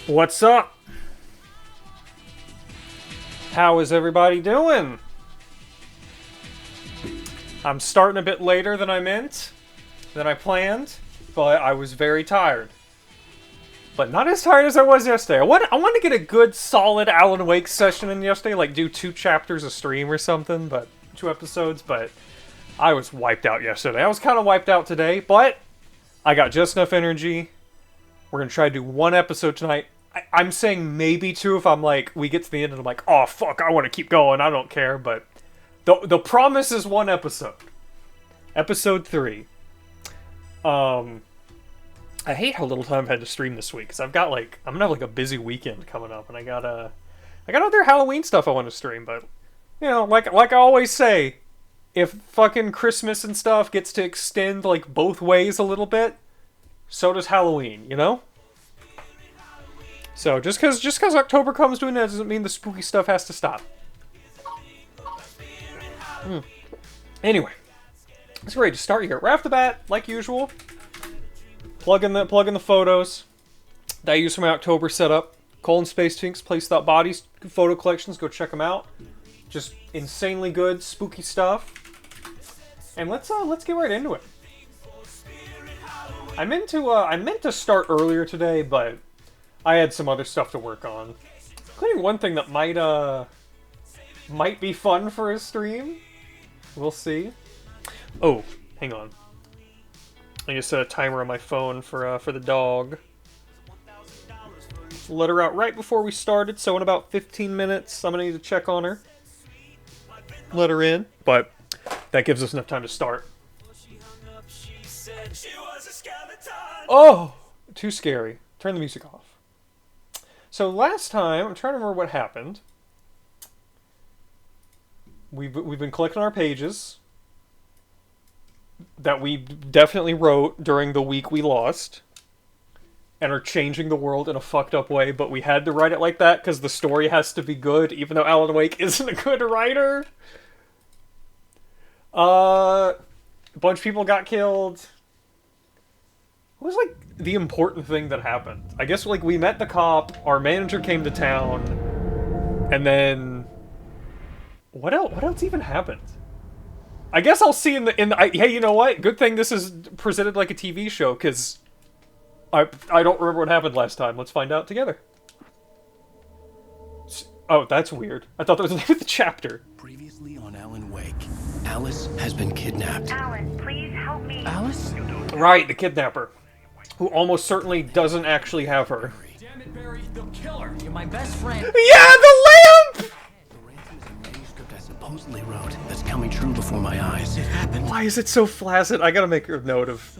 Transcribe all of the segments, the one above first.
What's up? How is everybody doing? I'm starting a bit later than I meant, than I planned, but I was very tired. But not as tired as I was yesterday. I want to get a good, solid Alan Wake session in yesterday, like do 2 chapters a stream or something, but 2 episodes, but I was wiped out yesterday. I was kind of wiped out today, but I got just enough energy. We're going to try to do 1 episode tonight. I'm saying maybe 2 if I'm like, we get to the end and I'm like, oh fuck, I want to keep going, I don't care, but the promise is 1 episode. Episode 3. I hate how little time I've had to stream this week, because I'm gonna have like a busy weekend coming up, and I got other Halloween stuff I want to stream, but, you know, like I always say, if fucking Christmas and stuff gets to extend like both ways a little bit, so does Halloween, you know? So, just cause October comes to an end doesn't mean the spooky stuff has to stop. Anyway, let's ready to start here. Right off the bat, like usual, plug in the photos that I use for my October setup. Colon Space Tinks, Place Without Bodies photo collections. Go check them out. Just insanely good, spooky stuff. And let's get right into it. I meant to start earlier today, but I had some other stuff to work on, including one thing that might be fun for a stream. We'll see. Oh, hang on. I just set a timer on my phone for the dog. Let her out right before we started, so in about 15 minutes, I'm gonna need to check on her. Let her in, but that gives us enough time to start. Oh, too scary. Turn the music off. So last time, I'm trying to remember what happened. We've been collecting our pages that we definitely wrote during the week we lost, and are changing the world in a fucked up way, but we had to write it like that because the story has to be good, even though Alan Wake isn't a good writer. A bunch of people got killed. What was, like, the important thing that happened? I guess, like, we met the cop, our manager came to town, and then... What else even happened? I guess I'll see hey, you know what? Good thing this is presented like a TV show, because I don't remember what happened last time. Let's find out together. Oh, that's weird. I thought that was the name of the chapter. Previously on Alan Wake, Alice has been kidnapped. Alice, please help me. Alice? Right, the kidnapper. Who almost certainly doesn't actually have her. Damn it, Barry, they'll kill her. You're my best friend. Yeah, the lamp! The ransom is a manuscript I supposedly wrote that's coming true before my eyes. It happened. Why is it so flaccid? I gotta make a note of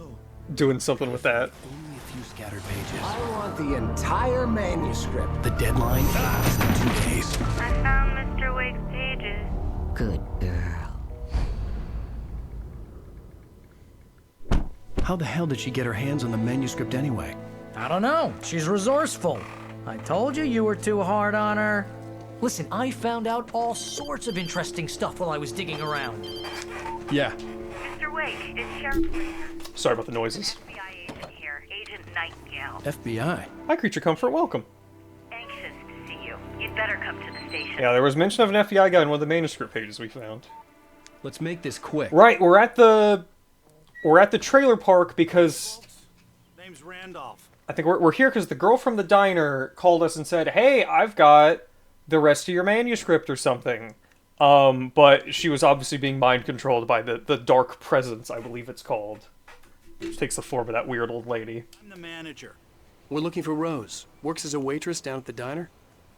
doing something with that. Only a few scattered pages. I want the entire manuscript. The deadline is in 2 days. I found Mr. Wake's pages. Good girl. How the hell did she get her hands on the manuscript anyway? I don't know. She's resourceful. I told you were too hard on her. Listen, I found out all sorts of interesting stuff while I was digging around. Yeah. Mr. Wake, it's Sheriff Blair. Sorry about the noises. FBI agent here, Agent Nightingale. FBI. Hi, Creature Comfort, welcome. Anxious to see you. You'd better come to the station. Yeah, there was mention of an FBI guy in one of the manuscript pages we found. Let's make this quick. Right, we're at the trailer park because... Name's Randolph. I think we're here because the girl from the diner called us and said, hey, I've got the rest of your manuscript or something. But she was obviously being mind-controlled by the Dark Presence, I believe it's called. Which takes the form of that weird old lady. I'm the manager. We're looking for Rose. Works as a waitress down at the diner.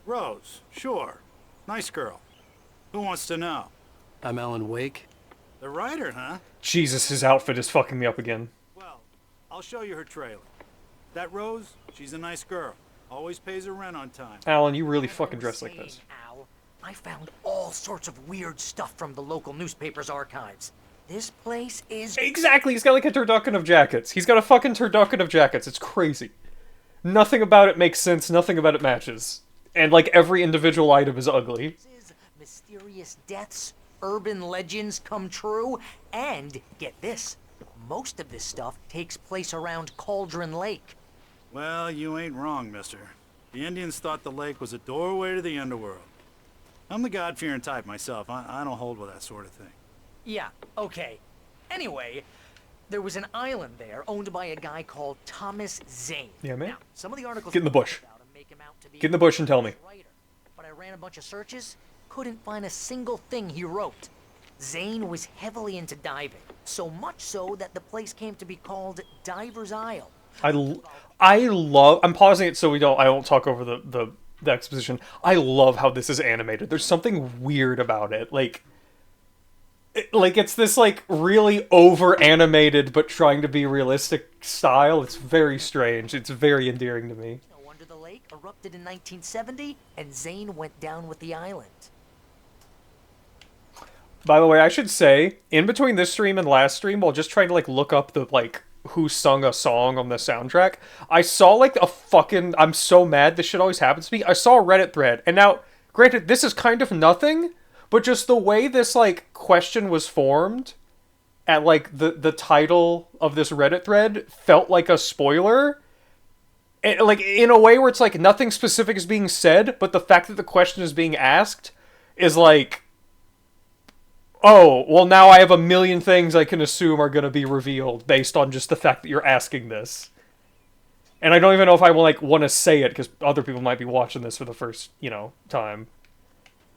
Rose, sure. Nice girl. Who wants to know? I'm Alan Wake. The writer, huh? Jesus, his outfit is fucking me up again. Well, I'll show you her trailer. That Rose, she's a nice girl. Always pays her rent on time. Alan, you really fucking dress like this. Al, I found all sorts of weird stuff from the local newspaper's archives. This place is... Exactly, he's got like a turducken of jackets. He's got a fucking turducken of jackets. It's crazy. Nothing about it makes sense, nothing about it matches. And like every individual item is ugly. Mysterious deaths, urban legends come true, and, get this, most of this stuff takes place around Cauldron Lake. Well, you ain't wrong, mister. The Indians thought the lake was a doorway to the underworld. I'm the God-fearing type myself. I don't hold with that sort of thing. Yeah, okay. Anyway, there was an island there owned by a guy called Thomas Zane. Yeah, man. Now, some of the articles Get in the bush. about him make him out to be Get in the bush and tell me. a writer. But I ran a bunch of searches, couldn't find a single thing he wrote. Zane was heavily into diving, so much so that the place came to be called Diver's Isle. I love. I'm pausing it so I won't talk over the exposition. I love how this is animated. There's something weird about it. Like it's this like really over animated but trying to be realistic style. It's very strange. It's very endearing to me. Under the lake erupted in 1970, and Zane went down with the island. By the way, I should say, in between this stream and last stream, while just trying to like look up the like who sung a song on the soundtrack, I saw like a fucking, I'm so mad, this shit always happens to me. I saw a Reddit thread, and now, granted, this is kind of nothing, but just the way this like question was formed at like the title of this Reddit thread felt like a spoiler. And, like in a way where it's like nothing specific is being said, but the fact that the question is being asked is like, oh, well now I have a million things I can assume are going to be revealed based on just the fact that you're asking this. And I don't even know if I will like want to say it because other people might be watching this for the first, time.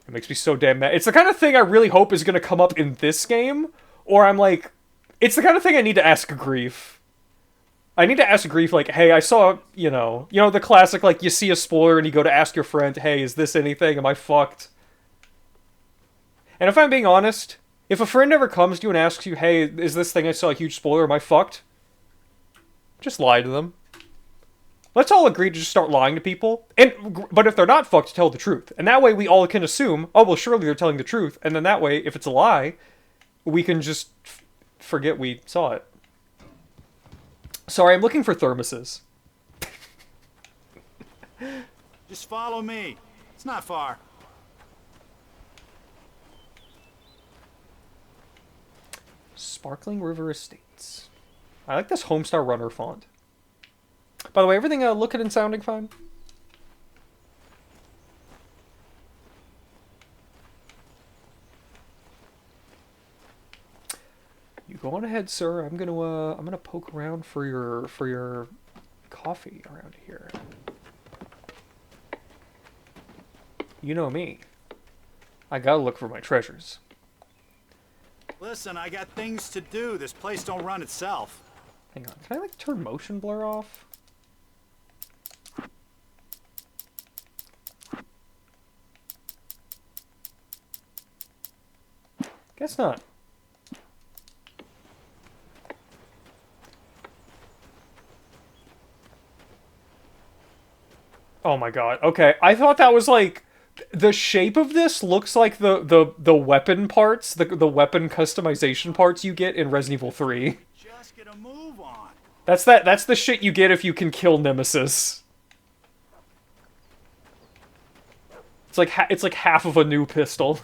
It makes me so damn mad. It's the kind of thing I really hope is going to come up in this game, or I'm like, it's the kind of thing I need to ask Grief. I need to ask Grief, like, hey, I saw, the classic, like, you see a spoiler and you go to ask your friend, hey, is this anything? Am I fucked? And if I'm being honest, if a friend ever comes to you and asks you, hey, is this thing I saw a huge spoiler? Am I fucked? Just lie to them. Let's all agree to just start lying to people. But if they're not fucked, tell the truth. And that way we all can assume, oh, well, surely they're telling the truth. And then that way, if it's a lie, we can just forget we saw it. Sorry, I'm looking for thermoses. Just follow me. It's not far. Sparkling River Estates. I like this Homestar Runner font. By the way, everything looking and sounding fine? You go on ahead, sir. I'm gonna poke around for your coffee around here. You know me. I gotta look for my treasures. Listen, I got things to do. This place don't run itself. Hang on, can I like turn motion blur off? Guess not. Oh my god. Okay, I thought that was like the shape of this looks like the weapon parts, the weapon customization parts you get in Resident Evil 3. Just get a move on. That's the shit you get if you can kill Nemesis. It's like half of a new pistol.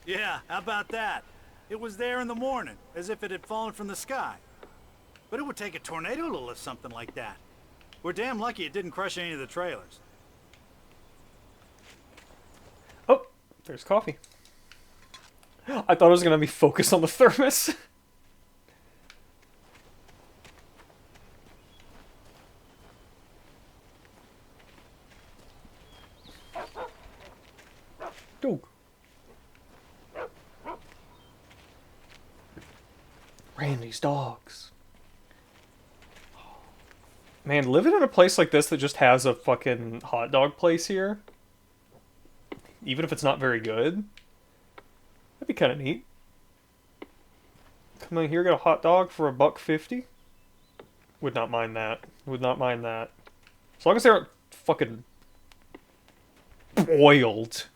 Yeah, how about that? It was there in the morning, as if it had fallen from the sky. But it would take a tornado to lift something like that. We're damn lucky it didn't crush any of the trailers. Oh, there's coffee. I thought it was gonna be focused on the thermos. Dog. Randy's dogs. Man, living in a place like this that just has a fucking hot dog place here, even if it's not very good, that'd be kind of neat. Come in here, get a hot dog for $1.50. Would not mind that. Would not mind that. As long as they aren't fucking boiled.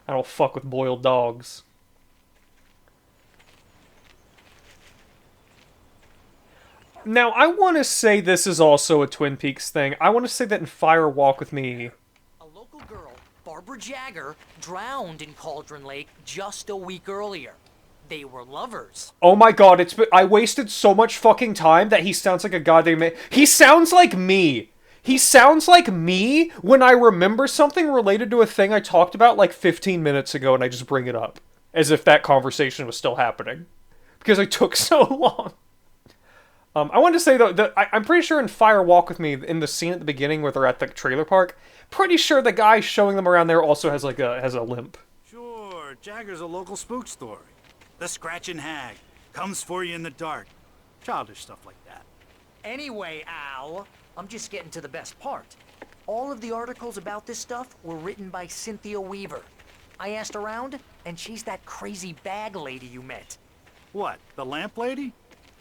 I don't fuck with boiled dogs. Now, I want to say this is also a Twin Peaks thing. I want to say that in Fire Walk with Me... A local girl, Barbara Jagger, drowned in Cauldron Lake just a week earlier. They were lovers. Oh my god, I wasted so much fucking time that he sounds like a goddamn... He sounds like me! He sounds like me when I remember something related to a thing I talked about like 15 minutes ago and I just bring it up. As if that conversation was still happening. Because it took so long. I wanted to say, though, that I'm pretty sure in Fire Walk with Me, in the scene at the beginning where they're at the trailer park, pretty sure the guy showing them around there also has, like, has a limp. Sure, Jagger's a local spook story. The Scratching Hag. Comes for you in the dark. Childish stuff like that. Anyway, Al, I'm just getting to the best part. All of the articles about this stuff were written by Cynthia Weaver. I asked around, and she's that crazy bag lady you met. What, the lamp lady?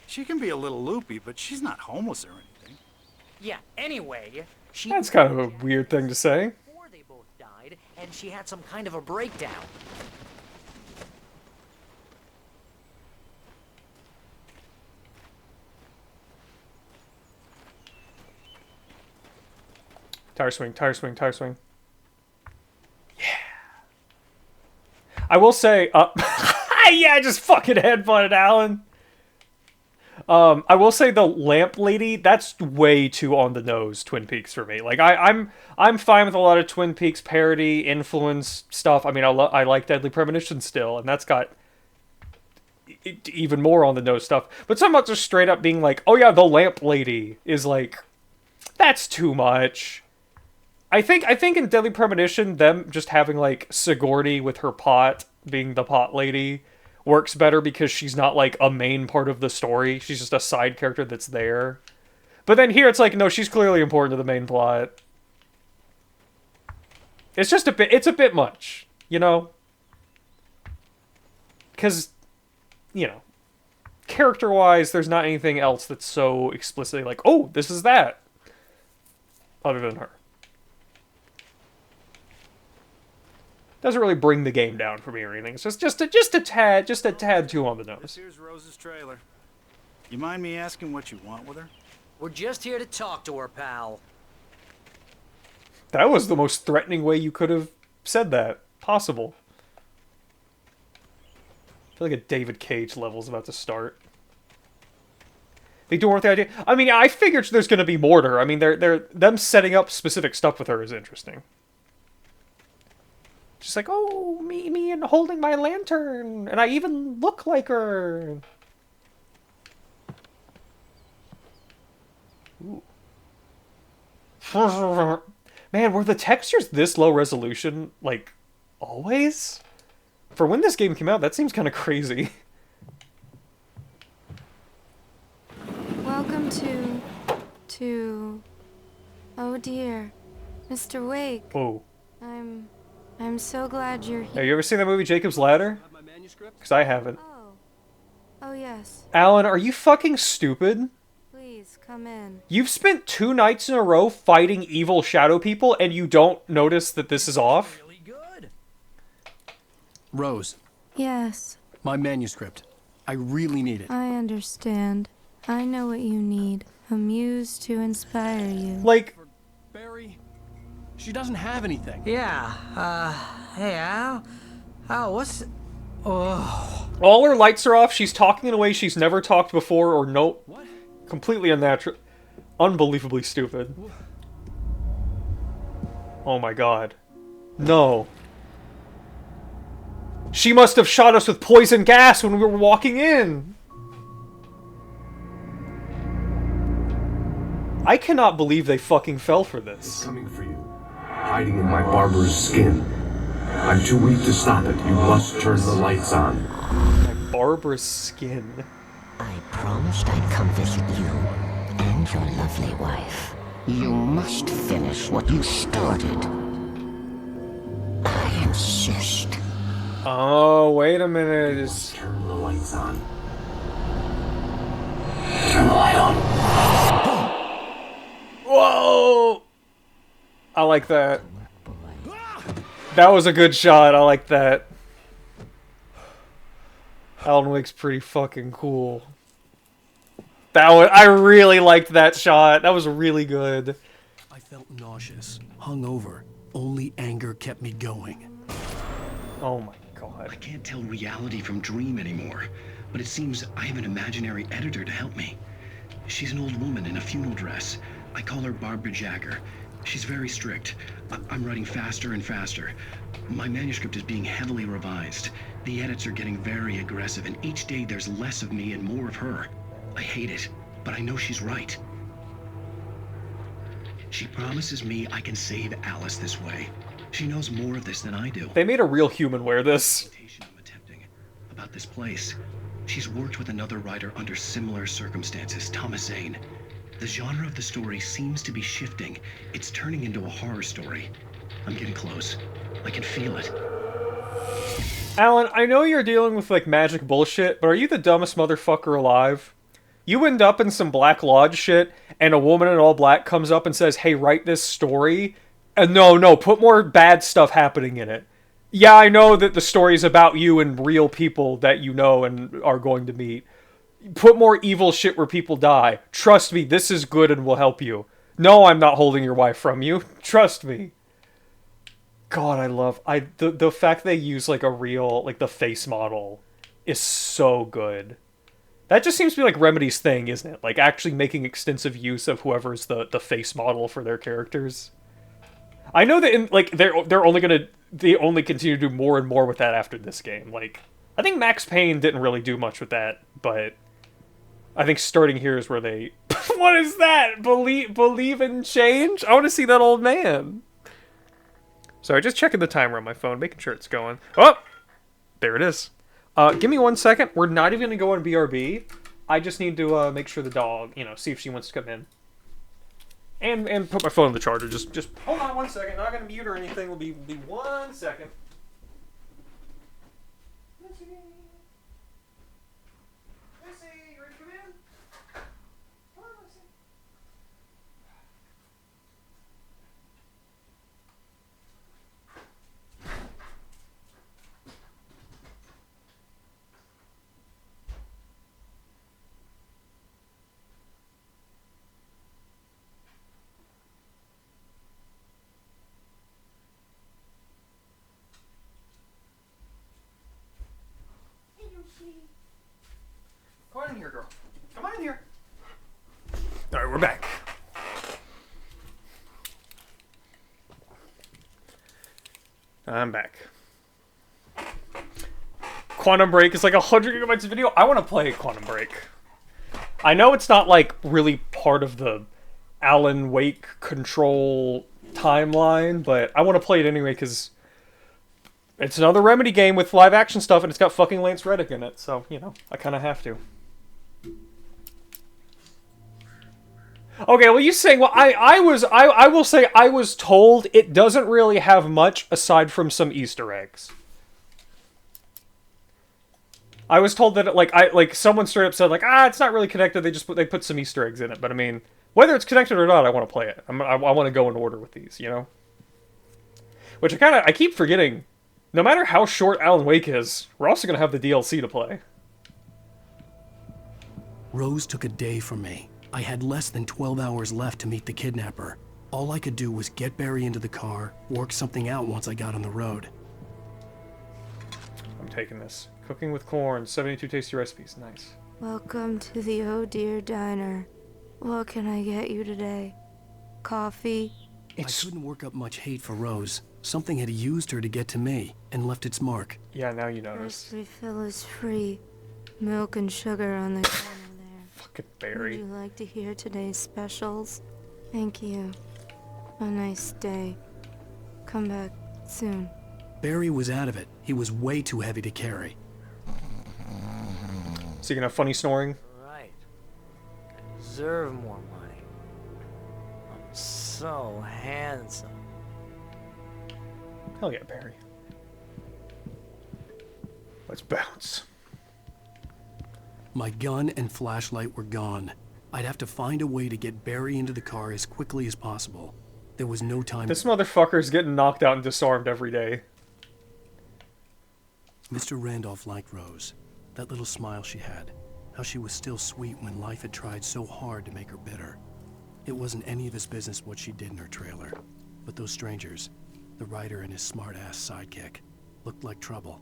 She can be a little loopy, but she's not homeless or anything. Yeah, anyway, she... That's kind of a weird thing to say. Before they both died, and she had some kind of a breakdown. Tire swing, tire swing, tire swing. Yeah. I will say, yeah, I just fucking headbutted Alan. I will say the lamp lady, that's way too on the nose Twin Peaks for me. Like I'm fine with a lot of Twin Peaks parody, influence stuff. I mean, I like Deadly Premonition still, and that's got even more on the nose stuff. But something about just straight up being like, oh yeah, the lamp lady is like, that's too much. I think in Deadly Premonition, them just having like Sigourney with her pot being the pot lady works better because she's not like a main part of the story. She's just a side character that's there. But then here it's like, no, she's clearly important to the main plot. It's a bit much, you know? Because, you know, character-wise, there's not anything else that's so explicitly like, oh, this is that. Other than her. Doesn't really bring the game down for me or anything. It's just a tad too on the nose. This here's Rose's trailer. You mind me asking what you want with her? We're just here to talk to her, pal. That was the most threatening way you could have said that possible. I feel like a David Cage level's about to start. They do with the idea. I mean, I figured there's going to be more to her. I mean, them setting up specific stuff with her is interesting. Just like, oh, me and holding my lantern, and I even look like her. Ooh. Man, were the textures this low resolution, like, always? For when this game came out, that seems kind of crazy. Welcome to... Oh dear. Mr. Wake. Oh. I'm so glad you're here. Have you ever seen that movie Jacob's Ladder? Because I haven't. Oh yes. Alan, are you fucking stupid? Please, come in. You've spent 2 nights in a row fighting evil shadow people, and you don't notice that this is off? Really good. Rose, Yes, my manuscript. I really need it. I understand. I know what you need. A muse to inspire you. Like, Barry, she doesn't have anything. Yeah, hey Al? Al, what's... Oh... all her lights are off, she's talking in a way she's never talked before, or no... What? Completely unnatural. Unbelievably stupid. Oh my god. No. She must have shot us with poison gas when we were walking in! I cannot believe they fucking fell for this. Coming for you, hiding in my barber's skin. I'm too weak to stop it. You must turn the lights on. My barber's skin. I promised I'd come visit you and your lovely wife. You must finish what you started. I insist. Oh, wait a minute. It's... Turn the lights on. Turn the light on. Whoa! I like that. That was a good shot. I like that. Alan Wake's pretty fucking cool. I really liked that shot. That was really good. I felt nauseous, hungover. Only anger kept me going. Oh my god. I can't tell reality from dream anymore, but it seems I have an imaginary editor to help me. She's an old woman in a funeral dress. I call her Barbara Jagger. She's very strict. I'm writing faster and faster. My manuscript is being heavily revised. The edits are getting very aggressive, and each day there's less of me and more of her. I hate it, but I know she's right. She promises me I can save Alice this way. She knows more of this than I do. They made a real human wear this. I'm attempting about this place. She's worked with another writer under similar circumstances, Thomas Zane. The genre of the story seems to be shifting. It's turning into a horror story. I'm getting close. I can feel it. Alan, I know you're dealing with, like, magic bullshit, but are you the dumbest motherfucker alive? You end up in some Black Lodge shit, and a woman in all black comes up and says, hey, write this story. And no, put more bad stuff happening in it. Yeah, I know that the story's about you and real people that you know and are going to meet. Put more evil shit where people die. Trust me, this is good and will help you. No, I'm not holding your wife from you. Trust me. God, I love... The fact they use, like, a real... Like, the face model is so good. That just seems to be, like, Remedy's thing, isn't it? Like, actually making extensive use of whoever's the face model for their characters. I know that, they're only gonna... They only continue to do more and more with that after this game. Like, I think Max Payne didn't really do much with that, but... I think starting here is where they... What is that? Believe in change? I want to see that old man. Sorry, just checking the timer on my phone, making sure it's going. Oh! There it is. Give me 1 second. We're not even going to go on BRB. I just need to make sure the dog, see if she wants to come in. And put my phone on the charger. Just hold on 1 second. Not going to mute or anything. Will be 1 second. Come on in here, girl. Come on in here. Alright, we're back. I'm back. Quantum Break is like 100 gigabytes of video. I want to play Quantum Break. I know it's not, like, really part of the Alan Wake Control timeline, but I want to play it anyway because it's another Remedy game with live action stuff and it's got fucking Lance Reddick in it, so, I kind of have to. Okay, well, you saying, well, I will say I was told it doesn't really have much aside from some Easter eggs. I was told that, someone straight up said, it's not really connected, they put some Easter eggs in it, but I mean, whether it's connected or not, I want to play it. I want to go in order with these, Which I keep forgetting, no matter how short Alan Wake is, we're also going to have the DLC to play. Rose took a day from me. I had less than 12 hours left to meet the kidnapper. All I could do was get Barry into the car, work something out once I got on the road. I'm taking this. Cooking with corn, 72 tasty recipes. Nice. Welcome to the Oh Dear Diner. What can I get you today? Coffee? I couldn't work up much hate for Rose. Something had used her to get to me, and left its mark. Yeah, now you notice. First refill is free. Milk and sugar on the counter there. Fucking Barry. Would you like to hear today's specials? Thank you. A nice day. Come back soon. Barry was out of it. He was way too heavy to carry. So you can have funny snoring? Right. I deserve more money. I'm so handsome. Hell yeah, Barry. Let's bounce. My gun and flashlight were gone. I'd have to find a way to get Barry into the car as quickly as possible. There was no time. This motherfucker's getting knocked out and disarmed every day. Mr. Randolph liked Rose. That little smile she had. how she was still sweet when life had tried so hard to make her bitter. It wasn't any of his business what she did in her trailer, but those strangers, the writer and his smart-ass sidekick, looked like trouble,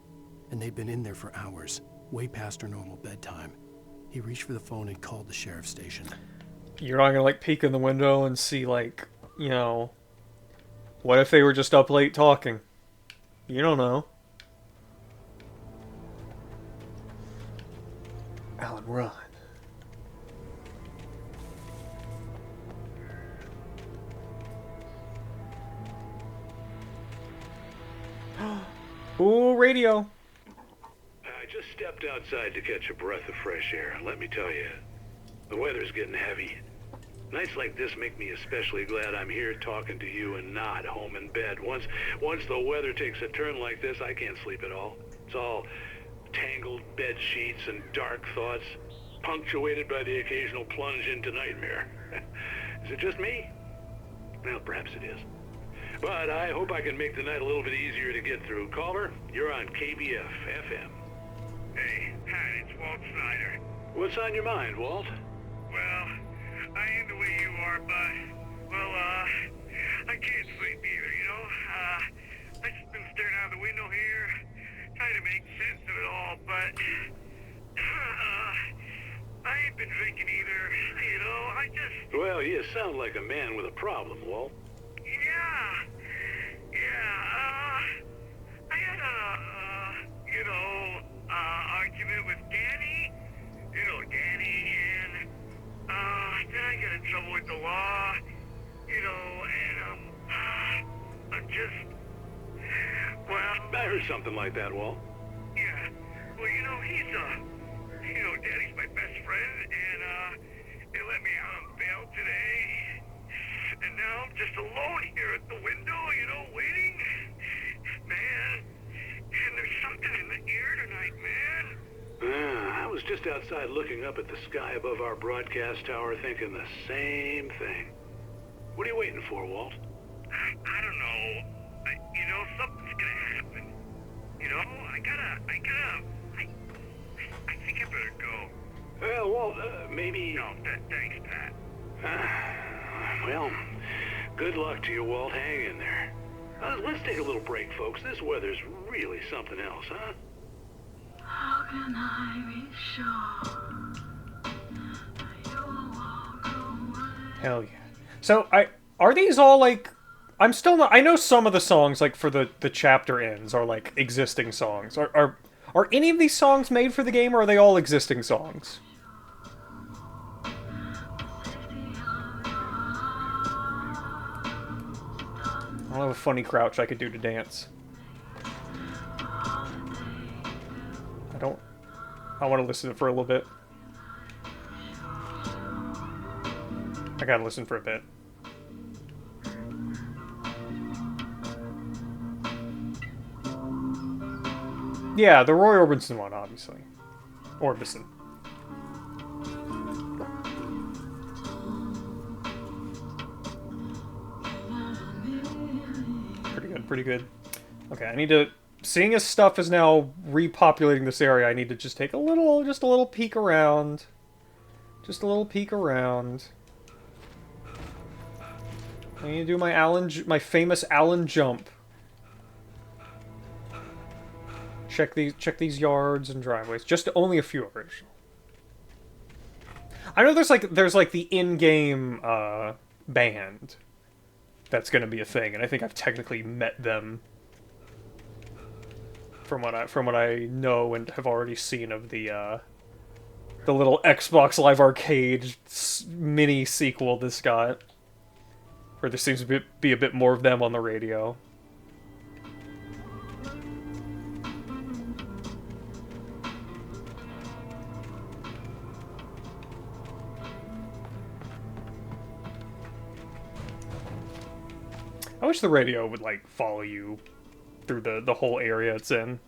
and they'd been in there for hours, way past her normal bedtime. He reached for the phone and called the sheriff's station. You're not gonna, like, peek in the window and see, like, you know... What if they were just up late talking? You don't know. Alan, run. Ooh, radio. I just stepped outside to catch a breath of fresh air. Let me tell you, the weather's getting heavy. Nights like this make me especially glad I'm here talking to you and not home in bed. Once the weather takes a turn like this, I can't sleep at all. It's all tangled bed sheets and dark thoughts, punctuated by the occasional plunge into nightmare. Is it just me? Well, perhaps it is. But I hope I can make the night a little bit easier to get through. Caller, you're on KBF FM. Hey, Pat, it's Walt Snyder. What's on your mind, Walt? Well, I ain't the way you are, but, well, I can't sleep either, you know? I just been staring out the window here, trying to make sense of it all, but, I ain't been drinking either, you know? Well, you sound like a man with a problem, Walt. I had argument with Danny, and, then I got in trouble with the law, and, I'm just, well... I heard something like that, Walt. Yeah, well, Danny's my best friend, and, they let me out on bail today, and now I'm just alone here at the window, waiting. Man, and there's something in the air tonight, man. I was just outside looking up at the sky above our broadcast tower thinking the same thing. What are you waiting for, Walt? I don't know. Something's gonna happen. I think I better go. Well, Walt, maybe... No, thanks, Pat. Well, good luck to you, Walt. Hang in there. Let's take a little break, folks. This weather's really something else, huh? How can I be sure you'll walk away? Hell yeah. So, are these all, like... I'm still not... I know some of the songs, like, for the chapter ends are, like, existing songs. Are any of these songs made for the game, or are they all existing songs? I don't have a funny crouch I could do to dance. I want to listen for a little bit. I gotta listen for a bit. Yeah, the Roy Orbison one, obviously. Orbison. Pretty good. Okay, I need to... Seeing as stuff is now repopulating this area, I need to just take a little peek around. Just a little peek around. I need to do my famous Alan jump. Check these yards and driveways. Just only a few original. I know there's like the in-game band that's going to be a thing, and I think I've technically met them from what I know and have already seen of the little Xbox Live Arcade mini sequel this got, where there seems to be a bit more of them on the radio. I wish the radio would, like, follow you through the whole area it's in.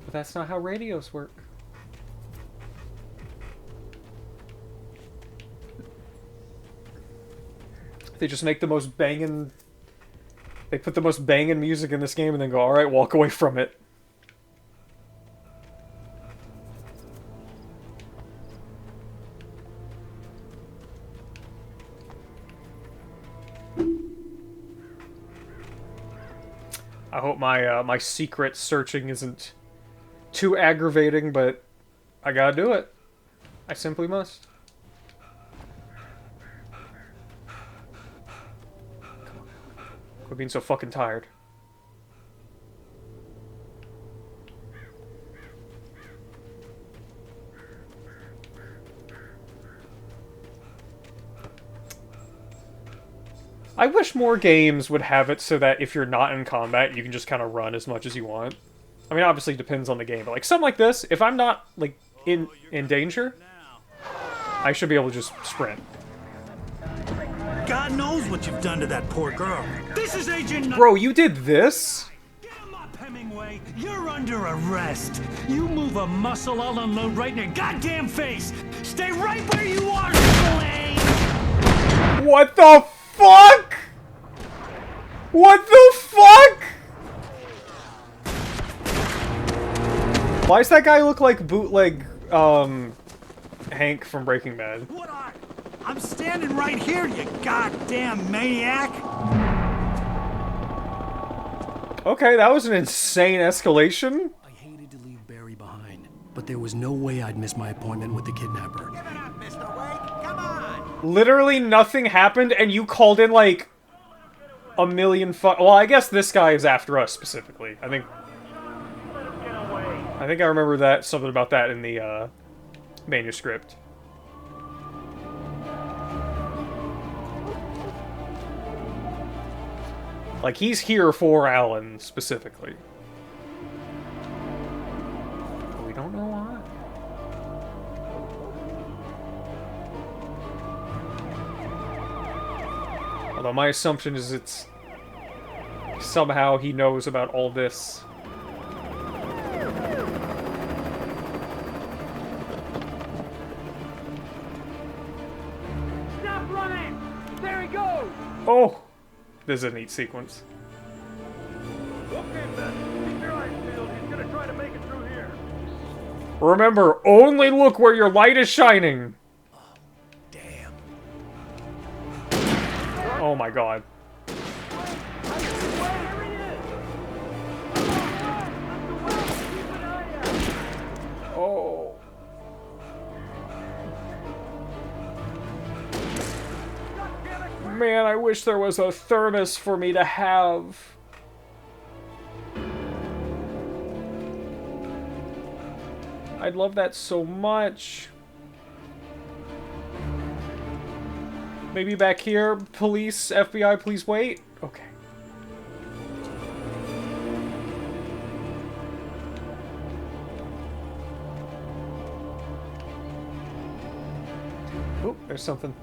But that's not how radios work. They just make the most banging... They put the most banging music in this game and then go, alright, walk away from it. I hope my my secret searching isn't too aggravating, but I gotta do it. I simply must. Quit being so fucking tired. I wish more games would have it so that if you're not in combat, you can just kind of run as much as you want. I mean, obviously it depends on the game, but like something like this, if I'm not like in danger, I should be able to just sprint. God knows what you've done to that poor girl. This is Agent... Bro, you did this? Get him up, Hemingway. You're under arrest. You move a muscle, I'll unload right in your goddamn face. Stay right where you are, Slade. What the fuck? What the fuck? Why does that guy look like bootleg, Hank from Breaking Bad? What are... I'm standing right here, you goddamn maniac! Okay, that was an insane escalation. I hated to leave Barry behind, but there was no way I'd miss my appointment with the kidnapper. Give it up, Mr. Wake. Come on. Literally nothing happened, and you called in like a million well, I guess this guy is after us specifically. I think I remember that something about that in the manuscript. Like, he's here for Alan, specifically. But we don't know why. Although my assumption is it's... somehow he knows about all this. Stop running! There he goes! Oh! This is a neat sequence. Okay, Ben. Keep your eyes peeled. He's gonna try to make it through here. Remember, only look where your light is shining! Damn. Oh my god. Oh. Man, I wish there was a thermos for me to have. I'd love that so much. Maybe back here, police, FBI, please wait. Okay. Oh, there's something.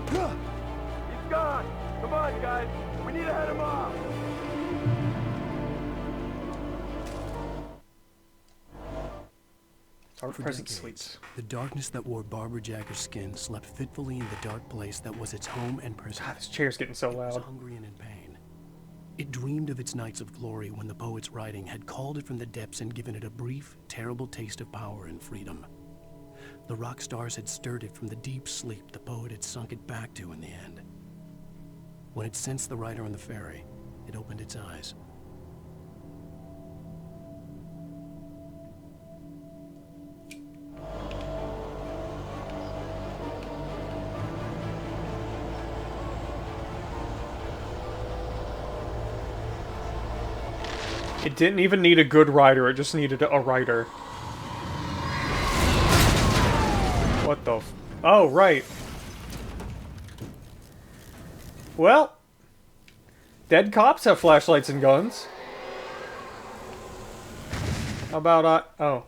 He's gone! Come on, guys! We need to head him off! Our For present decades, sleeps. the darkness that wore Barbara Jagger's skin slept fitfully in the dark place that was its home and prison. God, this chair's getting so It was loud. hungry and in pain. It dreamed of its nights of glory when the poet's writing had called it from the depths and given it a brief, terrible taste of power and freedom. The rock stars had stirred it from the deep sleep the poet had sunk it back to in the end. When it sensed the writer on the ferry, it opened its eyes. It didn't even need a good writer, it just needed a writer. What the f- Oh, right. Well, dead cops have flashlights and guns. How about, oh.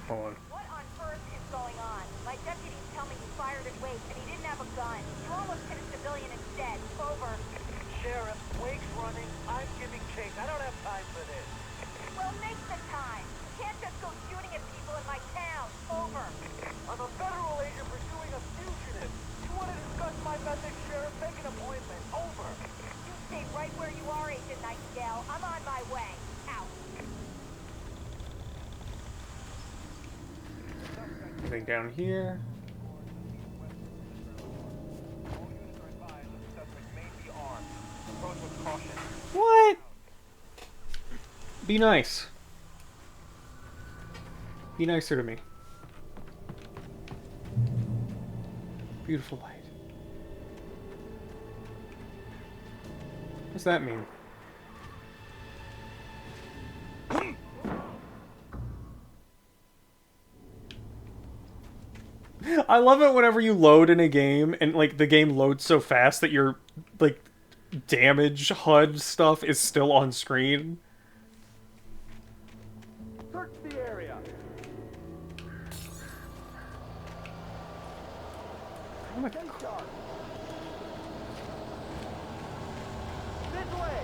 Hold on. What on earth is going on? My deputies tell me you fired at Wake and he didn't have a gun. You almost hit a civilian instead. Over. Sheriff, Wake's running. I'm giving chase. I don't have time for this. Well, make the time. You can't just go shooting at people in my town. Over. I'm a federal agent pursuing a fugitive. You want to discuss my message, Sheriff? Make an appointment. Over. You stay right where you are, Agent Nightingale. I'm on my way. Out. Anything down here? Be nice. Be nicer to me. Beautiful light. What's that mean? I love it whenever you load in a game and like the game loads so fast that your like damage HUD stuff is still on screen. Search the area. Oh my Stay sharp. This way.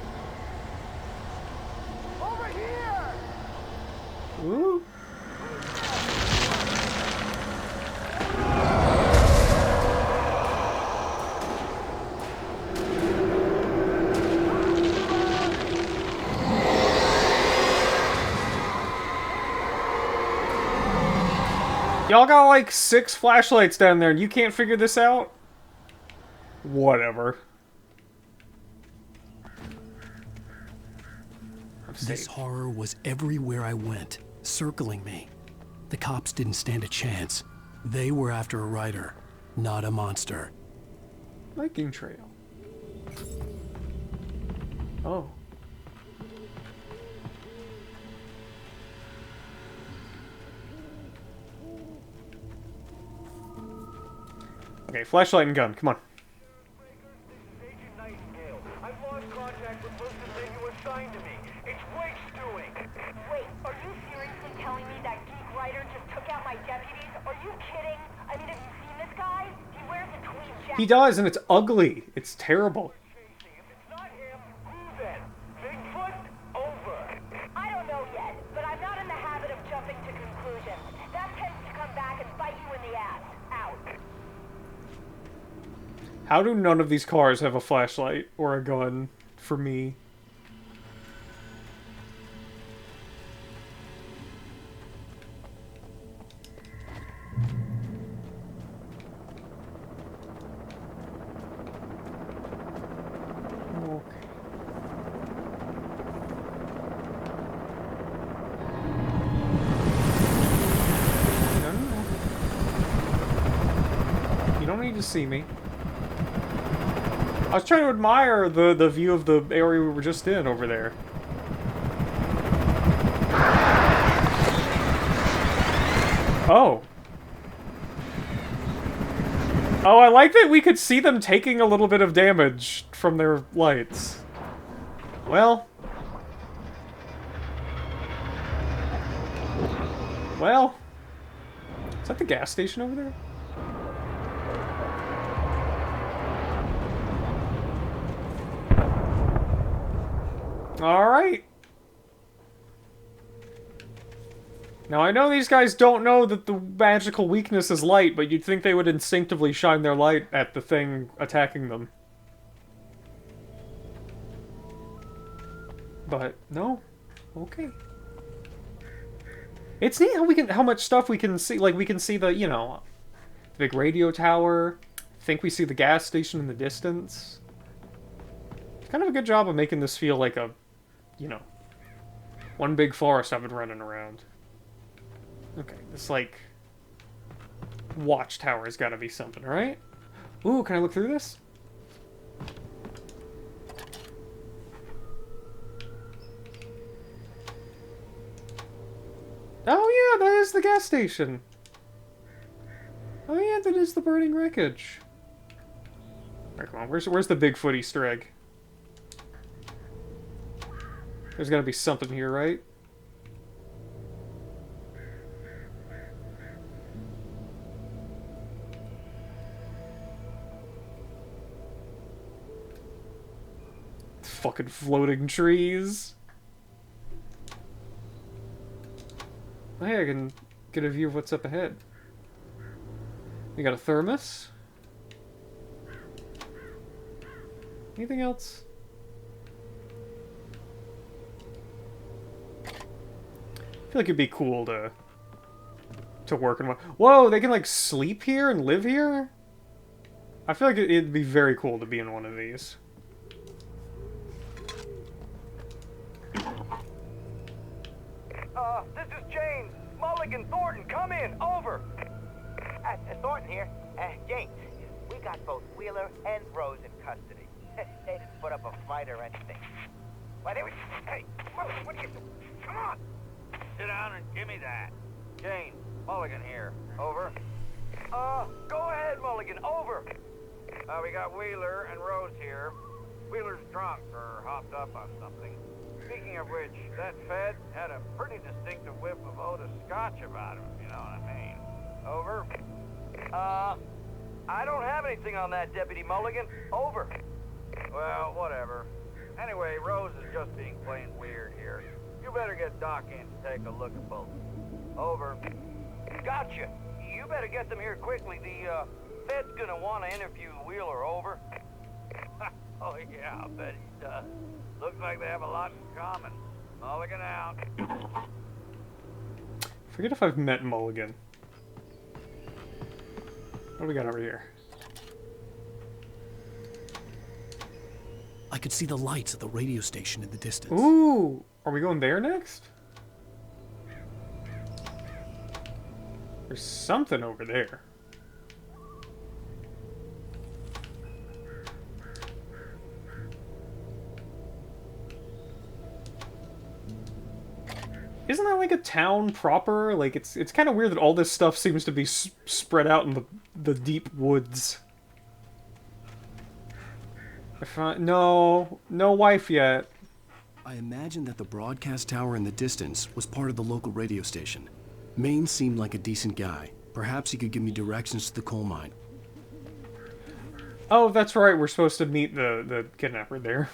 Over here. Ooh. Y'all got like 6 flashlights down there and you can't figure this out? Whatever. This horror was everywhere I went, circling me. The cops didn't stand a chance. They were after a writer, not a monster. Viking trail. Oh. Okay, flashlight and gun, come on. I've lost contact with most of the men you assigned to me. It's Wake's doing. Wait, are you seriously telling me that geek writer just took out my deputies? Are you kidding? I mean, have you seen this guy? He wears a tweed jacket. He does, and it's ugly. It's terrible. Bigfoot? Over. I don't know yet, but I'm not in the habit of jumping to conclusions. That tends to come back and bite you in the ass. Out. How do none of these cars have a flashlight or a gun for me? You don't need to see me. I was trying to admire the view of the area we were just in over there. Oh. Oh, I like that we could see them taking a little bit of damage from their lights. Well. Well. Is that the gas station over there? Alright. Now, I know these guys don't know that the magical weakness is light, but you'd think they would instinctively shine their light at the thing attacking them. But, no. Okay. It's neat how much stuff we can see. Like, we can see the, you know, big radio tower. I think we see the gas station in the distance. It's kind of a good job of making this feel like a, you know, one big forest I've been running around. Okay, this, like, watchtower's gotta be something, right? Ooh, can I look through this? Oh yeah, that is the gas station. Oh yeah, that is the burning wreckage. Alright, come on, where's the Bigfoot Easter egg? There's gotta be something here, right? Fucking floating trees. Oh, hey, I can get a view of what's up ahead. You got a thermos? Anything else? I feel like it'd be cool to work in one. Whoa, they can like sleep here and live here? I feel like it'd be very cool to be in one of these. This is James. Mulligan, Thornton, come in. Over. Thornton here. James, we got both Wheeler and Rose in custody. They didn't put up a fight or anything. Why, they were... Hey, Mulligan, what are you... Come on! Sit down and give me that. James, Mulligan here. Over. Go ahead, Mulligan. Over. We got Wheeler and Rose here. Wheeler's drunk or hopped up on something. Speaking of which, that Fed had a pretty distinctive whiff of Otis Scotch about him, if you know what I mean. Over. I don't have anything on that, Deputy Mulligan. Over. Well, whatever. Anyway, Rose is just being plain weird here. You better get Doc in to take a look at both. Over. Gotcha. You better get them here quickly. The, Fed's gonna want to interview Wheeler. Over. Oh, yeah, I'll bet he does. Looks like they have a lot in common. Mulligan out. Forget if I've met Mulligan. What do we got over here? I could see the lights of the radio station in the distance. Ooh! Are we going there next? There's something over there. Isn't that like a town proper? Like, it's kind of weird that all this stuff seems to be spread out in the deep woods. No wife yet. I imagine that the broadcast tower in the distance was part of the local radio station. Maine seemed like a decent guy. Perhaps he could give me directions to the coal mine. Oh, that's right. We're supposed to meet the kidnapper there.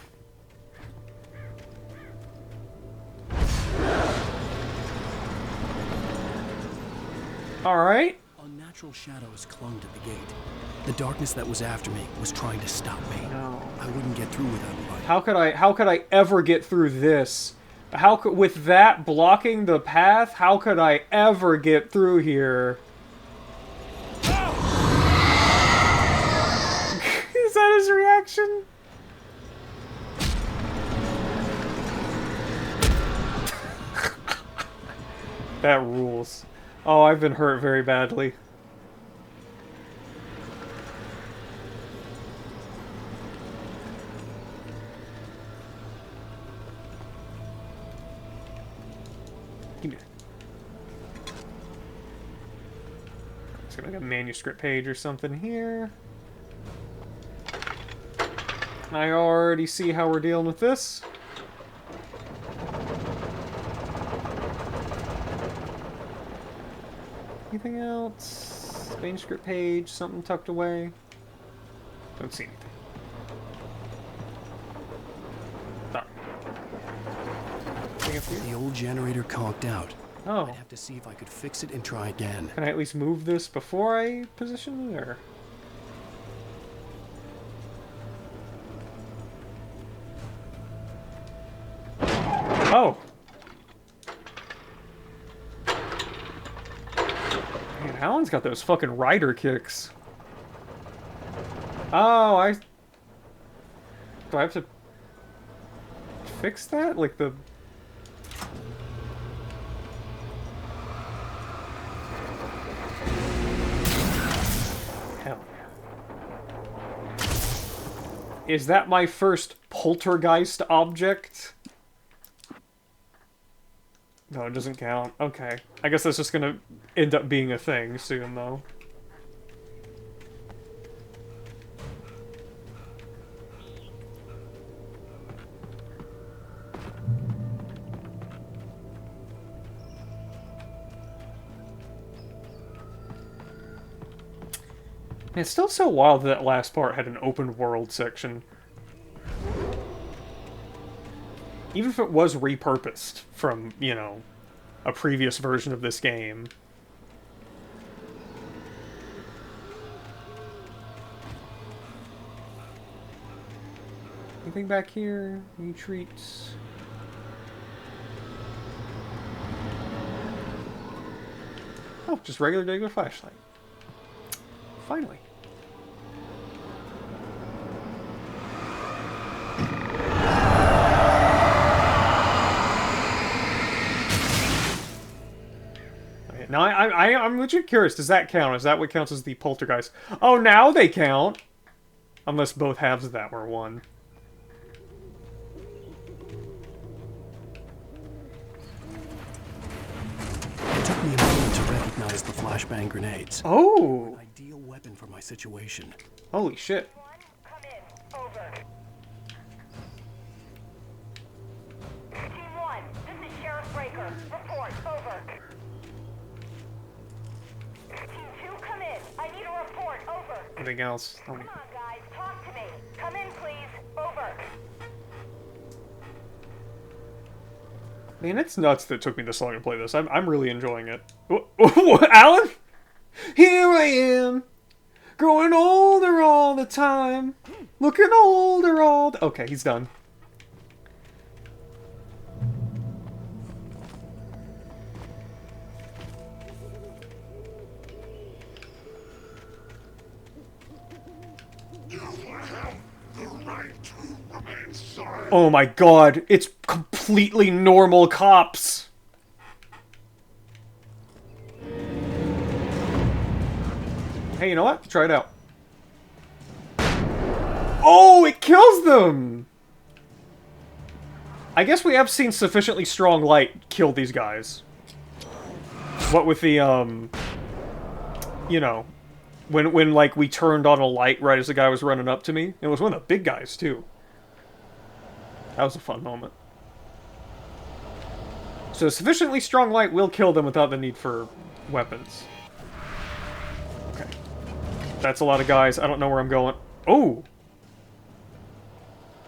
Alright. Unnatural shadows clung to the gate. The darkness that was after me was trying to stop me. No. I wouldn't get through without a light. How could I ever get through this? With that blocking the path, how could I ever get through here? Is that his reaction? That rules. Oh, I've been hurt very badly. Give me that. It's got like a manuscript page or something here. I already see how we're dealing with this. Anything else? Manuscript page, something tucked away. Don't see anything. Sorry. The old generator conked out. Oh. I'd have to see if I could fix it and try again. Can I at least move this before I position it, or? Oh! Man, Alan's got those fucking rider kicks. Oh, do I have to fix that? Like the... Hell yeah. Is that my first poltergeist object? No, it doesn't count. Okay. I guess that's just gonna end up being a thing soon, though. And it's still so wild that last part had an open world section. Even if it was repurposed from, you know, a previous version of this game. Anything back here? Any treats? Oh, just regular flashlight. Finally. I'm legit curious. Does that count? Is that what counts as the poltergeist? Oh, now they count. Unless both halves of that were one. It took me a moment to recognize the flashbang grenades. Oh! An ideal weapon for my situation. Holy shit. Come in. Over. Team 1, this is Sheriff Breaker. Report. Over. Team 2, come in. I need a report. Over. Anything else? Oh. Come on, guys. Talk to me. Come in, please. Over. Man, it's nuts that it took me this long to play this. I'm really enjoying it. Alan? Here I am, growing older all the time, looking older all the... Okay, he's done. Oh my god, it's completely normal cops. Hey, you know what? Try it out. Oh, it kills them! I guess we have seen sufficiently strong light kill these guys. What with the, you know, when like, we turned on a light right as the guy was running up to me. It was one of the big guys, too. That was a fun moment. So sufficiently strong light will kill them without the need for weapons. Okay. That's a lot of guys. I don't know where I'm going. Oh!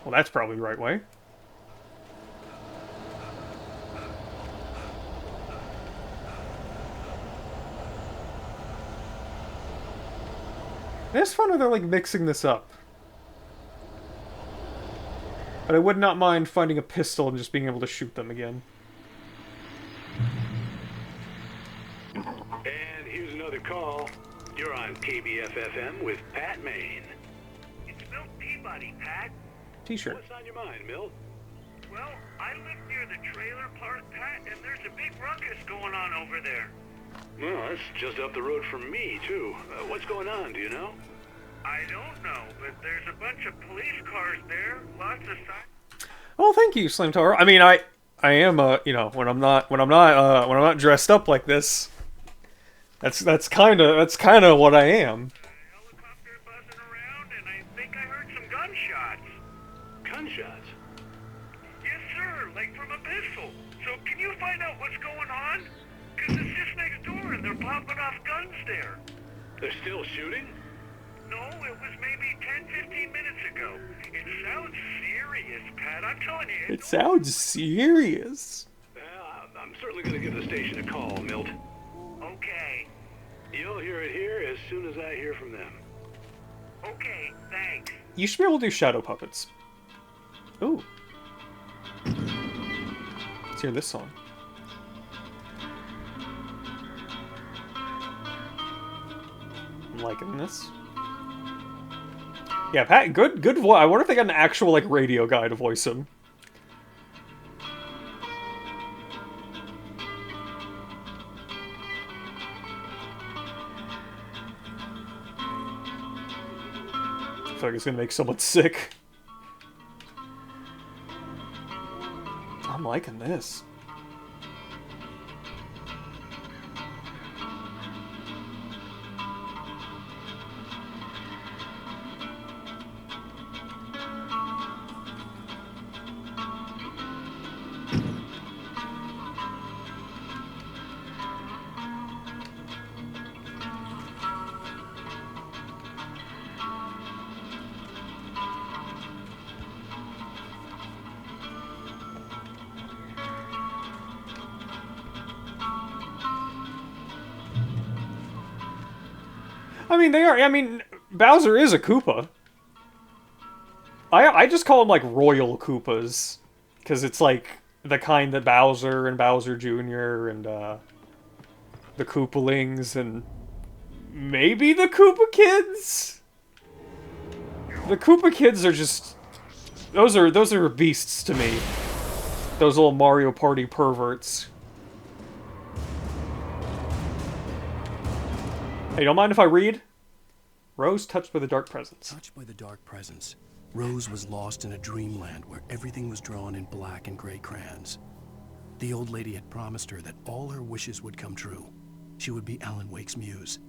Well, that's probably the right way. It's fun when they're, like, mixing this up. But I would not mind finding a pistol and just being able to shoot them again. And here's another call. You're on KBF-FM with Pat Maine. It's Milt Peabody, Pat. T-shirt. What's on your mind, Milt? Well, I live near the trailer park, Pat, and there's a big ruckus going on over there. Well, that's just up the road from me, too. What's going on, do you know? I don't know, but there's a bunch of police cars there, lots of signs. Oh, thank you, Slim Tower. I mean, I am, you know, when I'm not dressed up like this, that's kind of what I am. Helicopter buzzing around, and I think I heard some gunshots. Gunshots? Yes, sir, like from a pistol. So can you find out what's going on? Because it's just next door, and they're popping off guns there. They're still shooting? No, it was maybe 10, 15 minutes ago. It sounds serious, Pat. I'm telling you. It sounds serious. I'm certainly going to give the station a call, Milt. Okay. You'll hear it here as soon as I hear from them. Okay, thanks. You should be able to do shadow puppets. Ooh. Let's hear this song. I'm liking this. Yeah, Pat, good voice. I wonder if they got an actual, like, radio guy to voice him. I feel like it's gonna make someone sick. I'm liking this. I mean, they are. I mean, Bowser is a Koopa. I just call them, like, Royal Koopas. Because it's, like, the kind that Bowser and Bowser Jr. and, the Koopalings and maybe the Koopa Kids? The Koopa Kids are just... Those are beasts to me. Those little Mario Party perverts. Hey, don't mind if I read? Rose touched by the dark presence. Touched by the dark presence, Rose was lost in a dreamland where everything was drawn in black and gray crayons. The old lady had promised her that all her wishes would come true. She would be Alan Wake's muse.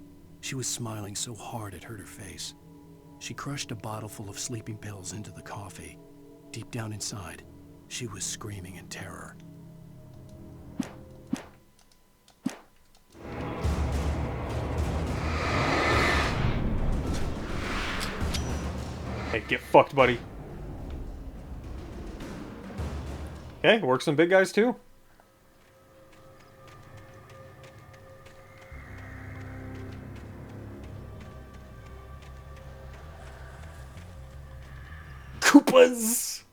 She was smiling so hard it hurt her face. She crushed a bottle full of sleeping pills into the coffee. Deep down inside, she was screaming in terror. Hey, get fucked, buddy. Okay, works on big guys too. Koopas!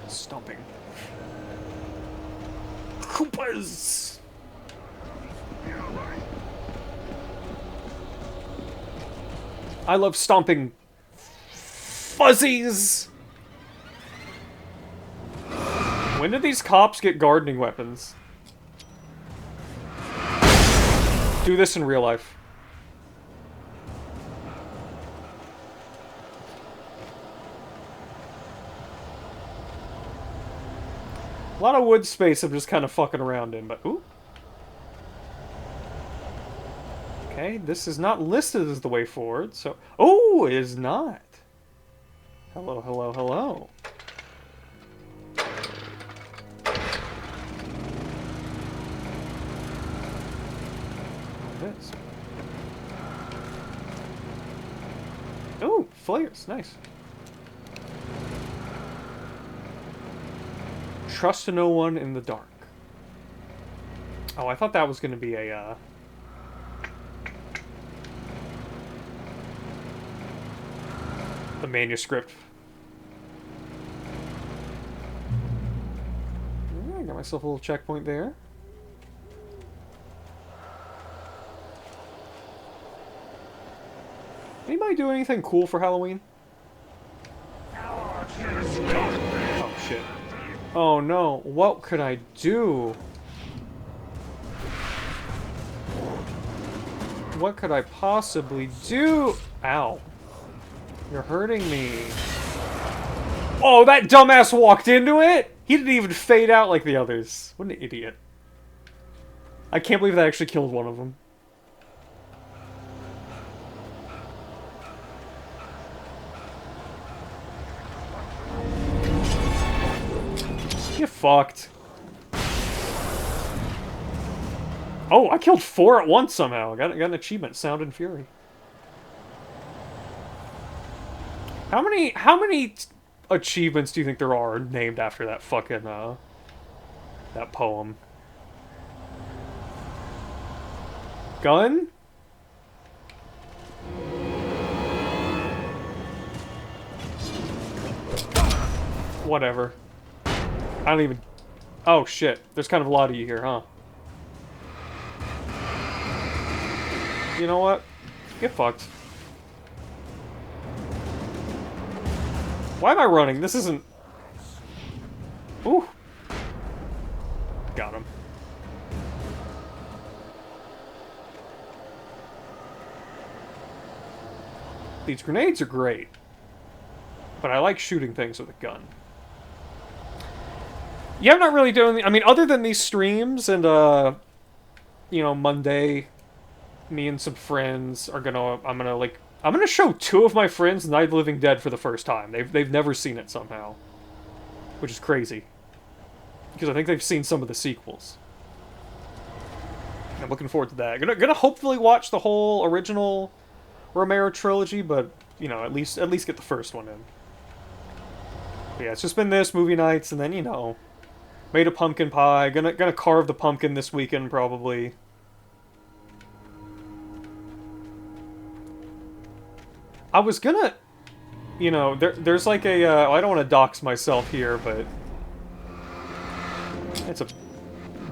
Stomping. Koopas! I love stomping fuzzies! When did these cops get gardening weapons? Do this in real life. A lot of wood space I'm just kind of fucking around in, but ooh. Okay, this is not listed as the way forward, so... Oh, it is not! Hello, hello, hello. This. Oh, flares, nice. Trust no one in the dark. Oh, I thought that was going to be a, the manuscript. Yeah, I got myself a little checkpoint there. Anybody do anything cool for Halloween? Oh shit. Oh no, what could I do? What could I possibly do? Ow. You're hurting me. Oh, that dumbass walked into it? He didn't even fade out like the others. What an idiot. I can't believe that actually killed one of them. You fucked. Oh, I killed 4 at once somehow. I got an achievement, Sound and Fury. How many achievements do you think there are named after that fucking, that poem? Gun? Whatever. I don't even... Oh, shit. There's kind of a lot of you here, huh? You know what? Get fucked. Why am I running? This isn't... Ooh. Got him. These grenades are great. But I like shooting things with a gun. Yeah, I'm not really doing... I mean, other than these streams and, you know, Monday, me and some friends are gonna... I'm gonna show 2 of my friends Night of the Living Dead for the first time. They've never seen it somehow. Which is crazy. Because I think they've seen some of the sequels. I'm looking forward to that. Gonna hopefully watch the whole original Romero trilogy, but, you know, at least get the first one in. But yeah, it's just been this, movie nights, and then, you know... Made a pumpkin pie. Gonna carve the pumpkin this weekend, probably. I was gonna... You know, there's like a... I don't want to dox myself here, but... It's a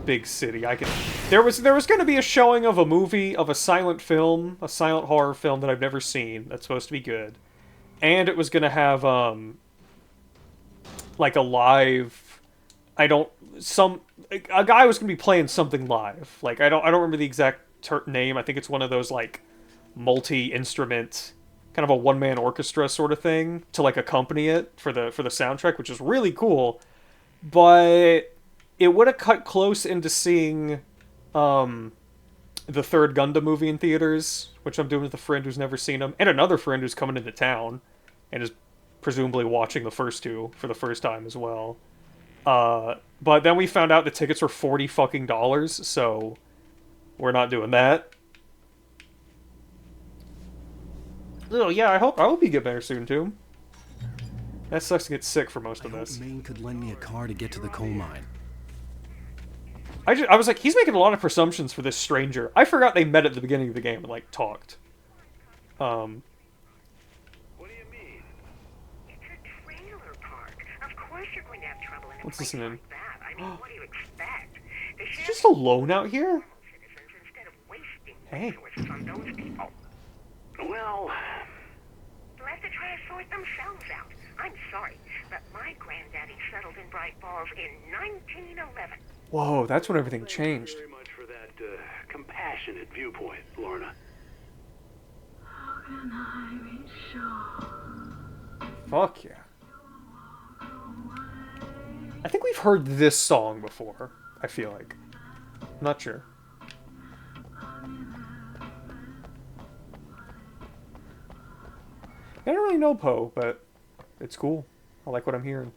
big city. I can... There was gonna be a showing of a movie, of a silent film, a silent horror film that I've never seen, that's supposed to be good. And it was gonna have, like a live. A guy was gonna be playing something live. Like I don't remember the exact name. I think it's one of those like multi-instrument, kind of a one-man orchestra sort of thing to like accompany it for the soundtrack, which is really cool. But it would have cut close into seeing the third Gundam movie in theaters, which I'm doing with a friend who's never seen them, and another friend who's coming into town and is presumably watching the first two for the first time as well. But then we found out the tickets were $40 fucking, so we're not doing that. Oh yeah, I hope you get better soon too. That sucks to get sick for most of this. Maine could lend me a car to get to the coal mine. I was like, he's making a lot of presumptions for this stranger. I forgot they met at the beginning of the game and like talked. What do you mean? It's a trailer park. Of course you're going to have trouble in a What's place this in? like that. I mean, what do you expect? The He's just alone out here? citizens instead of wasting Hey. resources on those people. Well, They'll have to try to sort themselves out. I'm sorry, but my granddaddy settled in Bright Falls in 1911. Whoa, that's when everything changed. very much for that compassionate viewpoint, Lorna. How can I be sure? Fuck yeah. I think we've heard this song before, I feel like. I'm not sure. I don't really know Poe, but it's cool. I like what I'm hearing.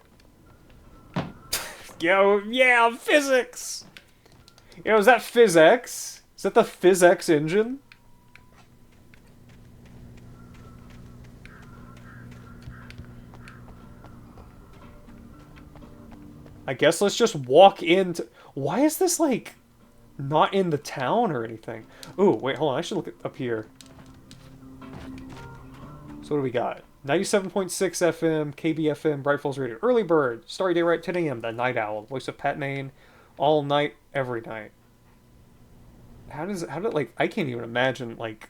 Yo, yeah, physics! Yo, is that PhysX? Is that the PhysX engine? I guess let's just walk into... Why is this, like, not in the town or anything? Ooh, wait, hold on. I should look up here. So what do we got? 97.6 FM, KBFM, Bright Falls Radio. Early Bird, Starry Day Right, 10 a.m. The Night Owl, voice of Pat Maine, all night, every night. How did, like, I can't even imagine, like...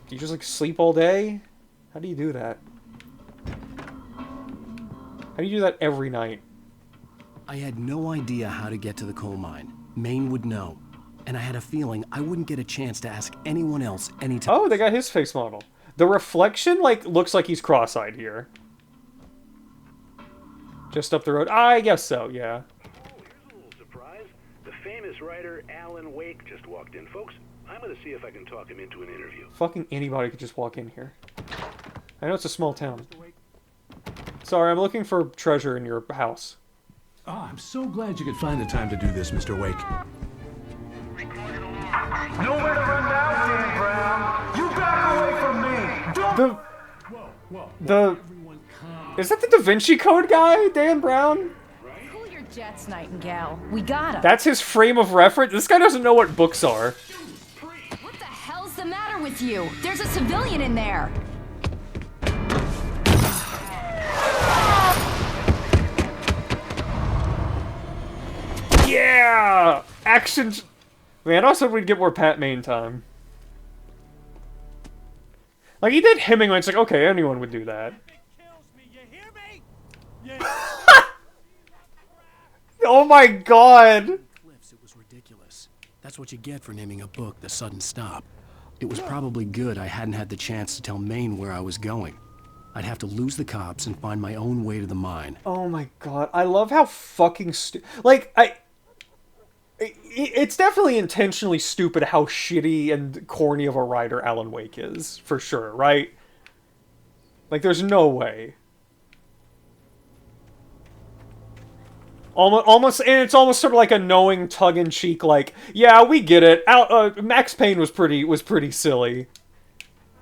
Do you just, like, sleep all day? How do you do that? How do you do that every night? I had no idea how to get to the coal mine. Maine would know. And I had a feeling I wouldn't get a chance to ask anyone else anytime. Oh, they got his face model. The reflection, like, looks like he's cross-eyed here. Just up the road. I guess so, yeah. Oh, here's a little surprise. The famous writer Alan Wake just walked in, folks. I'm going to see if I can talk him into an interview. Fucking anybody could just walk in here. I know it's a small town. Sorry, I'm looking for treasure in your house. Oh, I'm so glad you could find the time to do this, Mr. Wake. Nowhere to run now, Dan Brown. You back away from me. Is that the Da Vinci Code guy, Dan Brown? Cool your jets, Nightingale. We got him. That's his frame of reference? This guy doesn't know what books are. What the hell's the matter with you? There's a civilian in there. Yeah! Action... Man, I also we'd get more Pat Maine time. Like, he did Hemingway, it's like, okay, anyone would do that. Oh my god! It was ridiculous. That's what you get for naming a book The Sudden Stop. It was probably good I hadn't had the chance to tell Maine where I was going. I'd have to lose the cops and find my own way to the mine. Oh my god, I love how fucking like, it's definitely intentionally stupid how shitty and corny of a writer Alan Wake is, for sure, right? Like, there's no way. Almost, and it's almost sort of like a knowing tug-in-cheek, like, yeah, we get it. Max Payne was pretty silly.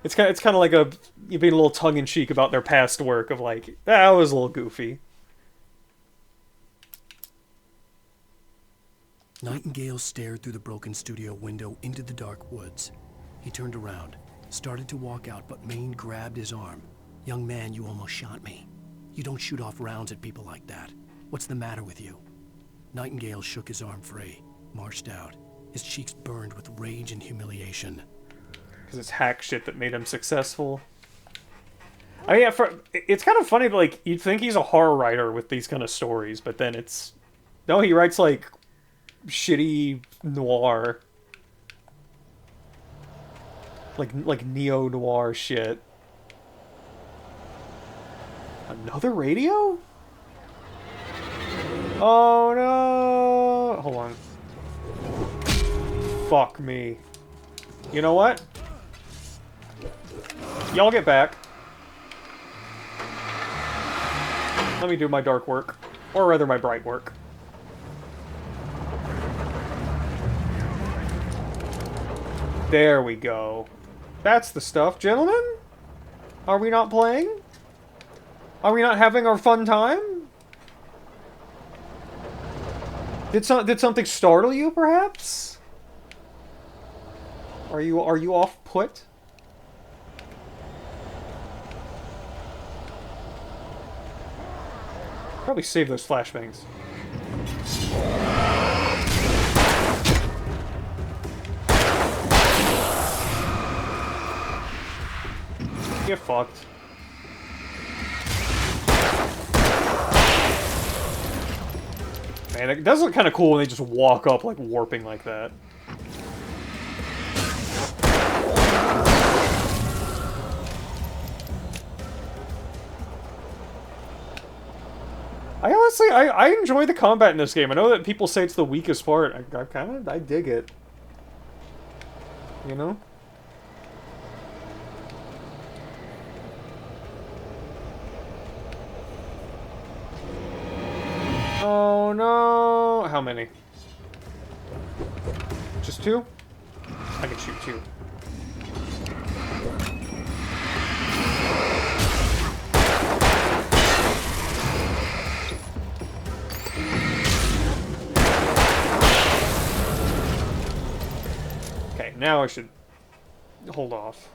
It's kind of like you being a little tongue-in-cheek about their past work of like, that was a little goofy. Nightingale stared through the broken studio window into the dark woods. He turned around, started to walk out, but Maine grabbed his arm. Young man, you almost shot me. You don't shoot off rounds at people like that. What's the matter with you? Nightingale shook his arm free, marched out. His cheeks burned with rage and humiliation. Because it's hack shit that made him successful. I mean, it's kind of funny, like, you'd think he's a horror writer with these kind of stories, but then it's... No, he writes, like, shitty noir. Like neo-noir shit. Another radio? Oh, no! Hold on. Fuck me. You know what? Y'all get back. Let me do my dark work. Or rather, my bright work. There we go. That's the stuff, gentlemen? Are we not playing? Are we not having our fun time? Did something startle you, perhaps? Are you off put? Probably save those flashbangs. Get fucked. Man, it does look kind of cool when they just walk up, like, warping like that. I enjoy the combat in this game. I know that people say it's the weakest part. I dig it. You know? Oh no! How many? Just two? I can shoot two. Okay, now I should hold off.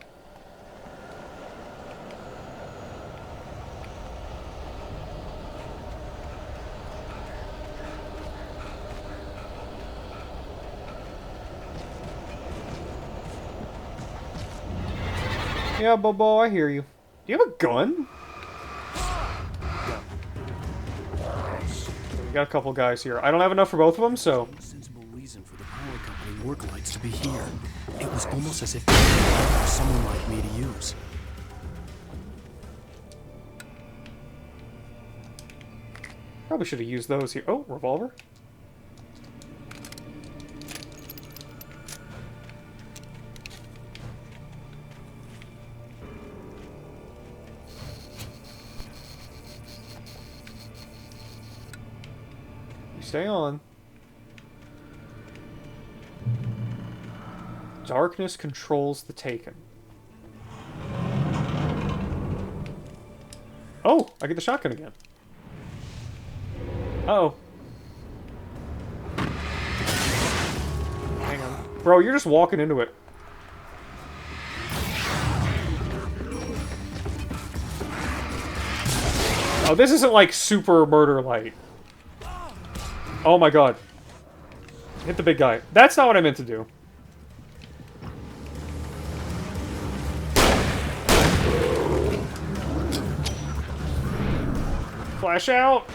Yeah, Bobo, I hear you. Do you have a gun? No. We got a couple guys here. I don't have enough for both of them, so... Sensible reason for the power company work lights to be here. It was almost as if someone like me to use. Probably should have used those here. Oh, revolver. Stay on. Darkness controls the Taken. Oh, I get the shotgun again. Uh-oh. Hang on. Bro, you're just walking into it. Oh, this isn't like super murder light. Oh my god. Hit the big guy. That's not what I meant to do. Flash out.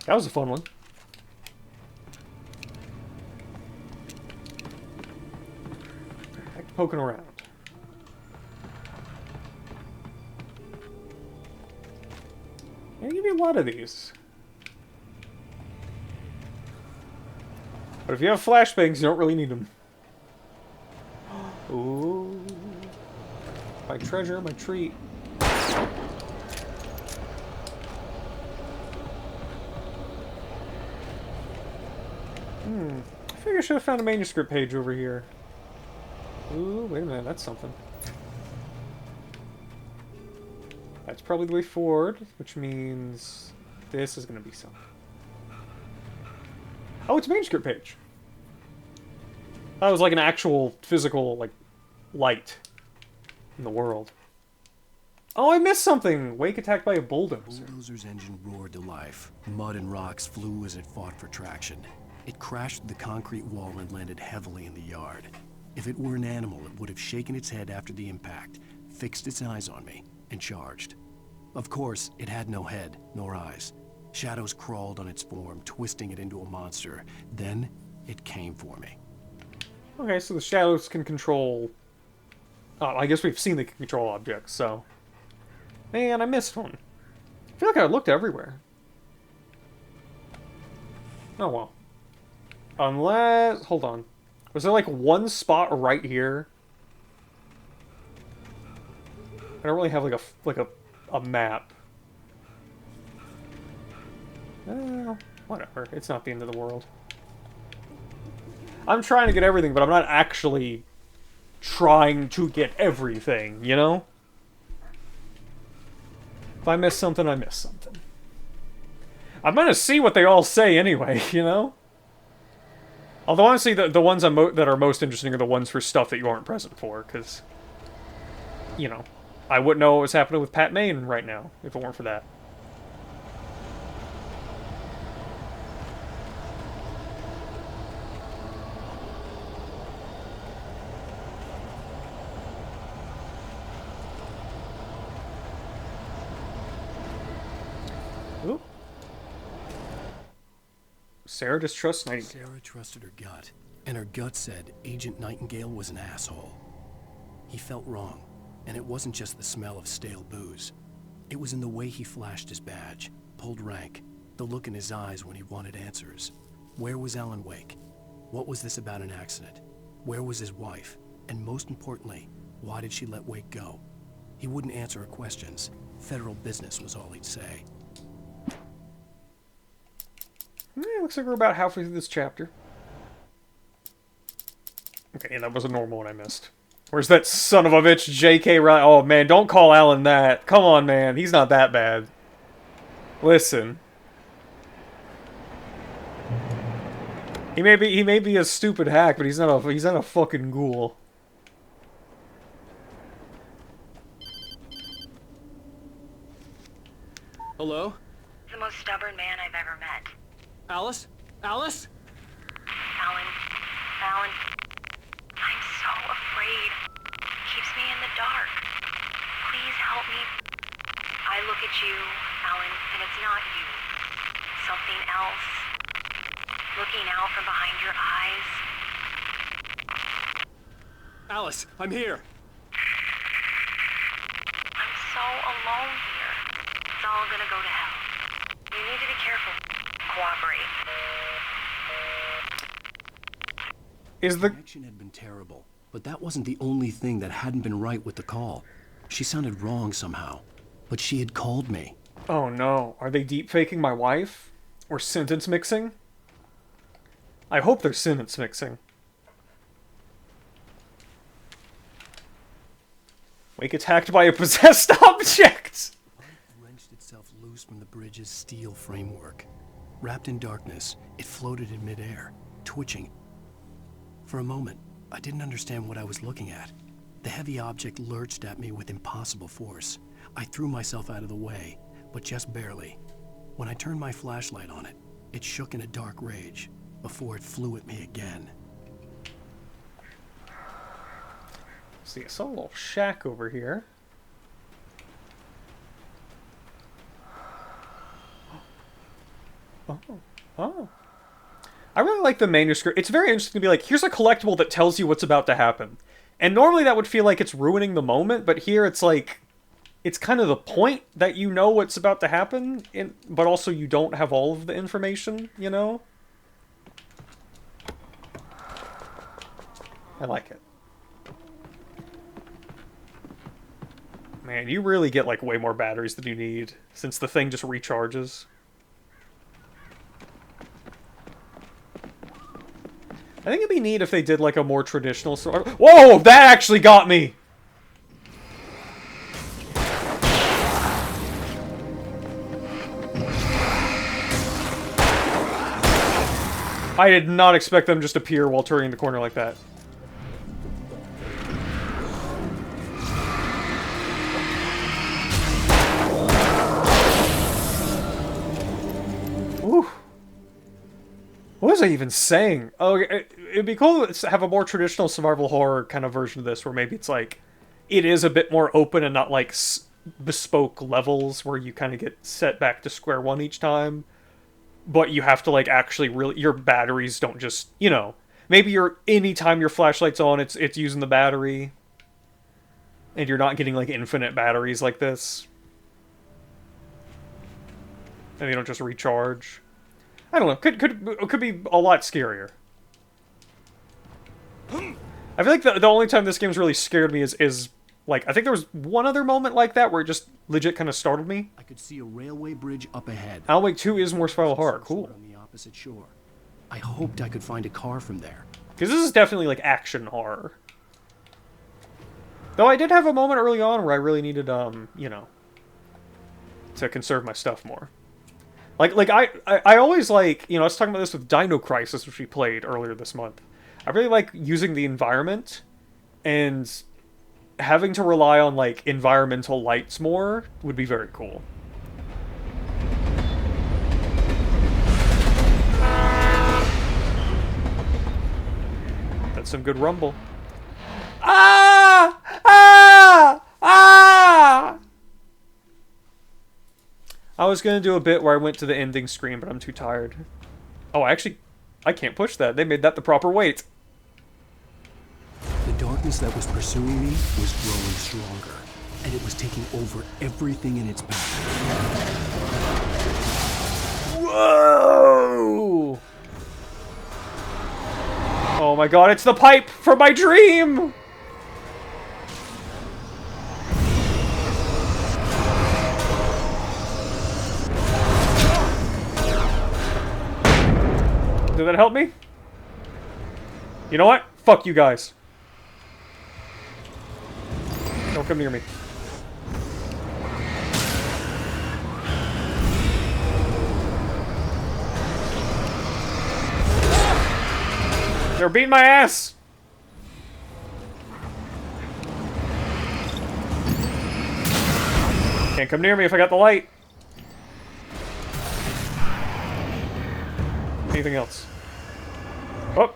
That was a fun one. Like poking around. They give you a lot of these. But if you have flashbangs, you don't really need them. Ooh. My treasure, my treat. I figure I should have found a manuscript page over here. Ooh, wait a minute, that's something. That's probably the way forward, which means this is going to be something. Oh, it's a manuscript page. That was like an actual physical, like, light in the world. Oh, I missed something! Wake attacked by a bulldozer. The bulldozer's engine roared to life. Mud and rocks flew as it fought for traction. It crashed through the concrete wall and landed heavily in the yard. If it were an animal, it would have shaken its head after the impact, fixed its eyes on me, and charged. Of course, it had no head, nor eyes. Shadows crawled on its form, twisting it into a monster. Then, it came for me. Okay, so the shadows can control... I guess we've seen they can control objects, so... Man, I missed one. I feel like I looked everywhere. Oh well. Unless... Hold on. Was there like one spot right here? I don't really have like a map. Whatever. It's not the end of the world. I'm trying to get everything, but I'm not actually trying to get everything, you know? If I miss something, I miss something. I'm gonna see what they all say anyway, you know? Although honestly, the ones that are most interesting are the ones for stuff that you aren't present for, because, you know, I wouldn't know what was happening with Pat Maine right now if it weren't for that. Ooh. Sarah distrusts Nightingale. Sarah trusted her gut, and her gut said Agent Nightingale was an asshole. He felt wrong, and it wasn't just the smell of stale booze. It was in the way he flashed his badge, pulled rank, the look in his eyes when he wanted answers. Where was Alan Wake? What was this about an accident? Where was his wife? And most importantly, why did she let Wake go? He wouldn't answer her questions. Federal business was all he'd say. Looks like we're about halfway through this chapter. Okay, that was a normal one I missed. Where's that son of a bitch, J.K. Rowling? Oh, man, don't call Alan that. Come on, man. He's not that bad. Listen. He may be a stupid hack, but he's not a fucking ghoul. Hello? The most stubborn man I've ever met. Alice? Alice? Alan, I'm so afraid. Keeps me in the dark. Please help me. I look at you, Alan, and it's not you. Something else. Looking out from behind your eyes. Alice, I'm here. I'm so alone here. It's all gonna go to hell. You need to be careful. Cooperate. The connection had been terrible, but that wasn't the only thing that hadn't been right with the call. She sounded wrong somehow, but she had called me. Oh no, are they deep-faking my wife? Or sentence mixing? I hope they're sentence mixing. Wake attacked by a possessed object! It wrenched itself loose from the bridge's steel framework. Wrapped in darkness, it floated in midair, twitching. For a moment, I didn't understand what I was looking at. The heavy object lurched at me with impossible force. I threw myself out of the way, but just barely. When I turned my flashlight on it, it shook in a dark rage before it flew at me again. See, I saw a little shack over here. Oh. I really like the manuscript. It's very interesting to be like, here's a collectible that tells you what's about to happen. And normally that would feel like it's ruining the moment, but here it's like, it's kind of the point that you know what's about to happen, but also you don't have all of the information, you know? I like it. Man, you really get like way more batteries than you need, since the thing just recharges. I think it'd be neat if they did like a more traditional sort of... Whoa! That actually got me! I did not expect them just to appear while turning the corner like that. Ooh. What was I even saying? Oh, it'd be cool to have a more traditional survival horror kind of version of this, where maybe it's like, it is a bit more open and not like bespoke levels where you kind of get set back to square one each time. But you have to, like, actually really... Your batteries don't just... You know, maybe anytime your flashlight's on, it's using the battery. And you're not getting, like, infinite batteries like this. And they don't just recharge. I don't know. Could be a lot scarier. I feel like the only time this game's really scared me is like, I think there was one other moment like that where it just legit kind of startled me. I could see a railway bridge up ahead. Alan Wake 2 is more survival horror. Cool. On the opposite shore. I hoped I could find a car from there. Because this is definitely like action horror. Though I did have a moment early on where I really needed, you know, to conserve my stuff more. Like I always like, you know, I was talking about this with Dino Crisis, which we played earlier this month. I really like using the environment and having to rely on, like, environmental lights more would be very cool. That's some good rumble. Ah! Ah! Ah! I was gonna do a bit where I went to the ending screen, but I'm too tired. Oh, I can't push that. They made that the proper weight. The darkness that was pursuing me was growing stronger, and it was taking over everything in its path. Whoa! Oh my god, it's the pipe from my dream! Did that help me? You know what? Fuck you guys. Don't come near me. They're beating my ass! Can't come near me if I got the light. Anything else? Oh!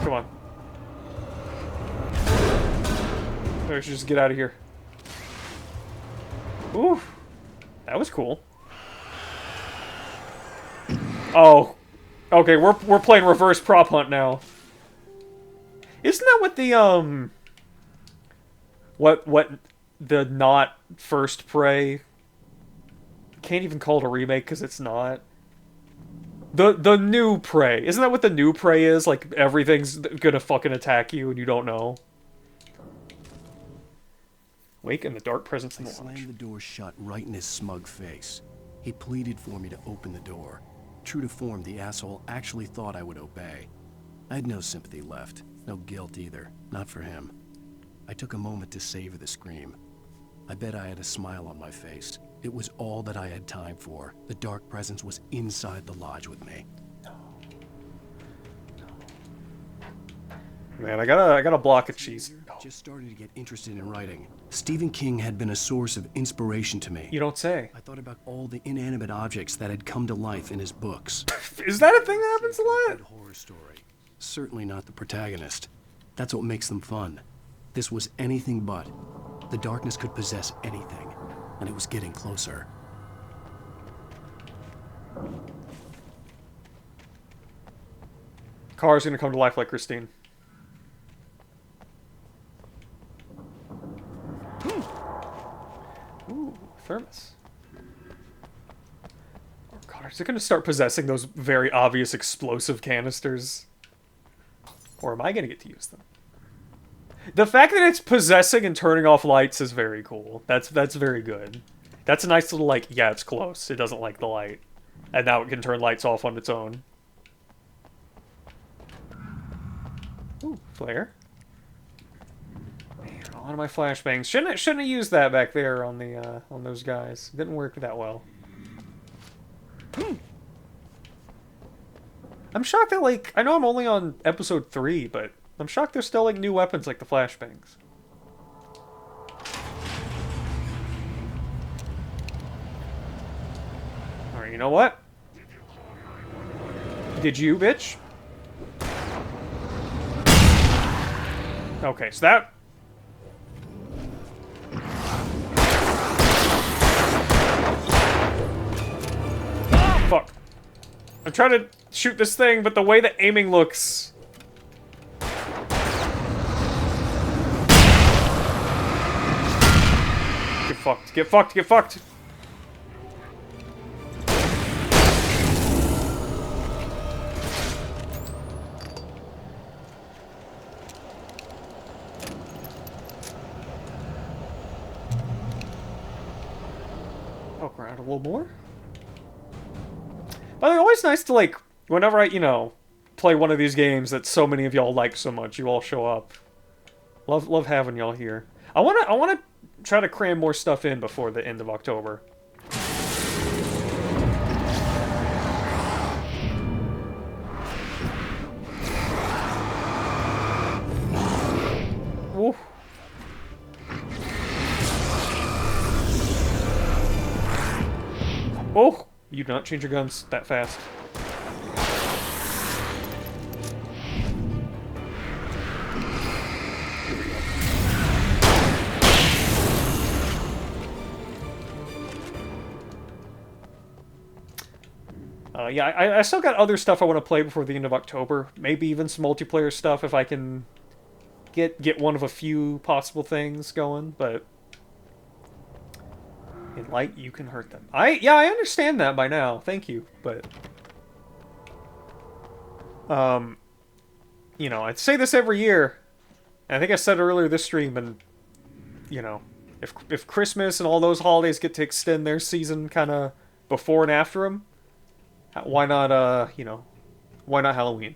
Come on. I should just get out of here. Ooh. That was cool. Oh. Okay, we're playing reverse prop hunt now. Isn't that what the, what the not first Prey... Can't even call it a remake because it's not. The new Prey. Isn't that what the new Prey is? Like, everything's gonna fucking attack you and you don't know. Wake in the dark presence in the I slammed the door shut right in his smug face. He pleaded for me to open the door. True to form, the asshole actually thought I would obey. I had no sympathy left. No guilt either. Not for him. I took a moment to savor the scream. I bet I had a smile on my face. It was all that I had time for. The dark presence was inside the lodge with me. Man, I got a block of cheese. Just started to get interested in writing. Stephen King had been a source of inspiration to me. You don't say. I thought about all the inanimate objects that had come to life in his books. Is that a thing that happens a lot? Horror story. Certainly not the protagonist. That's what makes them fun. This was anything but. The darkness could possess anything, and it was getting closer. Car's gonna come to life like Christine. Ooh, thermos. Oh god, is it gonna start possessing those very obvious explosive canisters? Or am I gonna get to use them? The fact that it's possessing and turning off lights is very cool. That's very good. That's a nice little, like, yeah, it's close. It doesn't like the light. And now it can turn lights off on its own. Ooh, flare. Man, a lot of my flashbangs. Shouldn't have used that back there on the on those guys. It didn't work that well. I'm shocked that, like, I know I'm only on episode 3, but I'm shocked there's still, like, new weapons like the flashbangs. Alright, you know what? Did you, bitch? Okay, so that... Fuck. I'm trying to shoot this thing, but the way the aiming looks... Get fucked, get fucked, get fucked! Poke around a little more. But it's always nice to, like, whenever I, you know, play one of these games that so many of y'all like so much, you all show up. Love having y'all here. I wanna try to cram more stuff in before the end of October. Ooh. Oh! You do not change your guns that fast. Yeah, I still got other stuff I want to play before the end of October. Maybe even some multiplayer stuff if I can get one of a few possible things going, but... In light, you can hurt them. Yeah, I understand that by now. Thank you, but... You know, I'd say this every year. And I think I said it earlier this stream, and... You know, if Christmas and all those holidays get to extend their season kind of before and after them, why not, you know, why not Halloween?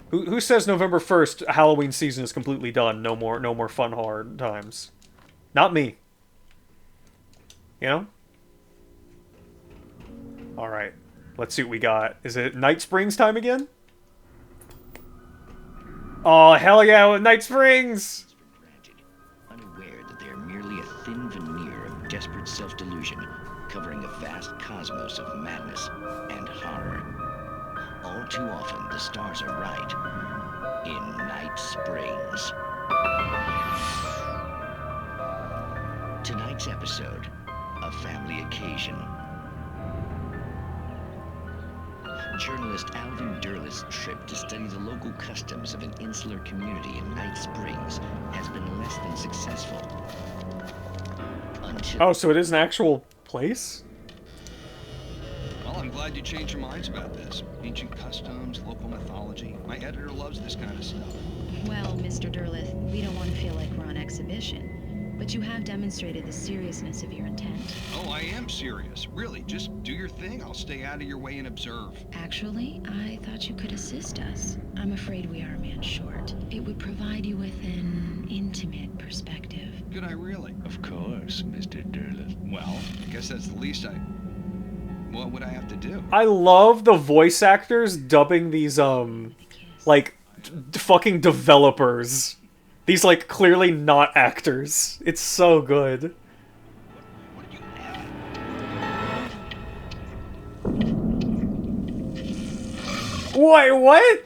Who says November 1st, Halloween season is completely done? No more fun hard times. Not me. You know? Alright. Let's see what we got. Is it Night Springs time again? Oh, hell yeah, Night Springs! Unaware that they are merely a thin veneer of desperate self-delusion, covering a vast cosmos of madness and horror. All too often, the stars are right. In Night Springs. Tonight's episode, a family occasion. Journalist Alvin Derleth's trip to study the local customs of an insular community in Night Springs has been less than successful. Until... Oh, so it is an actual place? Well, I'm glad you changed your minds about this. Ancient customs, local mythology. My editor loves this kind of stuff. Well, Mr. Derleth, we don't want to feel like we're on exhibition. But you have demonstrated the seriousness of your intent. Oh, I am serious. Really, just do your thing. I'll stay out of your way and observe. Actually, I thought you could assist us. I'm afraid we are a man short. It would provide you with an intimate perspective. Could I really? Of course, Mr. Derleth. Well, I guess that's the least what would I have to do? I love the voice actors dubbing these, like, fucking developers. These, like, clearly not actors. It's so good. Wait, what? Well,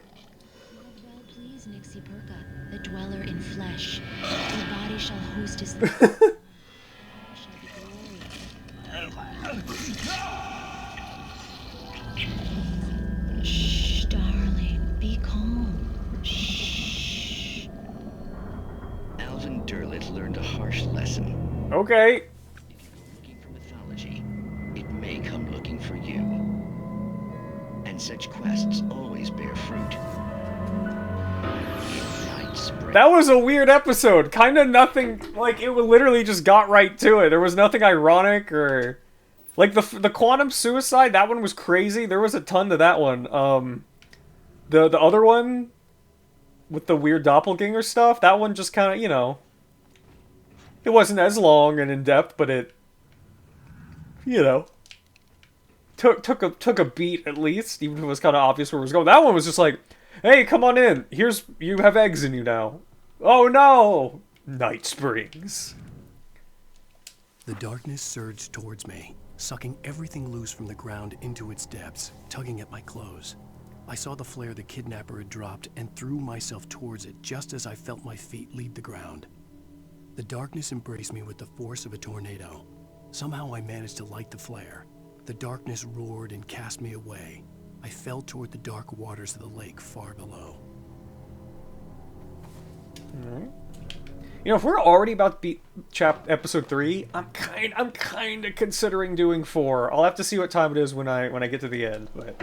please, Nixie Perka, the dweller in flesh. Your body shall host his... Shh, darling, be calm. Shh. Alvin Derleth learned a harsh lesson. Okay. If you're looking for mythology, it may come looking for you. And such quests always bear fruit. That was a weird episode. Kind of nothing, like, it literally just got right to it. There was nothing ironic or... Like, the quantum suicide, that one was crazy. There was a ton to that one. The other one, with the weird doppelganger stuff, that one just kind of, you know... It wasn't as long and in-depth, but it... You know... took a beat at least, even if it was kind of obvious where it was going. That one was just like, hey, come on in. You have eggs in you now. Oh no! Night Springs. The darkness surged towards me, sucking everything loose from the ground into its depths, tugging at my clothes. I saw the flare the kidnapper had dropped and threw myself towards it just as I felt my feet leave the ground. The darkness embraced me with the force of a tornado. Somehow I managed to light the flare. The darkness roared and cast me away. I fell toward the dark waters of the lake far below. Alright. You know, if we're already about to beat episode 3, I'm kind of considering doing 4. I'll have to see what time it is when I get to the end, but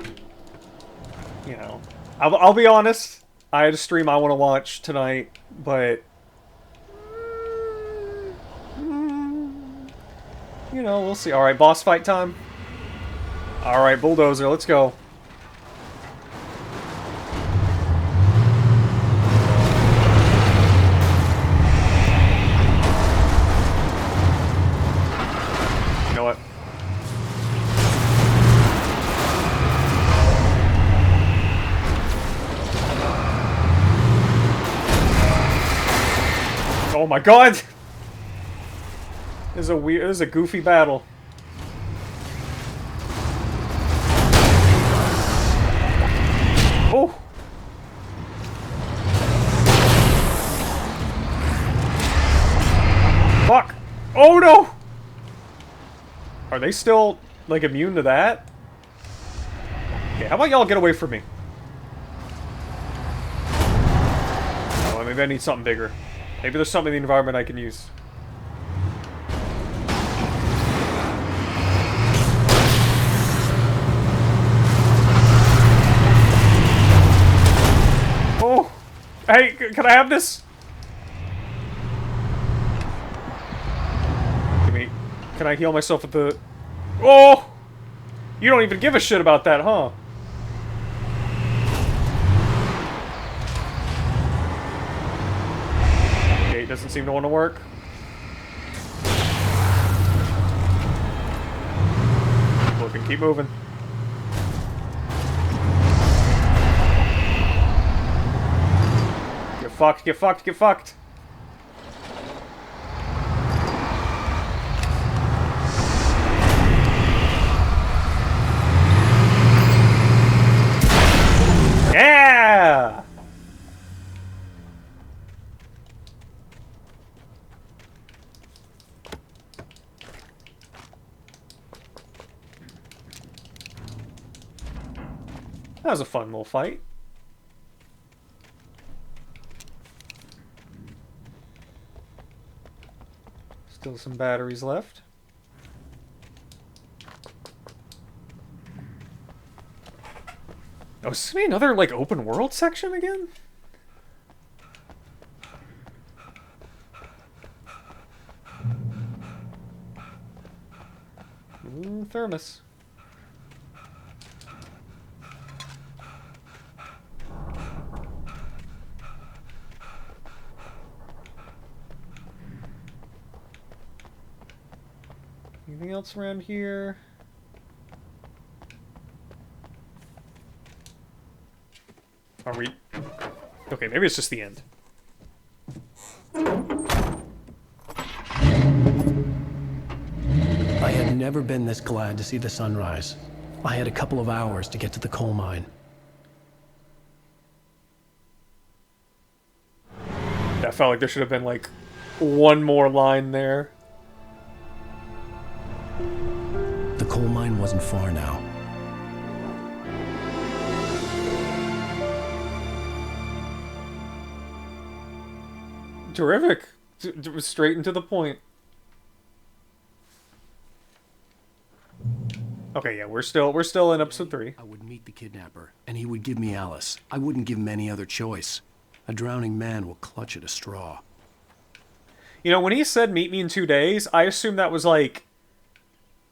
you know, I'll be honest. I had a stream I want to watch tonight, but you know, we'll see. All right, boss fight time. All right, bulldozer, let's go. You know what? Oh my god! This is a goofy battle. Oh! Fuck! Oh no! Are they still, like, immune to that? Okay, how about y'all get away from me? Oh, maybe I need something bigger. Maybe there's something in the environment I can use. Oh! Hey, can I have this? Can I heal myself with the... Oh! You don't even give a shit about that, huh? Okay, it doesn't seem to want to work. Keep looking, keep moving. Get fucked, get fucked, get fucked! Yeah! That was a fun little fight. Still some batteries left. Oh, is this gonna be another, like, open world section again? Ooh, thermos. Anything else around here? Are we... Okay, maybe it's just the end. I had never been this glad to see the sunrise. I had a couple of hours to get to the coal mine. That felt like there should have been, like, one more line there. The coal mine wasn't far now. Terrific. Straight into the point. Okay, yeah, we're still in episode 3. I would meet the kidnapper, and he would give me Alice. I wouldn't give him any other choice. A drowning man will clutch at a straw. You know, when he said meet me in 2 days, I assumed that was like,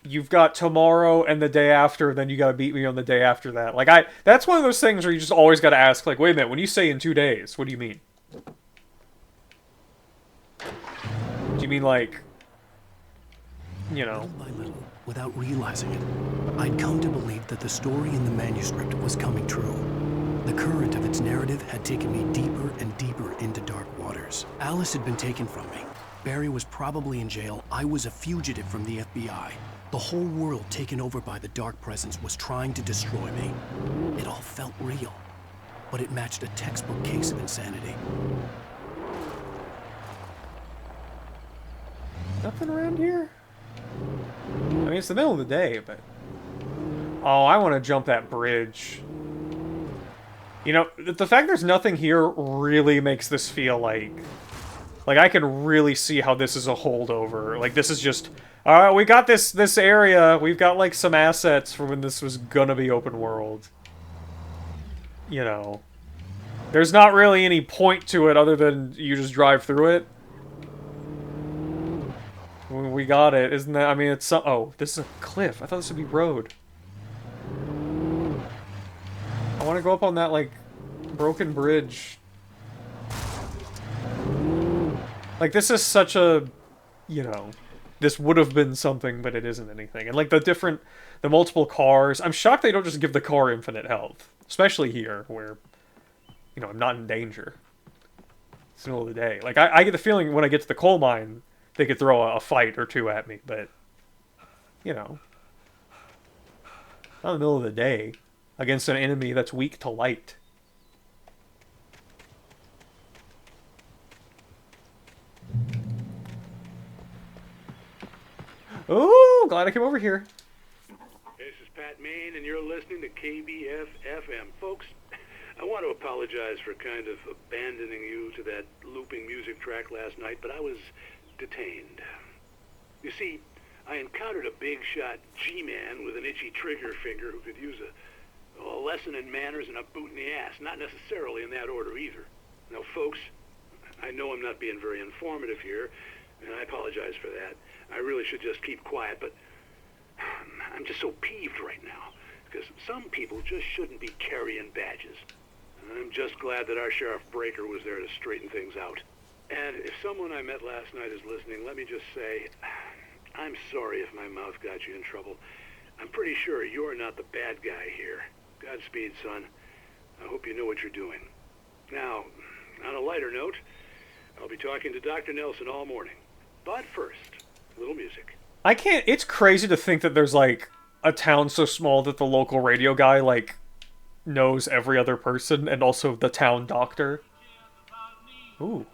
you've got tomorrow and the day after, then you gotta beat me on the day after that. Like, that's one of those things where you just always gotta ask, like, wait a minute, when you say in 2 days, what do you mean? Do you mean, like, you know. Little by little, without realizing it, I'd come to believe that the story in the manuscript was coming true. The current of its narrative had taken me deeper and deeper into dark waters. Alice had been taken from me. Barry was probably in jail. I was a fugitive from the FBI. The whole world taken over by the Dark Presence was trying to destroy me. It all felt real, but it matched a textbook case of insanity. Nothing around here? I mean, it's the middle of the day, but... Oh, I want to jump that bridge. You know, the fact there's nothing here really makes this feel like... Like, I can really see how this is a holdover. Like, this is just... Alright, we got this area. We've got, like, some assets from when this was gonna be open world. You know. There's not really any point to it other than you just drive through it. We got it, isn't that? I mean, it's... Oh, this is a cliff. I thought this would be road. I want to go up on that, like, broken bridge. Like, this is such a... You know... This would have been something, but it isn't anything. And, like, the multiple cars... I'm shocked they don't just give the car infinite health. Especially here, where, you know, I'm not in danger. It's the middle of the day. Like, I get the feeling when I get to the coal mine, they could throw a fight or two at me, but... You know... Not in the middle of the day. Against an enemy that's weak to light. Oh, glad I came over here. This is Pat Main, and you're listening to KBF-FM. Folks, I want to apologize for kind of abandoning you to that looping music track last night, but I was detained. You see, I encountered a big-shot G-man with an itchy trigger finger who could use a lesson in manners and a boot in the ass. Not necessarily in that order, either. Now, folks, I know I'm not being very informative here, and I apologize for that. I really should just keep quiet, but I'm just so peeved right now, because some people just shouldn't be carrying badges. And I'm just glad that our Sheriff Breaker was there to straighten things out. And if someone I met last night is listening, let me just say, I'm sorry if my mouth got you in trouble. I'm pretty sure you're not the bad guy here. Godspeed, son. I hope you know what you're doing. Now, on a lighter note, I'll be talking to Dr. Nelson all morning. But first, a little music. I can't... It's crazy to think that there's, like, a town so small that the local radio guy, like, knows every other person, and also the town doctor. Ooh.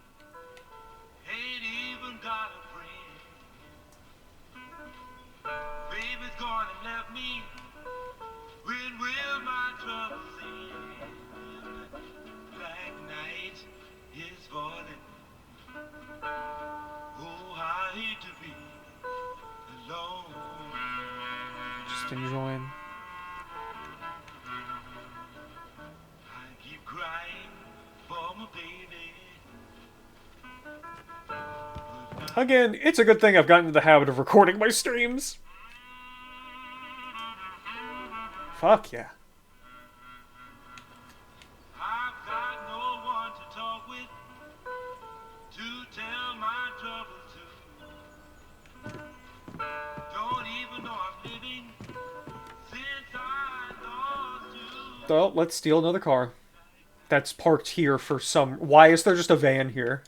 Just enjoying. Again, it's a good thing I've gotten into the habit of recording my streams. Fuck yeah. So, let's steal another car. That's parked here for some... Why is there just a van here?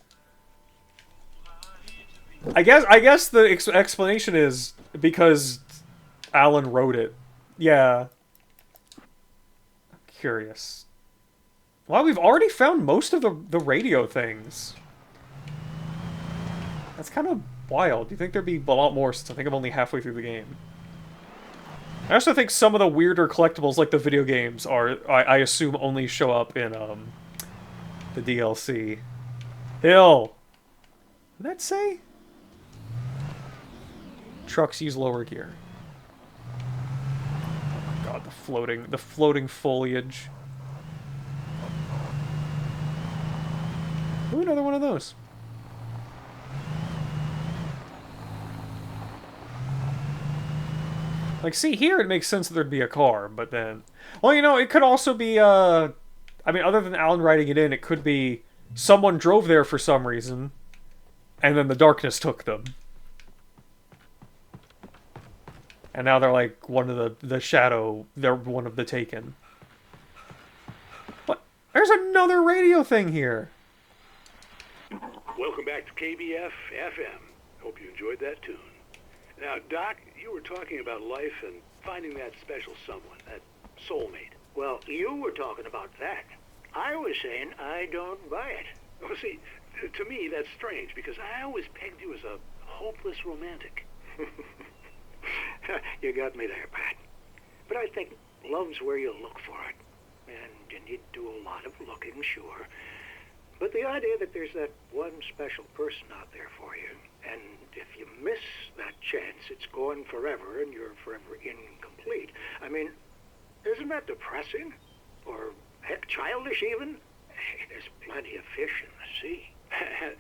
I guess the explanation is because Alan wrote it. Yeah. I'm curious. Well, we've already found most of the radio things. That's kind of wild. Do you think there'd be a lot more since I think I'm only halfway through the game? I also think some of the weirder collectibles, like the video games, are, I assume, only show up in, the DLC. Hill! What did that say? Trucks use lower gear. Oh god, the floating foliage. Ooh, another one of those. Like, see, here it makes sense that there'd be a car, but then... Well, you know, it could also be, I mean, other than Alan writing it in, it could be someone drove there for some reason, and then the darkness took them. And now they're like one of the Shadow, they're one of the Taken. What? There's another radio thing here. Welcome back to KBF FM. Hope you enjoyed that tune. Now, Doc, you were talking about life and finding that special someone, that soulmate. Well, you were talking about that. I was saying I don't buy it. Well, see, to me, that's strange, because I always pegged you as a hopeless romantic. You got me there, Pat. But I think love's where you look for it. And you need to do a lot of looking, sure. But the idea that there's that one special person out there for you, and if you miss that chance, it's gone forever, and you're forever incomplete. I mean, isn't that depressing? Or, heck, childish even? Hey, there's plenty of fish in the sea.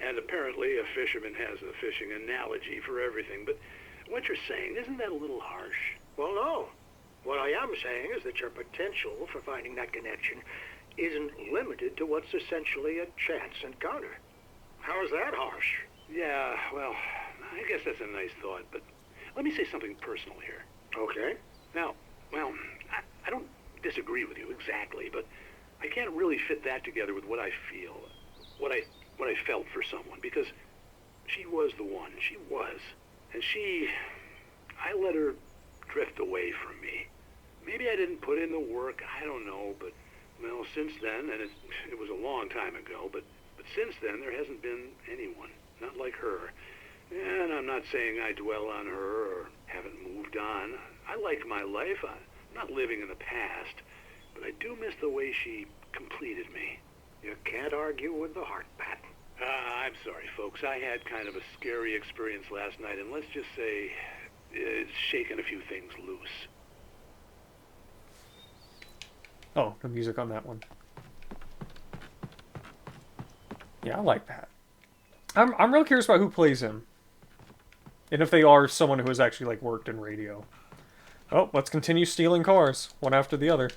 And apparently a fisherman has a fishing analogy for everything, but what you're saying, isn't that a little harsh? Well, no. What I am saying is that your potential for finding that connection isn't limited to what's essentially a chance encounter. How is that harsh? Yeah, well, I guess that's a nice thought, but let me say something personal here. Okay. Now, well, I don't disagree with you exactly, but I can't really fit that together with what I feel, what I felt for someone, because she was the one. She was. And I let her drift away from me. Maybe I didn't put in the work, I don't know, but, well, since then, and it was a long time ago, but since then there hasn't been anyone, not like her. And I'm not saying I dwell on her or haven't moved on. I like my life. I'm not living in the past, but I do miss the way she completed me. You can't argue with the heart, Pat. I'm sorry, folks. I had kind of a scary experience last night, and let's just say it's shaken a few things loose. Oh, the music on that one. Yeah, I like that. I'm real curious about who plays him. And if they are someone who has actually, like, worked in radio. Oh, let's continue stealing cars, one after the other.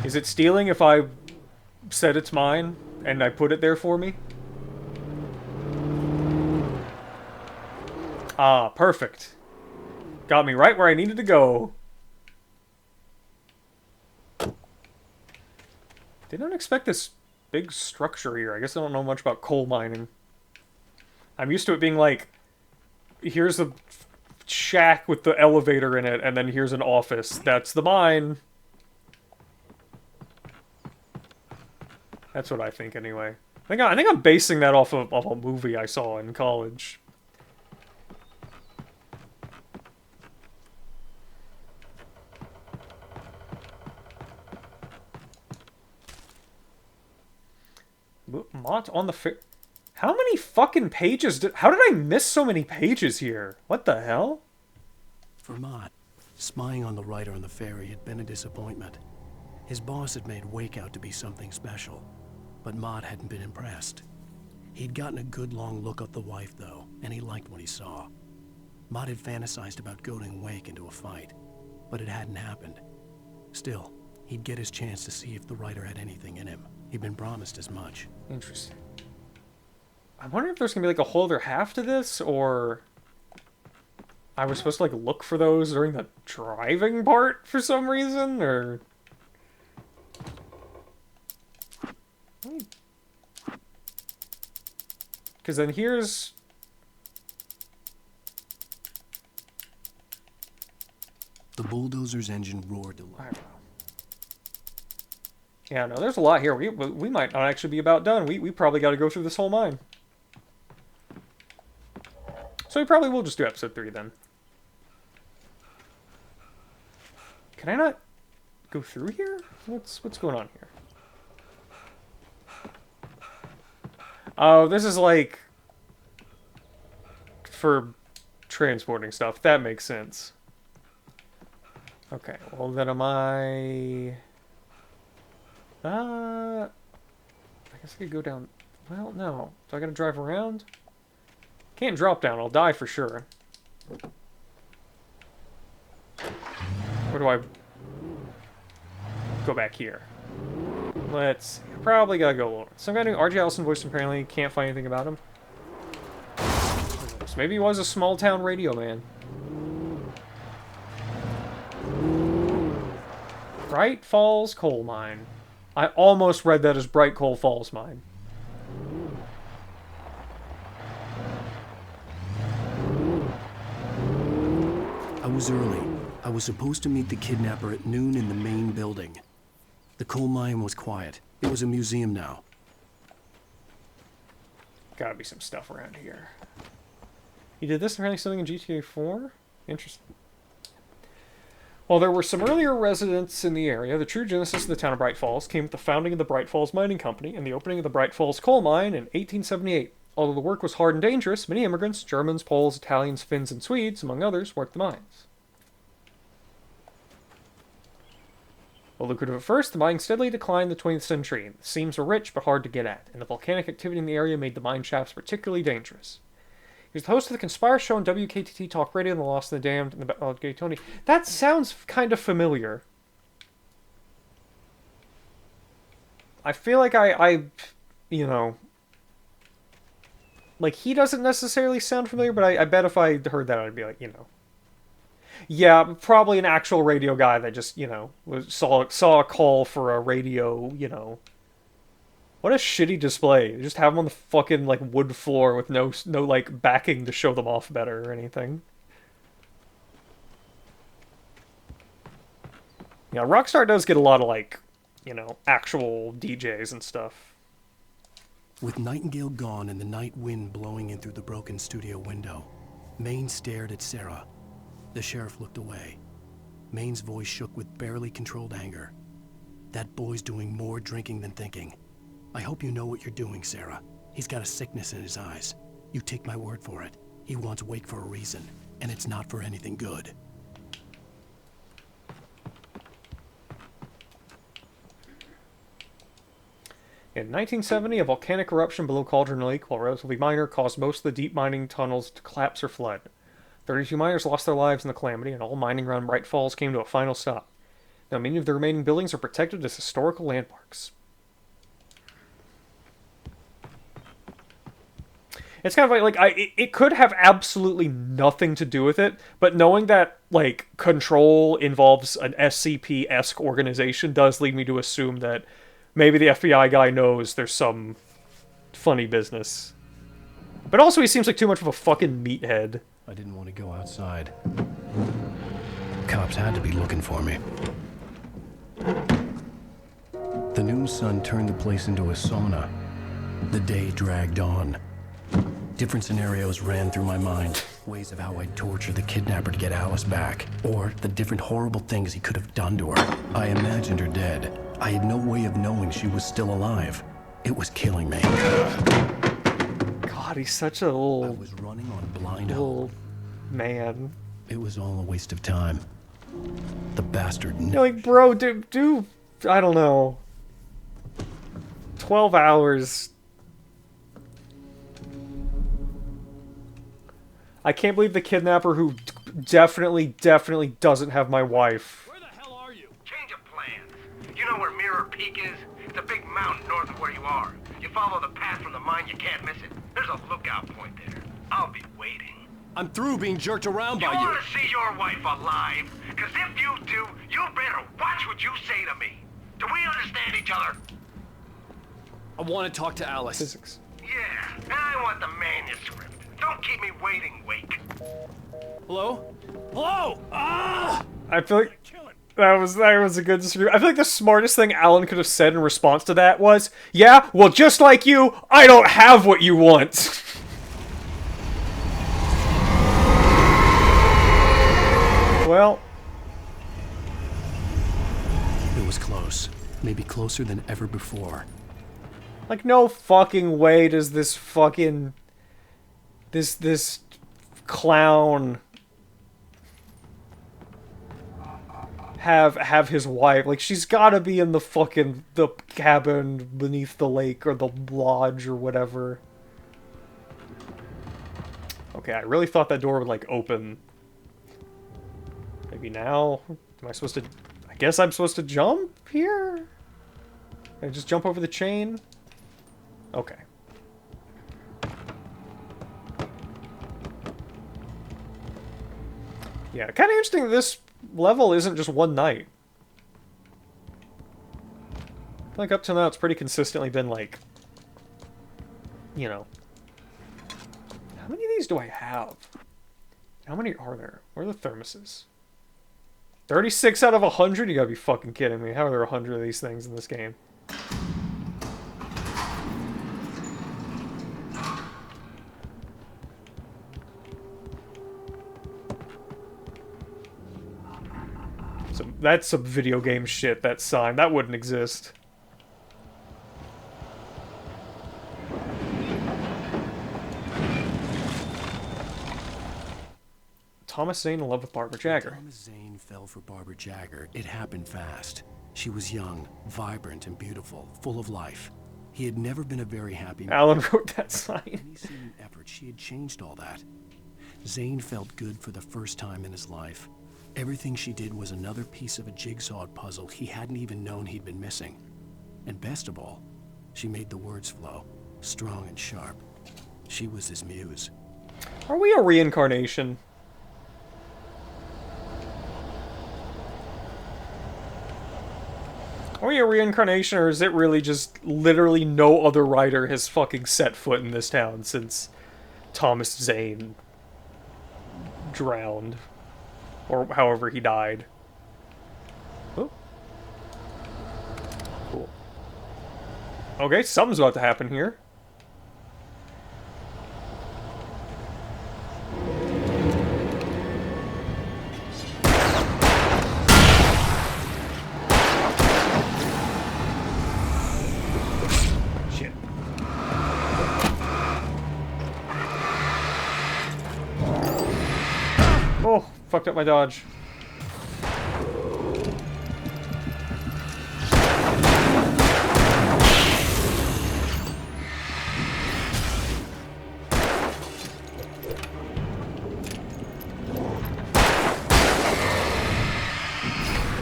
Is it stealing if I said it's mine, and I put it there for me? Ah, perfect. Got me right where I needed to go. Didn't expect this big structure here. I guess I don't know much about coal mining. I'm used to it being like, here's a shack with the elevator in it, and then here's an office. That's the mine. That's what I think, anyway. I think I'm basing that off of a movie I saw in college. Mott on the How many fucking pages how did I miss so many pages here? What the hell? For Mott, spying on the writer on the ferry had been a disappointment. His boss had made Wake out to be something special, but Mott hadn't been impressed. He'd gotten a good long look at the wife, though, and he liked what he saw. Mott had fantasized about goading Wake into a fight, but it hadn't happened. Still, he'd get his chance to see if the writer had anything in him. He'd been promised as much. Interesting. I'm wondering if there's gonna be like a whole other half to this, or I was supposed to like look for those during the driving part for some reason, or because then here's the bulldozer's engine roared to life. Yeah, no, there's a lot here. We might not actually be about done. We probably got to go through this whole mine. So we probably will just do episode 3 then. Can I not go through here? What's going on here? Oh, this is like for transporting stuff. That makes sense. Okay, well then am I guess I could go down. Well, no. Do I gotta drive around? Can't drop down. I'll die for sure. Where do I go back here? Let's probably gotta go lower. Some guy named R.J. Allison voiced him, apparently. Can't find anything about him. So maybe he was a small town radio man. Bright Falls Coal Mine. I almost read that as Bright Coal Falls Mine. I was early. I was supposed to meet the kidnapper at noon in the main building. The coal mine was quiet. It was a museum now. Gotta be some stuff around here. He did this apparently something in GTA 4? Interesting. While there were some earlier residents in the area, the true genesis of the town of Bright Falls came with the founding of the Bright Falls Mining Company and the opening of the Bright Falls Coal Mine in 1878. Although the work was hard and dangerous, many immigrants, Germans, Poles, Italians, Finns, and Swedes, among others, worked the mines. While lucrative at first, the mine steadily declined in the 20th century. The seams were rich but hard to get at, and the volcanic activity in the area made the mine shafts particularly dangerous. He was the host of the Conspire Show on WKTT Talk Radio and The Lost and the Damned and the Battle of Gay Tony. That sounds kind of familiar. I feel like you know... Like, he doesn't necessarily sound familiar, but I bet if I heard that, I'd be like, you know... Yeah, probably an actual radio guy that just, you know, saw a call for a radio, you know... What a shitty display. They just have them on the fucking, like, wood floor with no like, backing to show them off better or anything. Yeah, Rockstar does get a lot of, like, you know, actual DJs and stuff. With Nightingale gone and the night wind blowing in through the broken studio window, Maine stared at Sarah. The sheriff looked away. Maine's voice shook with barely controlled anger. That boy's doing more drinking than thinking. I hope you know what you're doing, Sarah. He's got a sickness in his eyes. You take my word for it. He wants Wake for a reason, and it's not for anything good. In 1970, a volcanic eruption below Cauldron Lake, while relatively minor, caused most of the deep mining tunnels to collapse or flood. 32 miners lost their lives in the calamity, and all mining around Bright Falls came to a final stop. Now, many of the remaining buildings are protected as historical landmarks. It's kind of like it could have absolutely nothing to do with it, but knowing that, like, Control involves an SCP-esque organization does lead me to assume that maybe the FBI guy knows there's some funny business. But also he seems like too much of a fucking meathead. I didn't want to go outside. Cops had to be looking for me. The noon sun turned the place into a sauna. The day dragged on. Different scenarios ran through my mind. Ways of how I'd torture the kidnapper to get Alice back. Or the different horrible things he could have done to her. I imagined her dead. I had no way of knowing she was still alive. It was killing me. God, he's such a little... I was running on blind hope. Man. It was all a waste of time. The bastard... You're like, bro, do... I don't know. 12 hours... I can't believe the kidnapper who definitely doesn't have my wife. Where the hell are you? Change of plans. You know where Mirror Peak is? It's a big mountain north of where you are. You follow the path from the mine, you can't miss it. There's a lookout point there. I'll be waiting. I'm through being jerked around by you. You want to see your wife alive? Because if you do, you better watch what you say to me. Do we understand each other? I want to talk to Alice. Physics. Yeah, and I want the manuscript. Don't keep me waiting, Wake. Hello? Hello? Ah! I feel like that was a good disagreement. I feel like the smartest thing Alan could have said in response to that was, yeah, well, just like you, I don't have what you want. Well. It was close. Maybe closer than ever before. Like, no fucking way does this fucking... This clown have his wife. Like, she's gotta be in the cabin beneath the lake or the lodge or whatever. Okay, I really thought that door would, like, open. Maybe now? Am I supposed to... I guess I'm supposed to jump here? Can I just jump over the chain? Okay. Yeah, kind of interesting that this level isn't just one night. Like, up till now, it's pretty consistently been, like, you know... How many of these do I have? How many are there? Where are the thermoses? 36 out of 100? You gotta be fucking kidding me. How are there 100 of these things in this game? So that's some video game shit, that sign. That wouldn't exist. Thomas Zane in love with Barbara Jagger. When Thomas Zane fell for Barbara Jagger, it happened fast. She was young, vibrant, and beautiful, full of life. He had never been a very happy man. Alan wrote that sign. Any seeming effort, she had changed all that. Zane felt good for the first time in his life. Everything she did was another piece of a jigsaw puzzle he hadn't even known he'd been missing. And best of all, she made the words flow, strong and sharp. She was his muse. Are we a reincarnation? Are we a reincarnation, or is it really just literally no other writer has fucking set foot in this town since Thomas Zane drowned? Or however he died. Oh. Cool. Okay, something's about to happen here. Shit. Oh, fucked up my dodge. There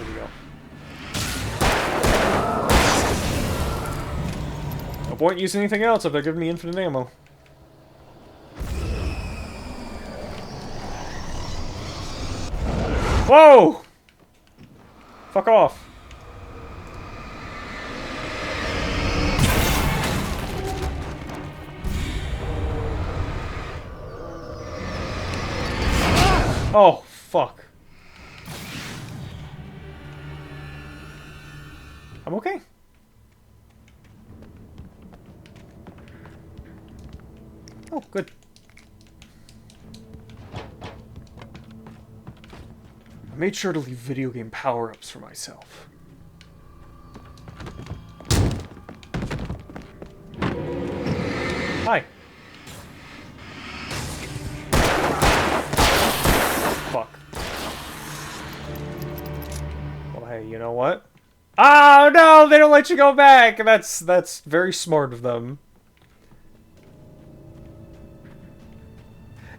we go. No point using anything else if they're giving me infinite ammo. Whoa! Fuck off. Oh, fuck. I'm okay. Oh, good. I made sure to leave video game power-ups for myself. Hi. Fuck. Well, hey, you know what? Oh no, they don't let you go back. That's very smart of them.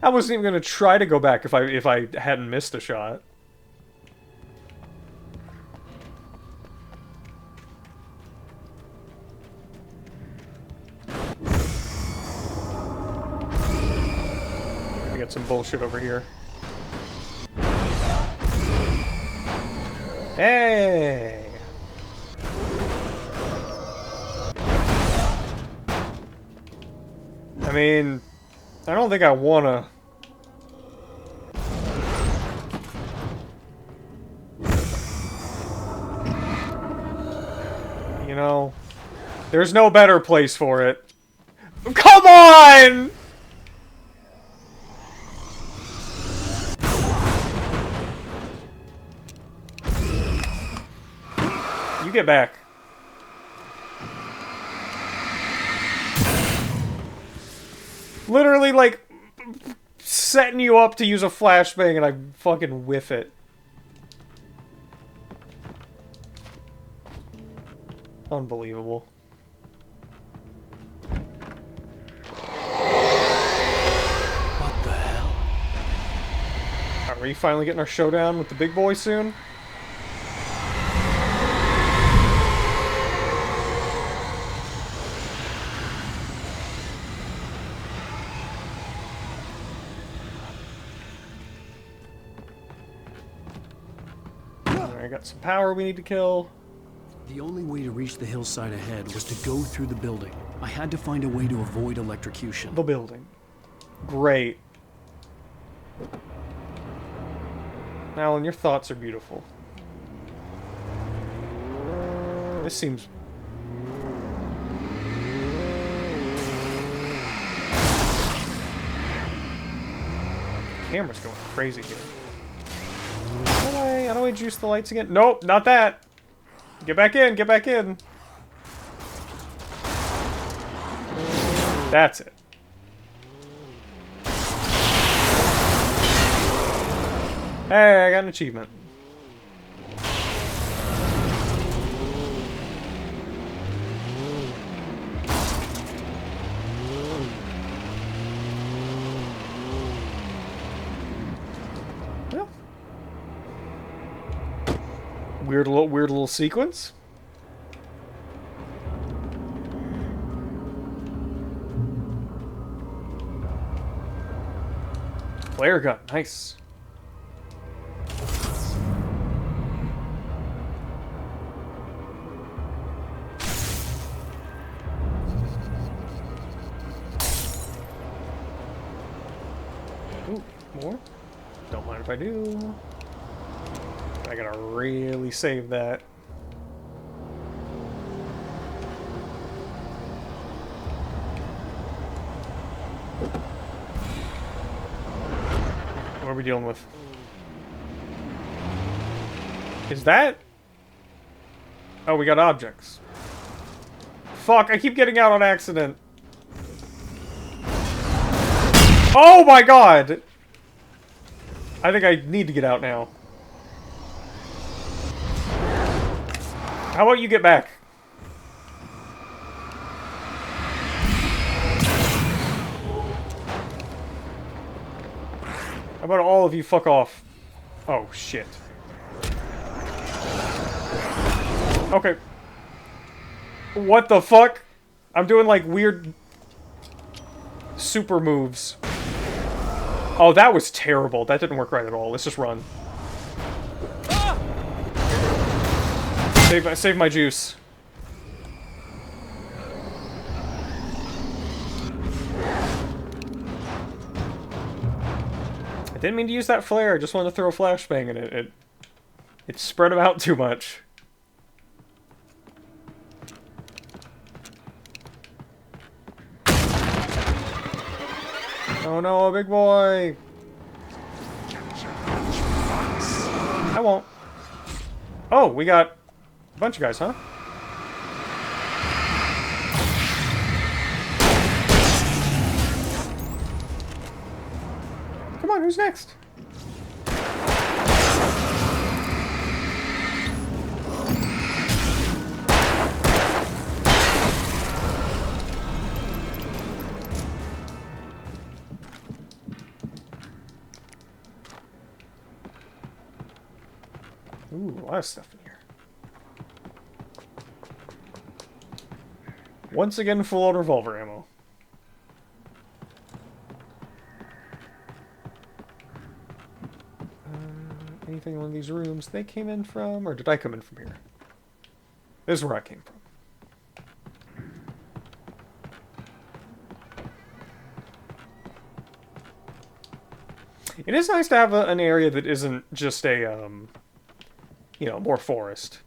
I wasn't even gonna try to go back if I hadn't missed a shot. Some bullshit over here. Hey! I mean, I don't think I wanna... You know, there's no better place for it. Come on! You get back. Literally, like, setting you up to use a flashbang and I fucking whiff it. Unbelievable. What the hell? Are we finally getting our showdown with the big boy soon? I got some power we need to kill. The only way to reach the hillside ahead was to go through the building. I had to find a way to avoid electrocution. The building. Great. Alan, your thoughts are beautiful. This seems... Camera's going crazy here. How do I juice the lights again? Nope, not that! Get back in, get back in! That's it. Hey, I got an achievement. Well, weird little sequence. Flare gun, nice. Ooh, more? Don't mind if I do. I gotta really save that. What are we dealing with? Is that? Oh, we got objects. Fuck, I keep getting out on accident. Oh my god! I think I need to get out now. How about you get back? How about all of you fuck off? Oh, shit. Okay. What the fuck? I'm doing, like, weird... super moves. Oh, that was terrible. That didn't work right at all. Let's just run. Save my juice. I didn't mean to use that flare. I just wanted to throw a flashbang in it. It spread them out too much. Oh no, big boy! I won't. Oh, we got a bunch of guys, huh? Come on, who's next? Ooh, a lot of stuff in here. Once again, full auto revolver ammo. Anything in one of these rooms they came in from, or did I come in from here? This is where I came from. It is nice to have an area that isn't just a, you know, more forest.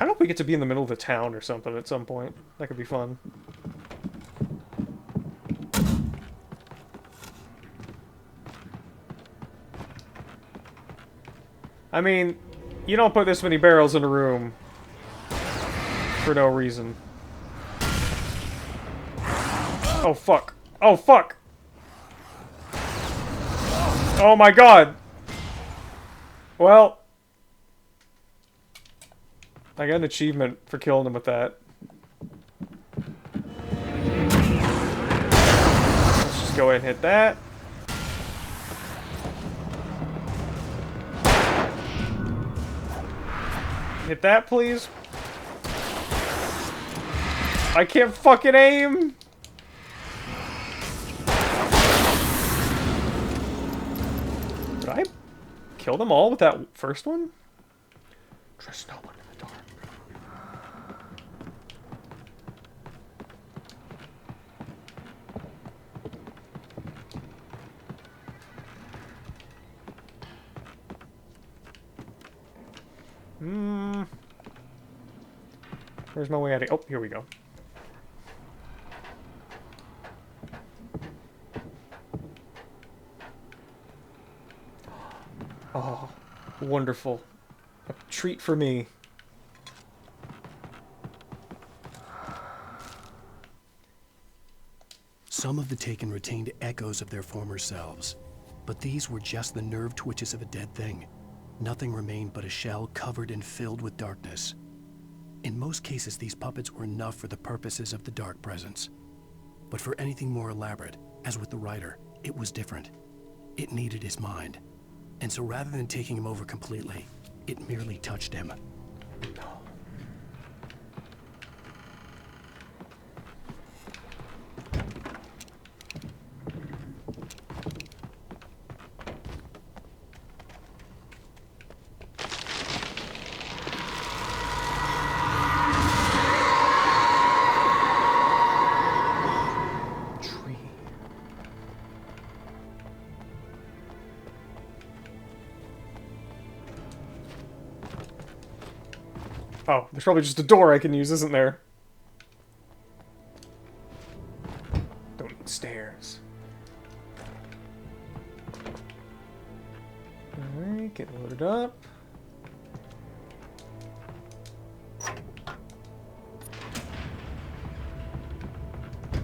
I hope we get to be in the middle of the town or something at some point. That could be fun. I mean, you don't put this many barrels in a room for no reason. Oh, fuck. Oh, fuck! Oh my god! Well... I got an achievement for killing him with that. Let's just go ahead and hit that. Hit that, please. I can't fucking aim! kill them all with that first one? Trust no one in the dark. Where's my way out of... Oh, here we go. Oh, wonderful. A treat for me. Some of the Taken retained echoes of their former selves, but these were just the nerve twitches of a dead thing. Nothing remained but a shell covered and filled with darkness. In most cases, these puppets were enough for the purposes of the Dark Presence. But for anything more elaborate, as with the writer, it was different. It needed his mind. And so rather than taking him over completely, it merely touched him. Oh, there's probably just a door I can use, isn't there? Don't need stairs. Alright, get loaded up.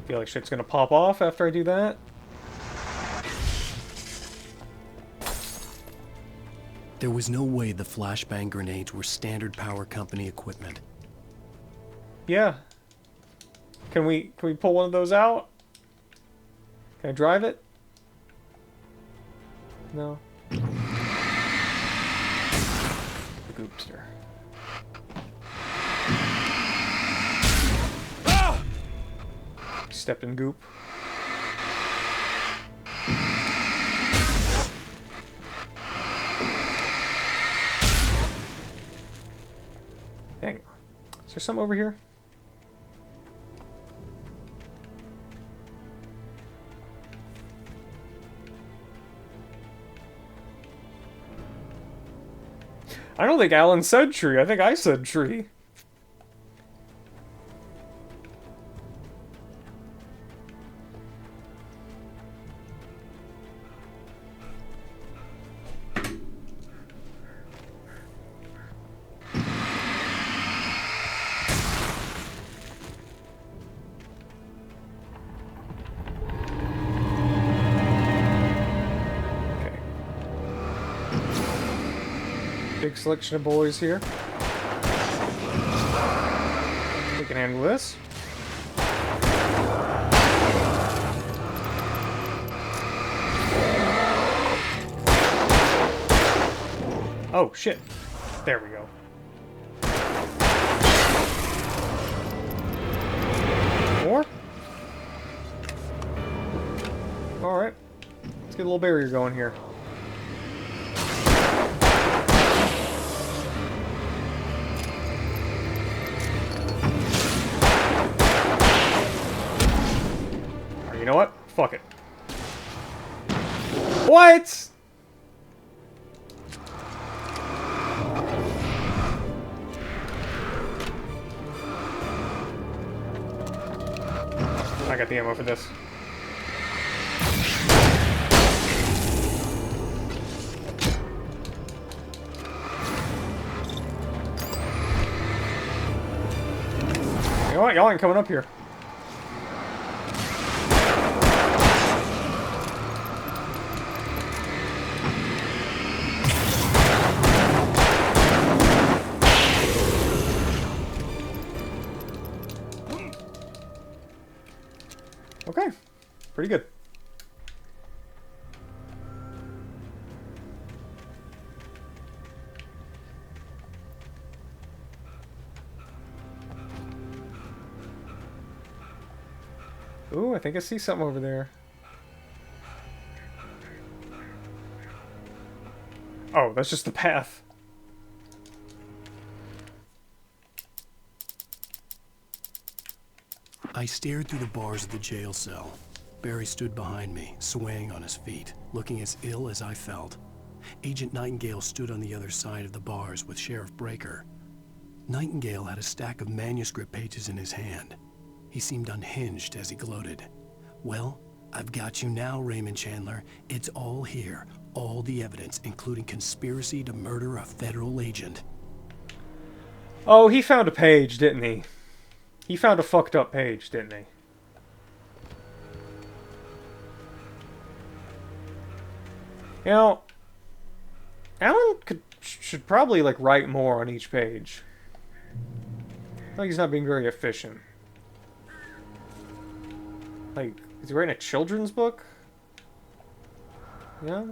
Feel like shit's gonna pop off after I do that. There was no way the flashbang grenades were Standard Power Company equipment. Yeah. Can we pull one of those out? Can I drive it? No. The goopster. Ah! Stepped in goop. Hang on. Is there some over here? I don't think Alan said tree. I think I said tree. Big selection of boys here. We can handle this. Oh, shit. There we go. More? Alright. Let's get a little barrier going here. You know what? Fuck it. What? I got the ammo for this. You know what? Y'all ain't coming up here. Okay, pretty good. Ooh, I think I see something over there. Oh, that's just the path. I stared through the bars of the jail cell. Barry stood behind me, swaying on his feet, looking as ill as I felt. Agent Nightingale stood on the other side of the bars with Sheriff Breaker. Nightingale had a stack of manuscript pages in his hand. He seemed unhinged as he gloated. Well, I've got you now, Raymond Chandler. It's all here. All the evidence, including conspiracy to murder a federal agent. Oh, he found a page, didn't he? He found a fucked up page, didn't he? You know, Alan should probably, like, write more on each page. I think he's not being very efficient. Like, is he writing a children's book? Yeah?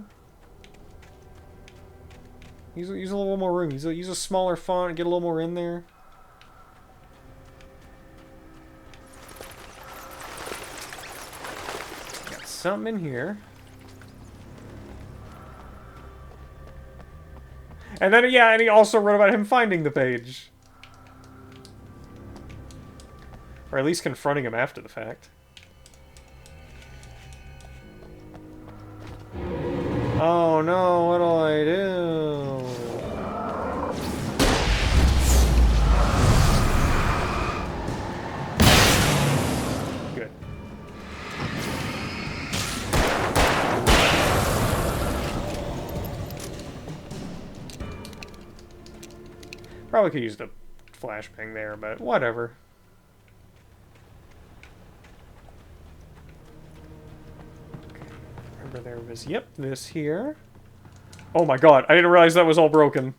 Use a little more room. Use a smaller font, get a little more in there. Got something in here. And then, yeah, and he also wrote about him finding the page. Or at least confronting him after the fact. Oh no, what'll I do? Good. Probably could use the flashbang there, but whatever. Remember there was, yep, this here. Oh my god, I didn't realize that was all broken.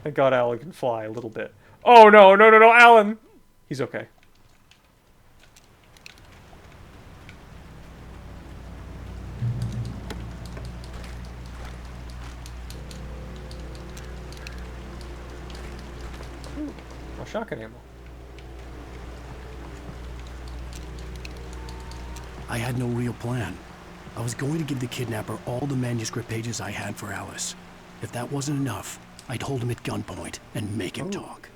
Thank god Alan can fly a little bit. Oh no, no, no, no, Alan! He's okay. Ooh, more shotgun ammo. I had no real plan. I was going to give the kidnapper all the manuscript pages I had for Alice. If that wasn't enough, I'd hold him at gunpoint and make him talk.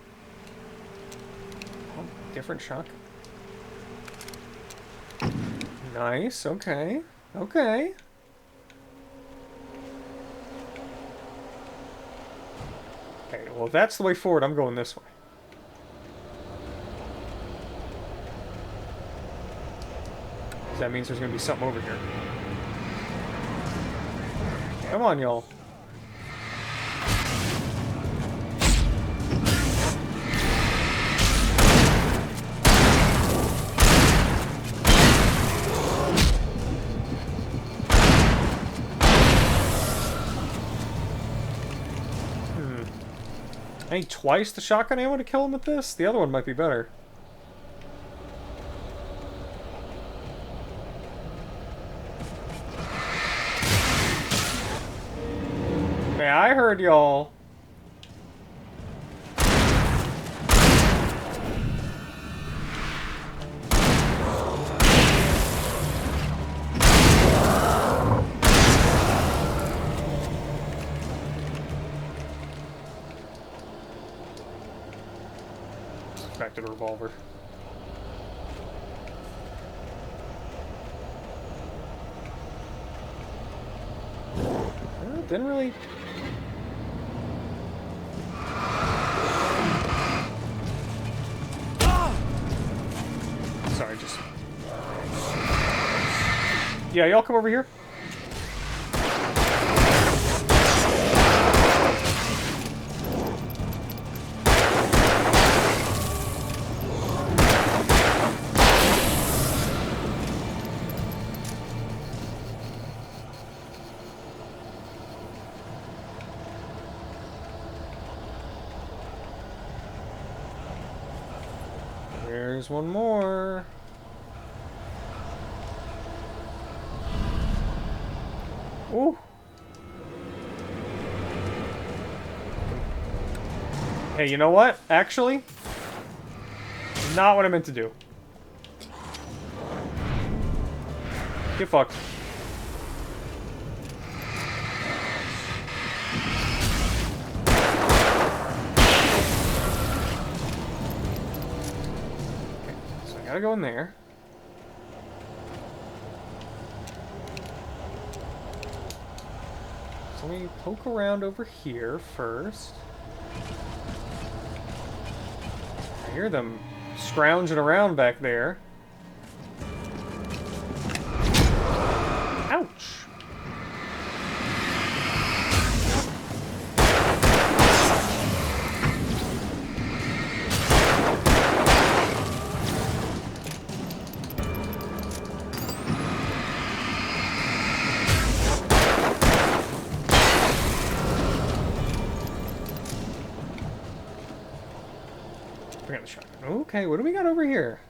Oh, different shock. Nice, okay. Okay. Okay, well if that's the way forward, I'm going this way. That means there's gonna be something over here. Come on, y'all. I need twice the shotgun ammo to kill him with this? The other one might be better. Yeah, I heard y'all. Back to the revolver. Didn't really... Sorry, just... Yeah, y'all come over here. There's one more. Ooh. Hey, you know what? Actually, not what I meant to do. Get fucked. gotta go in there. So let me poke around over here first. I hear them scrounging around back there. Ouch! Bring out the shotgun. Okay, what do we got over here?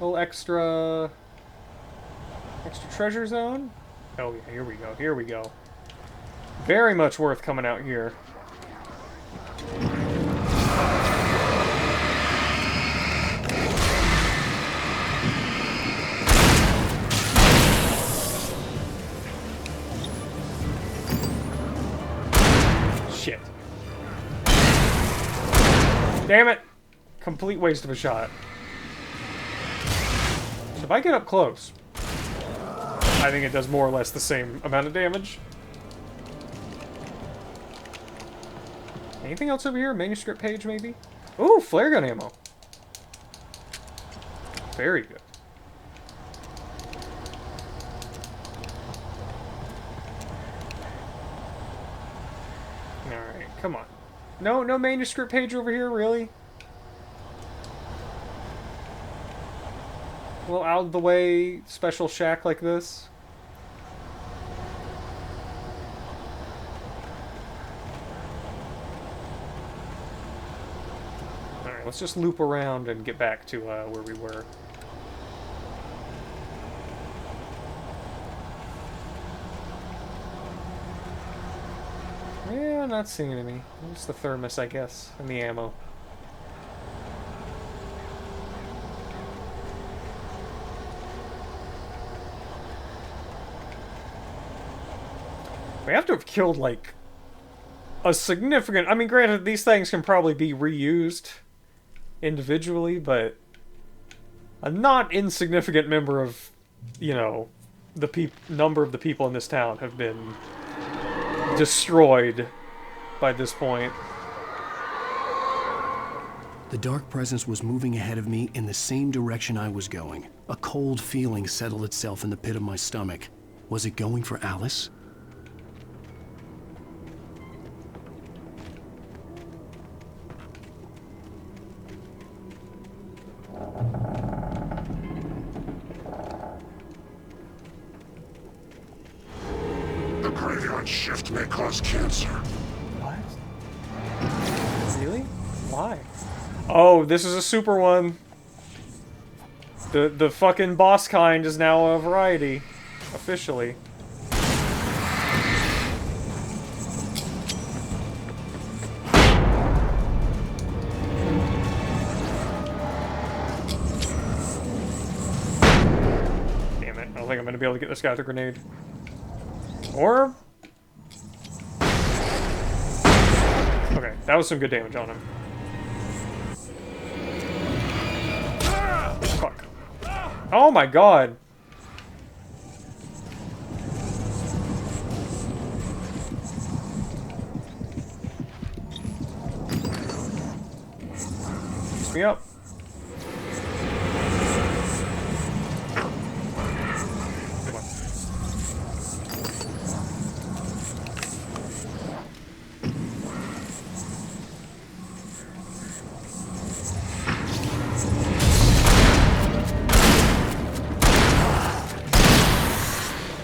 A little extra treasure zone? Oh yeah, here we go, here we go. Very much worth coming out here. Shit. Damn it! Complete waste of a shot. So if I get up close, I think it does more or less the same amount of damage. Anything else over here? Manuscript page, maybe? Ooh, flare gun ammo. Very good. Alright, come on. No manuscript page over here, really? A little out of the way special shack like this. Alright, let's just loop around and get back to where we were. Yeah, I'm not seeing any. Just the thermos, I guess, and the ammo. We have to have killed, like, a significant... I mean, granted, these things can probably be reused individually, but a not insignificant member of, you know, the number of the people in this town have been destroyed by this point. The dark presence was moving ahead of me in the same direction I was going. A cold feeling settled itself in the pit of my stomach. Was it going for Alice? The graveyard shift may cause cancer. What? Really? Why? Oh, this is a super one. The fucking boss kind is now a variety. Officially. Damn it. I don't think I'm gonna be able to get this guy with a grenade. Or... okay, that was some good damage on him. Fuck. Oh my god! Piss me up. Come on.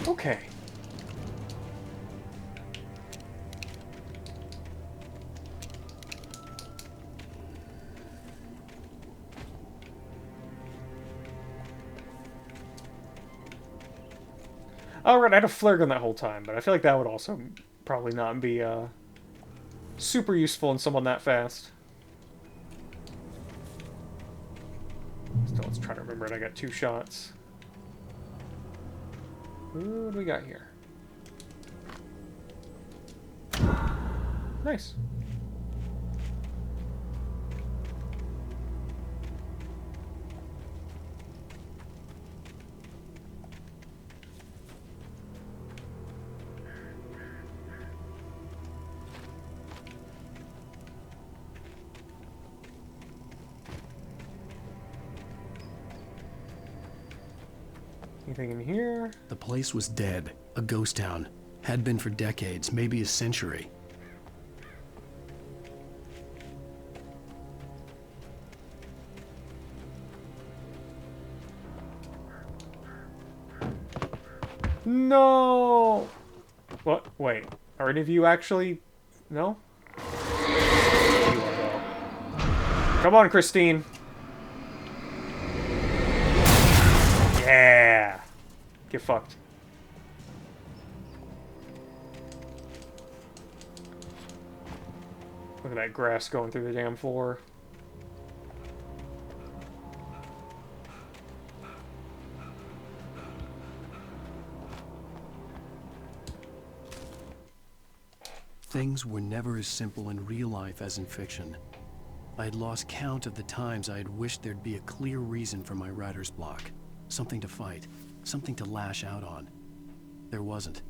Okay. Oh, right, I had a flare gun that whole time, but I feel like that would also probably not be super useful in someone that fast. Still, let's try to remember it. I got 2 shots. What do we got here? Nice. Anything in here? The place was dead. A ghost town. Had been for decades, maybe a century. No! What? Wait. Are any of you actually... No? You are, though. Come on, Christine. Yeah! Get fucked. Look at that grass going through the damn floor. Things were never as simple in real life as in fiction. I had lost count of the times I had wished there'd be a clear reason for my writer's block. Something to fight, something to lash out on. There wasn't.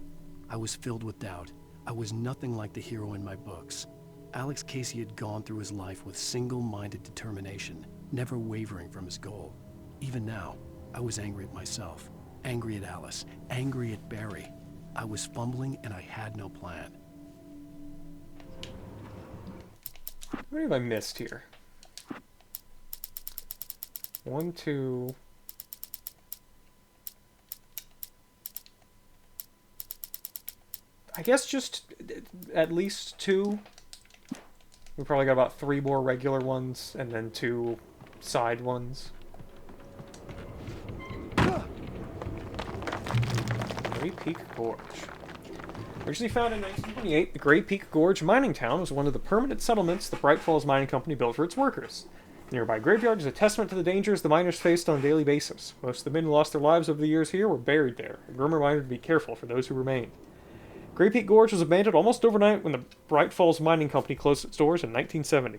I was filled with doubt. I was nothing like the hero in my books. Alex Casey had gone through his life with single-minded determination, never wavering from his goal. Even now, I was angry at myself, angry at Alice, angry at Barry. I was fumbling and I had no plan. What have I missed here? 1, 2... I guess just at least 2. We probably got about 3 more regular ones, and then 2 side ones. Grey Peak Gorge. Originally founded in 1928, the Grey Peak Gorge mining town was one of the permanent settlements the Bright Falls Mining Company built for its workers. The nearby graveyard is a testament to the dangers the miners faced on a daily basis. Most of the men who lost their lives over the years here were buried there, a grim reminder to be careful for those who remained. Grey Peak Gorge was abandoned almost overnight when the Bright Falls Mining Company closed its doors in 1970.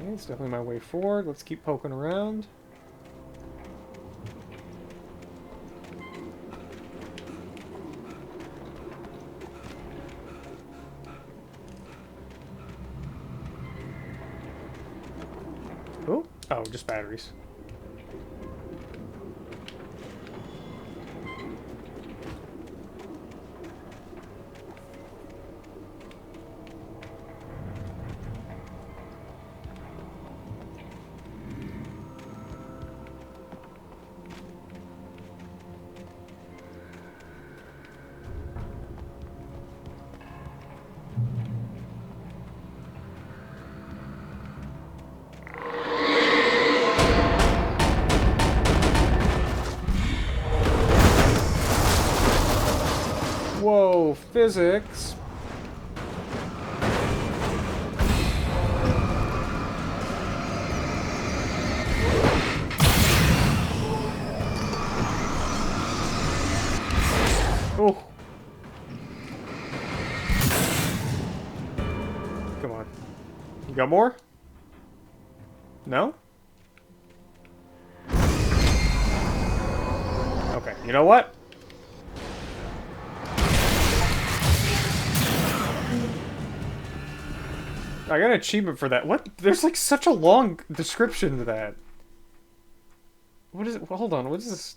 Okay, it's definitely my way forward. Let's keep poking around. Oh, just batteries. Whoa, physics. Oh. Come on. You got more? No? Okay, you know what? I got an achievement for that. What? There's like such a long description to that. What is it? Well, hold on. What is this?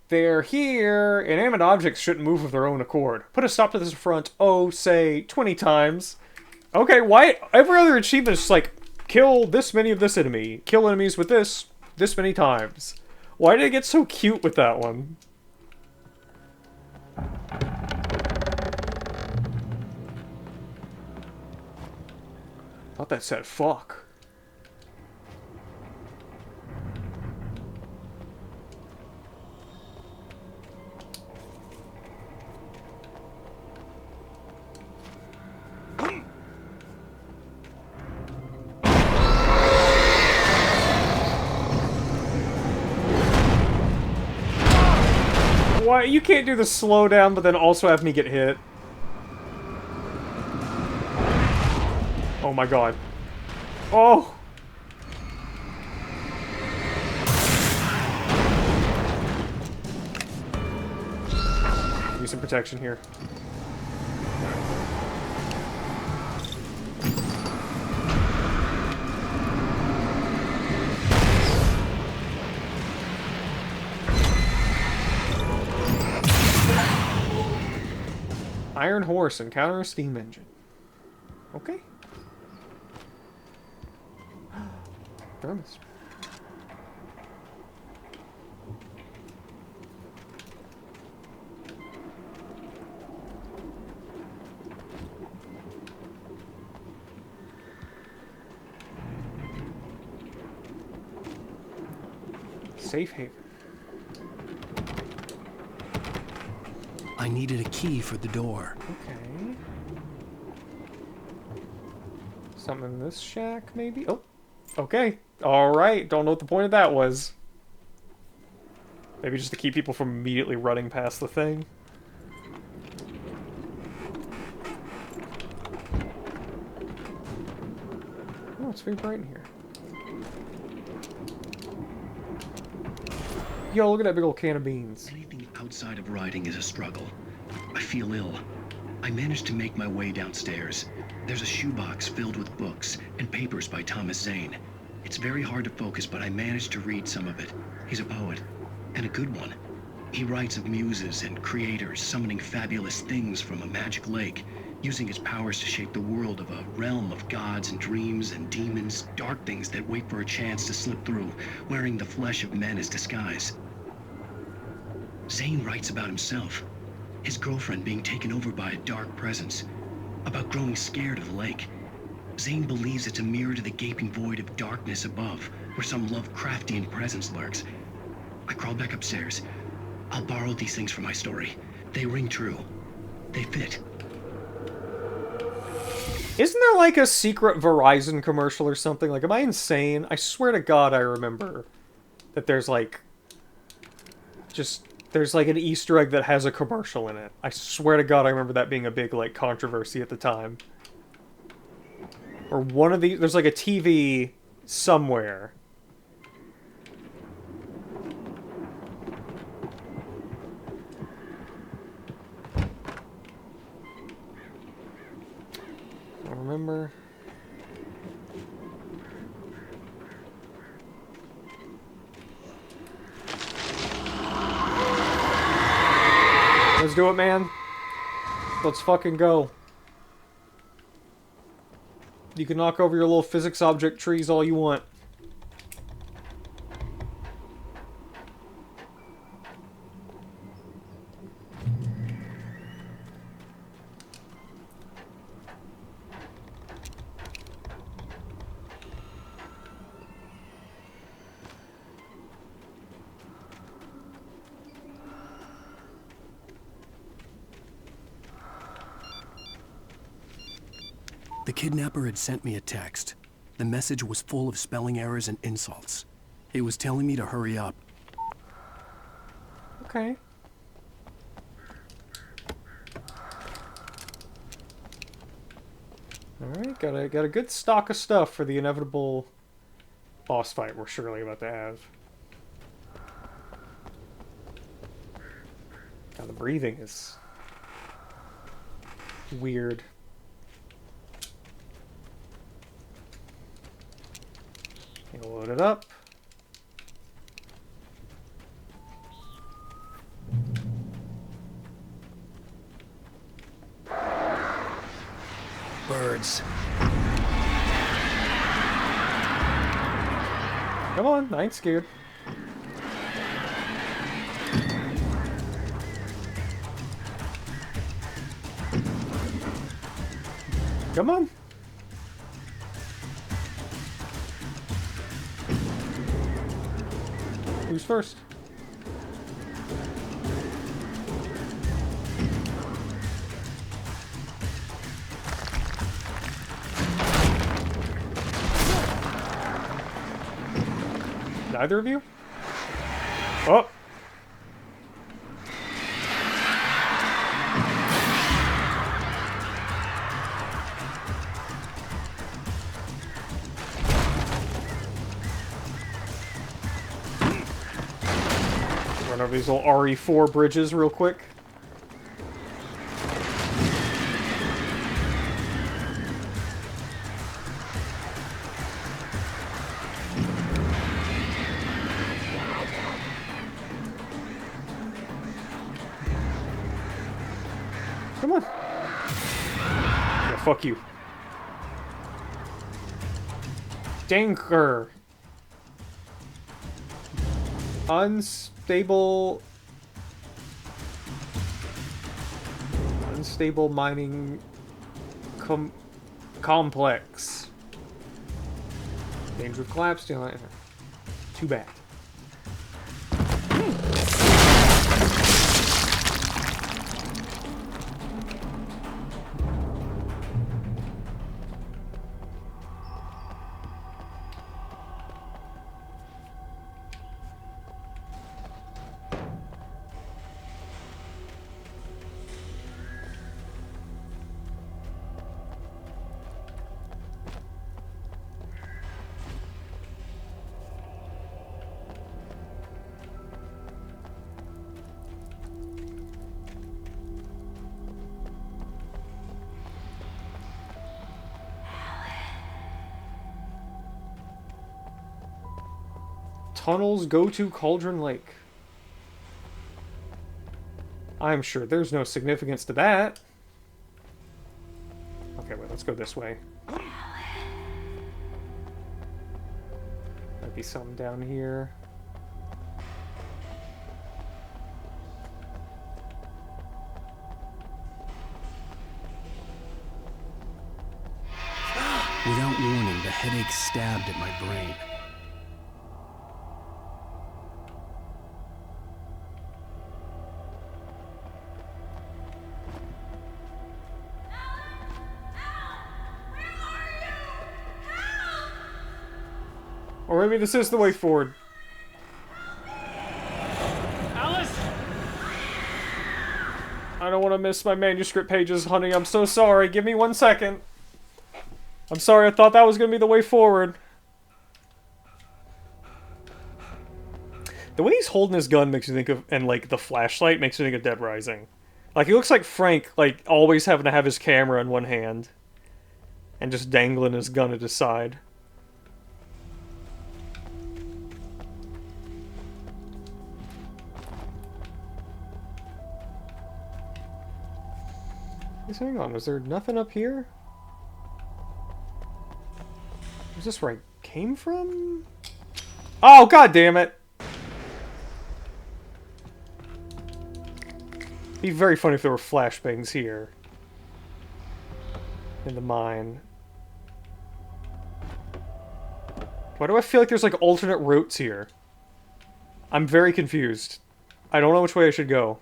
They're here. Inanimate objects shouldn't move of their own accord. Put a stop to this affront, oh, say, 20 times. Okay, why? Every other achievement is just like, kill this many of this enemy. Kill enemies with this many times. Why did it get so cute with that one? Thought that said fuck. Why? You can't do the slowdown, but then also have me get hit. Oh my god. Oh! Use some protection here. Iron Horse, encounter a steam engine. Okay. Thermos. Safe haven. I needed a key for the door. Okay. Something in this shack, maybe? Oh. Okay. Alright. Don't know what the point of that was. Maybe just to keep people from immediately running past the thing. Oh, it's very bright in here. Yo, look at that big old can of beans. Anything outside of riding is a struggle. I feel ill. I managed to make my way downstairs. There's a shoebox filled with books and papers by Thomas Zane. It's very hard to focus, but I managed to read some of it. He's a poet, and a good one. He writes of muses and creators summoning fabulous things from a magic lake, using his powers to shape the world of a realm of gods and dreams and demons, dark things that wait for a chance to slip through, wearing the flesh of men as disguise. Zane writes about himself, his girlfriend being taken over by a dark presence, about growing scared of the lake. Zane believes it's a mirror to the gaping void of darkness above, where some Lovecraftian presence lurks. I crawled back upstairs. I'll borrow these things for my story. They ring true. They fit. Isn't there like a secret Verizon commercial or something? Like, am I insane? I swear to God I remember that there's like... There's like an Easter egg that has a commercial in it. I swear to God I remember that being a big like controversy at the time. Or one of these... There's like a TV somewhere. I remember... Let's do it, man. Let's fucking go. You can knock over your little physics object trees all you want. The kidnapper had sent me a text. The message was full of spelling errors and insults. It was telling me to hurry up. Okay. Alright, got a good stock of stuff for the inevitable boss fight we're surely about to have. God, the breathing is weird. Load it up. Birds. Come on, I ain't scared. Come on. Who's first? Neither of you? Oh! over these little RE4 bridges real quick. Come on. Yeah, fuck you. Danker. Unstable mining complex. Danger of collapse. Too bad. Tunnels go to Cauldron Lake. I'm sure there's no significance to that. Okay, wait, let's go this way. Might be something down here. Without warning, the headache stabbed at my brain. Or maybe this is the way forward. Alice! I don't want to miss my manuscript pages, honey. I'm so sorry. Give me 1 second. I'm sorry, I thought that was going to be the way forward. The way he's holding his gun makes me think of, and like the flashlight makes me think of Dead Rising. Like, he looks like Frank, like, always having to have his camera in one hand. And just dangling his gun at his side. Hang on, is there nothing up here? Is this where I came from? Oh, god damn it! It'd be very funny if there were flashbangs here. In the mine. Why do I feel like there's like alternate routes here? I'm very confused. I don't know which way I should go.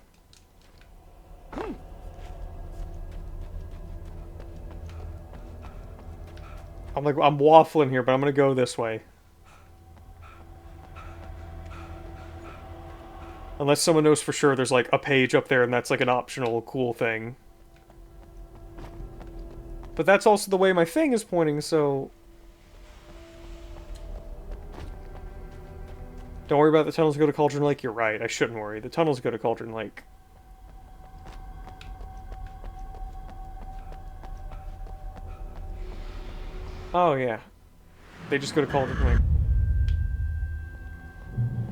I'm waffling here, but I'm gonna go this way. Unless someone knows for sure there's like a page up there and that's like an optional cool thing. But that's also the way my thing is pointing, so... Don't worry about the tunnels go to Cauldron Lake. You're right, I shouldn't worry. The tunnels go to Cauldron Lake. Oh, yeah. They just go to Cauldron Lake.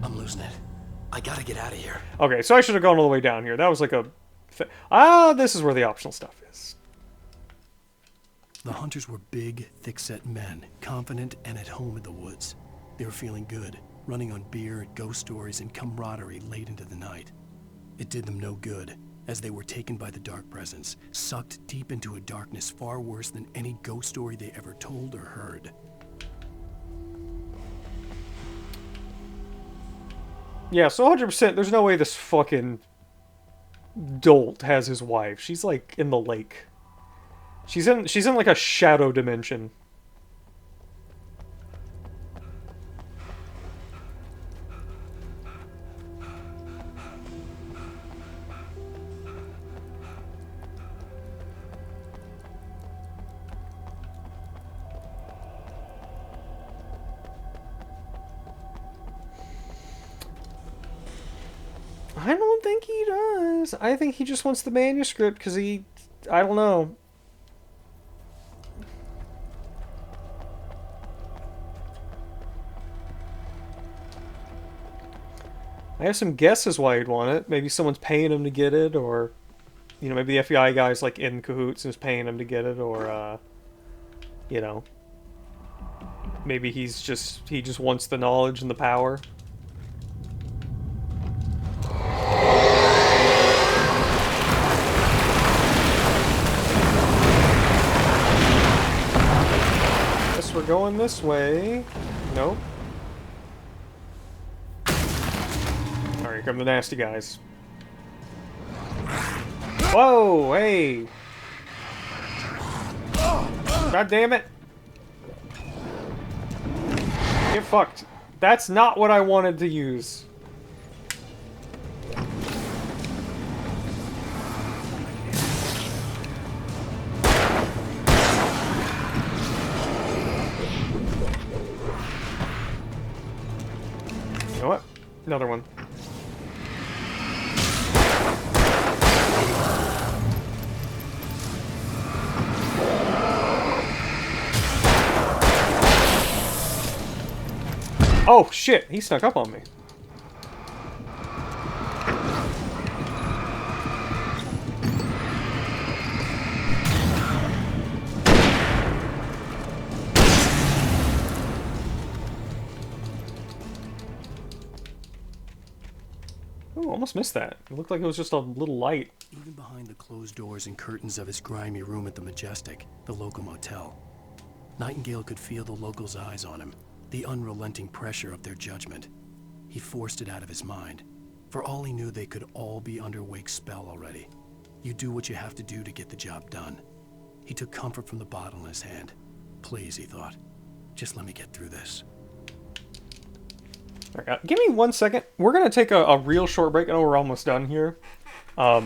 I'm losing it. I gotta get out of here. Okay, so I should have gone all the way down here. That was like a... Ah, this is where the optional stuff is. The hunters were big, thick-set men, confident and at home in the woods. They were feeling good, running on beer, ghost stories, and camaraderie late into the night. It did them no good, as they were taken by the dark presence, sucked deep into a darkness far worse than any ghost story they ever told or heard. Yeah, so 100%, there's no way this fucking dolt has his wife. She's like in the lake. She's in like a shadow dimension. don't think he does. I think he just wants the manuscript because I don't know. I have some guesses why he'd want it. Maybe someone's paying him to get it, or, you know, maybe the FBI guy's like in cahoots and is paying him to get it, or, you know, maybe he just wants the knowledge and the power. Guess we're going this way. Nope. Here come the nasty guys. Whoa, hey! God damn it! Get fucked. That's not what I wanted to use. You know what? Another one. Oh shit, he snuck up on me. Ooh, almost missed that. It looked like it was just a little light. Even behind the closed doors and curtains of his grimy room at the Majestic, the local motel, Nightingale could feel the locals' eyes on him. The unrelenting pressure of their judgment. He forced it out of his mind. For all he knew, they could all be under Wake's spell already. You do what you have to do to get the job done. He took comfort from the bottle in his hand. Please, he thought, just let me get through this. All right, give me 1 second. We're going to take a real short break. I know we're almost done here. I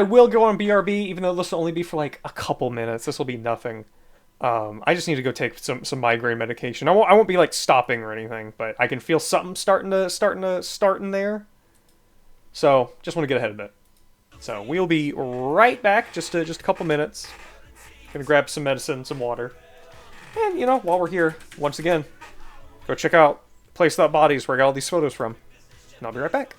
will go on BRB, even though this will only be for like a couple minutes. This will be nothing. I just need to go take some migraine medication. I won't be like stopping or anything, but I can feel something starting in there. So just want to get ahead of it. So we'll be right back. Just a couple minutes. Gonna grab some medicine, some water, and you know, while we're here, once again, go check out Place Without Bodies, where I got all these photos from, and I'll be right back.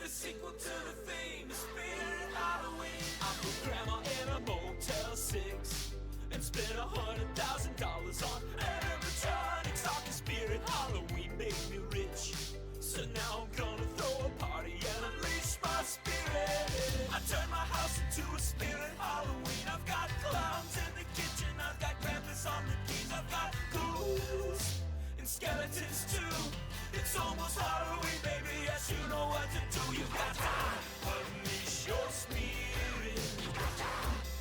Sequel to the famous Spirit Halloween. I put grandma in a Motel 6 and spent $100,000 on animatronics. Talking Spirit Halloween made me rich, so now I'm gonna throw a party and unleash my spirit. I turned my house into a Spirit Halloween. I've got clowns in the kitchen, I've got Krampus on the keys, I've got ghouls and skeletons too. It's almost Halloween, baby, yes, you know what to do. You got to unleash your spirit.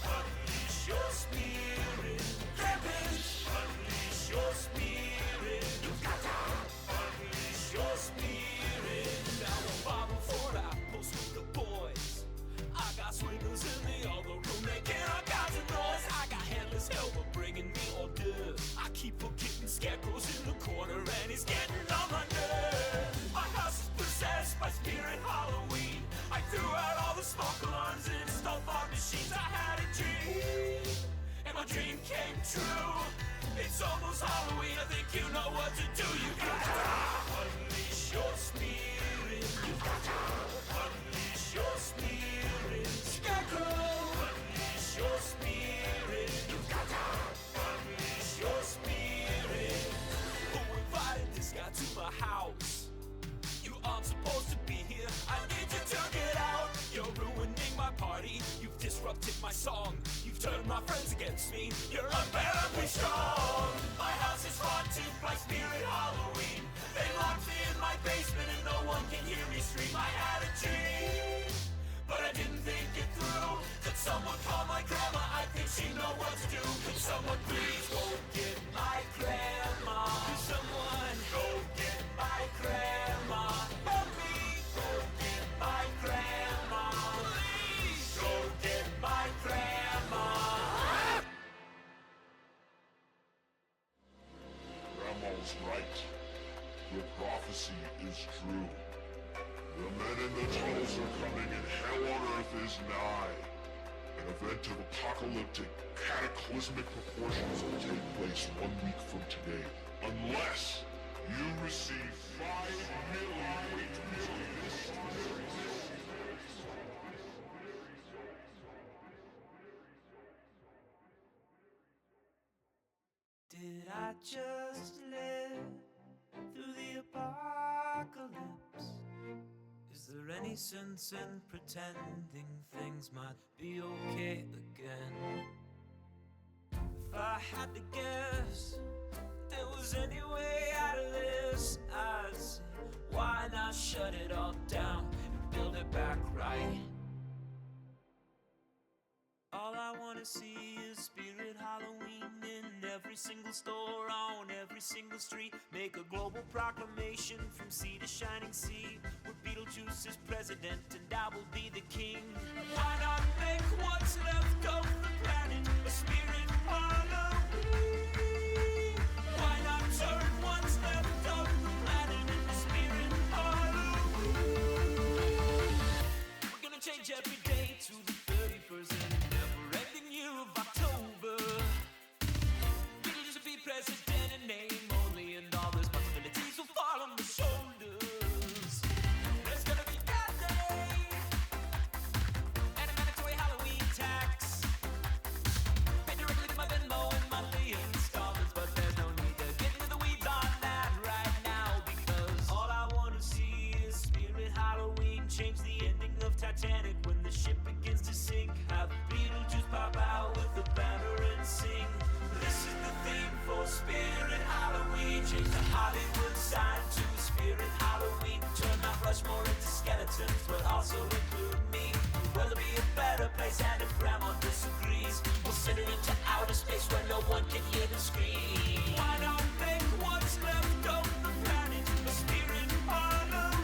Unleash your spirit. Krampus, unleash your spirit. You got to unleash your spirit. Now I'm bobbing for apples with the boys. I got swingers in the other room making all kinds of noise. I got Headless Helper bringing me hors d'oeuvres. I keep forgetting Scarecrow's in the corner and he's getting on my nerves. My house is possessed by Spirit Halloween. I threw out all the smoke alarms and installed fog machines. I had a dream, and my dream came true. It's almost Halloween, I think you know what to do. You gotta unleash your spirit. You gotta unleash your spirit. Scarecrow, unleash your spirit. You gotta unleash your spirit. Who invited this guy to my house? You aren't supposed to be here. my song. You've turned my friends against me. You're unbearably strong. My house is haunted by Spirit Halloween. They locked me in my basement and no one can hear me scream. I had a dream, but I didn't think it through. Could someone call my grandma? I think she'd know what to do. Could someone please go get my grandma? Could someone go get my grandma? Help me go get my grandma. Please go get my grandma. Grandma's right. The prophecy is true. The men in the tunnels are coming and hell on earth is nigh. An event of apocalyptic, cataclysmic proportions will take place 1 week from today. Unless you receive 5 million Did I just live through the apocalypse? Is there any sense in pretending things might be okay again? If I had to guess, if there was any way out of this, I'd say, why not shut it all down and build it back right? All I wanna see is Spirit Halloween in every single store, on every single street. Make a global proclamation from sea to shining sea, where Beetlejuice is president and I will be the king. Why not make what's left of the planet a Spirit Halloween? Why not turn what's left of the planet into Spirit Halloween? We're gonna change every day to the 31st and never-ending year of October. Beetlejuice will be president in name only, and all responsibilities will fall on the shoulders. There's gonna be that day and a mandatory Halloween tax. Pay directly to my Venmo and monthly installments, but there's no need to get into the weeds on that right now, because all I wanna see is Spirit Halloween. Change the ending of Titanic when the ship begins to sink. Have Beetlejuice pop out with a banner and sing. This is the theme for Spirit Halloween. Change the Hollywood sign to Spirit Halloween. Turn Mount Rushmore into skeletons, but also include me. Will it be a better place? And if Grandma disagrees, we'll send her into outer space where no one can hear the scream. Why not make what's left of the planet a Spirit Halloween?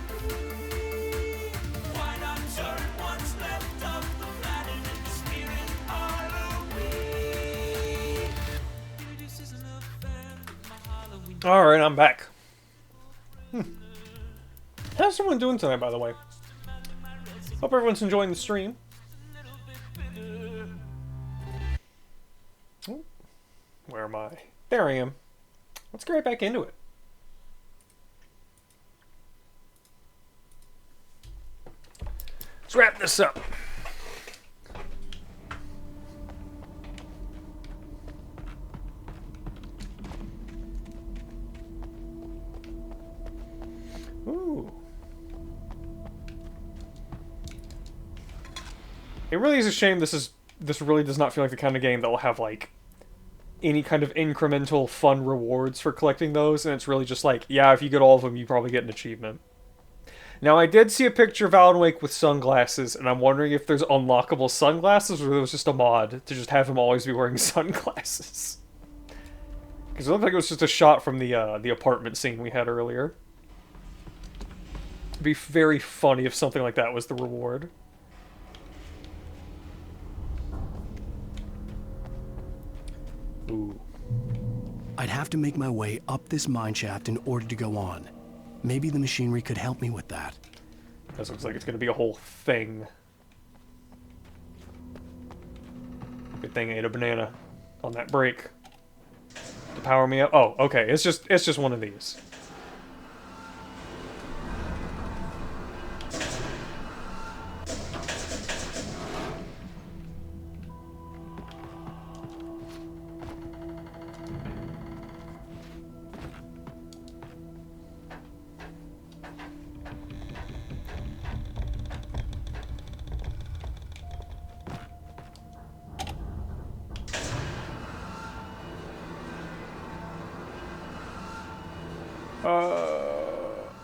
Why not turn what's left of the planet into Spirit Halloween? Beetlejuice isn't a fan of my Halloween. Alright, I'm back. How's everyone doing tonight, by the way? Hope everyone's enjoying the stream. Oh, where am I? There I am. Let's get right back into it. Let's wrap this up. Ooh. It really is a shame this really does not feel like the kind of game that will have like any kind of incremental fun rewards for collecting those, and it's really just like, yeah, if you get all of them, you probably get an achievement. Now, I did see a picture of Alan Wake with sunglasses, and I'm wondering if there's unlockable sunglasses, or it was just a mod to just have him always be wearing sunglasses. Because it looked like it was just a shot from the apartment scene we had earlier. It'd be very funny if something like that was the reward. Ooh. I'd have to make my way up this mine shaft in order to go on. Maybe the machinery could help me with that. This looks like it's going to be a whole thing. Good thing I ate a banana on that break to power me up. Oh, okay. It's just one of these.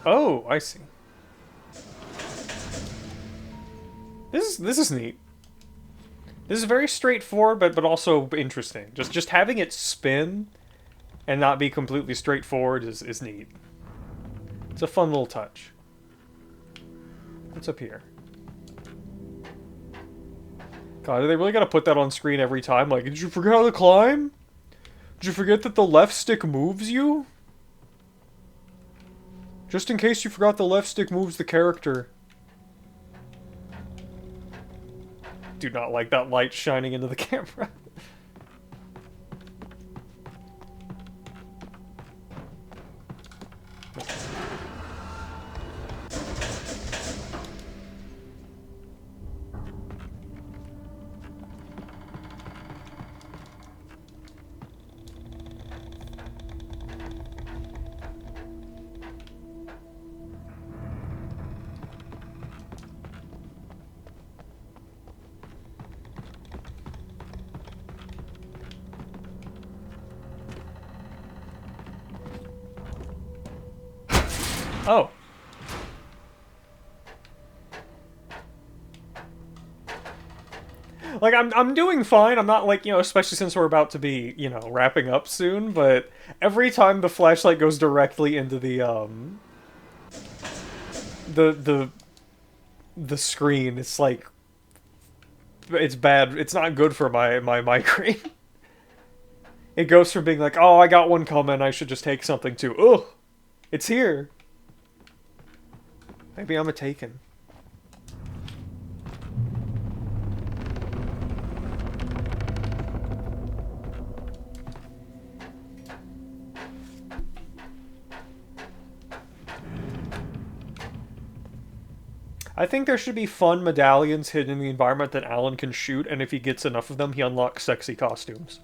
Oh, I see. This is neat. This is very straightforward, but also interesting. Just having it spin and not be completely straightforward is neat. It's a fun little touch. What's up here? God, do they really gotta put that on screen every time? Like, did you forget how to climb? Did you forget that the left stick moves you? Just in case you forgot, the left stick moves the character. Do not like that light shining into the camera. Oh. Like, I'm doing fine. I'm not, like, you know, especially since we're about to be, you know, wrapping up soon, but every time the flashlight goes directly into the screen, it's like, it's bad. It's not good for my migraine. It goes from being like, oh, I got one coming, I should just take something, to, ugh, it's here. Maybe I'm a Taken. I think there should be fun medallions hidden in the environment that Alan can shoot, and if he gets enough of them, he unlocks sexy costumes.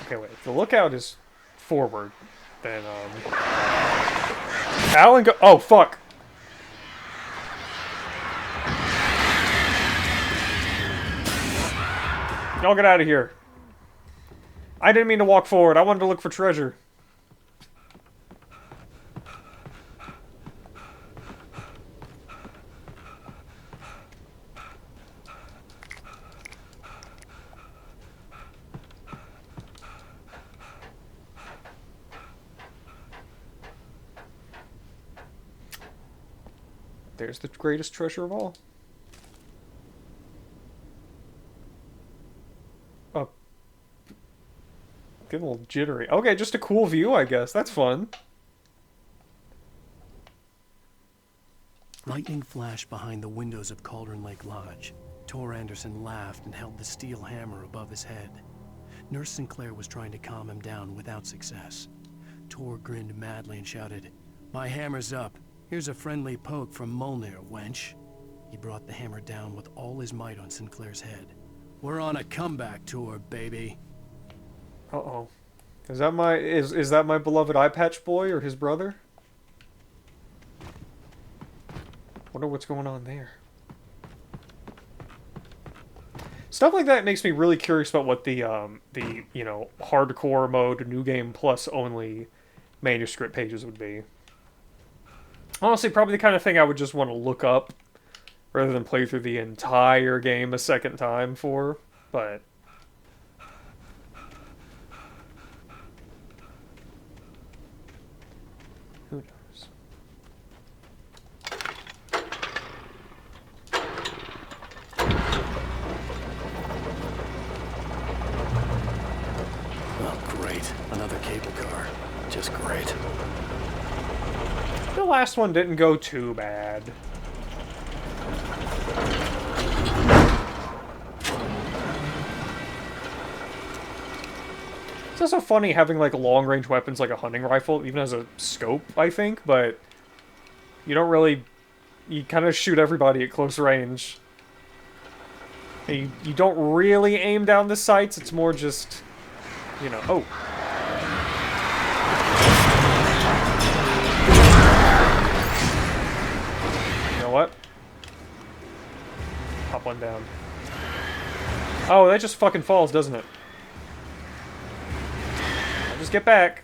Okay, wait. If the lookout is forward, then, Alan go- oh, fuck! Y'all get out of here. I didn't mean to walk forward. I wanted to look for treasure. There's the greatest treasure of all. Oh. Getting a little jittery. Okay, just a cool view, I guess. That's fun. Lightning flashed behind the windows of Cauldron Lake Lodge. Tor Anderson laughed and held the steel hammer above his head. Nurse Sinclair was trying to calm him down without success. Tor grinned madly and shouted, "My hammer's up. Here's a friendly poke from Molnir, wench." He brought the hammer down with all his might on Sinclair's head. "We're on a comeback tour, baby." Uh-oh. Is that my is that my beloved eye patch boy or his brother? Wonder what's going on there. Stuff like that makes me really curious about what the you know, hardcore mode, new game plus only manuscript pages would be. Honestly, probably the kind of thing I would just want to look up rather than play through the entire game a second time for, but who knows? Oh, great. Another cable car. Just great. The last one didn't go too bad. It's also funny having, like, long-range weapons like a hunting rifle, even as a scope, I think, but you don't really... You kind of shoot everybody at close range. You don't really aim down the sights, it's more just, you know... Oh! drop one down. Oh, that just fucking falls, doesn't it? I'll just get back.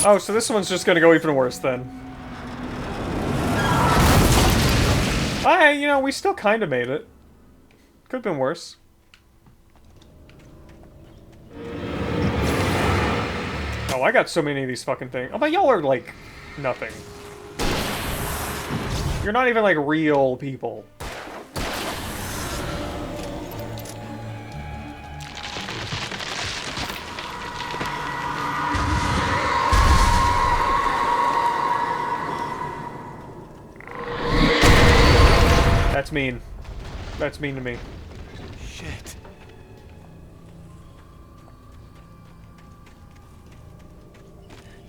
Oh, so this one's just gonna go even worse then. You know, we still kind of made it. Could have been worse. Oh, I got so many of these fucking things. Oh, but y'all are, like, nothing. You're not even, like, real people. That's mean. That's mean to me. Shit.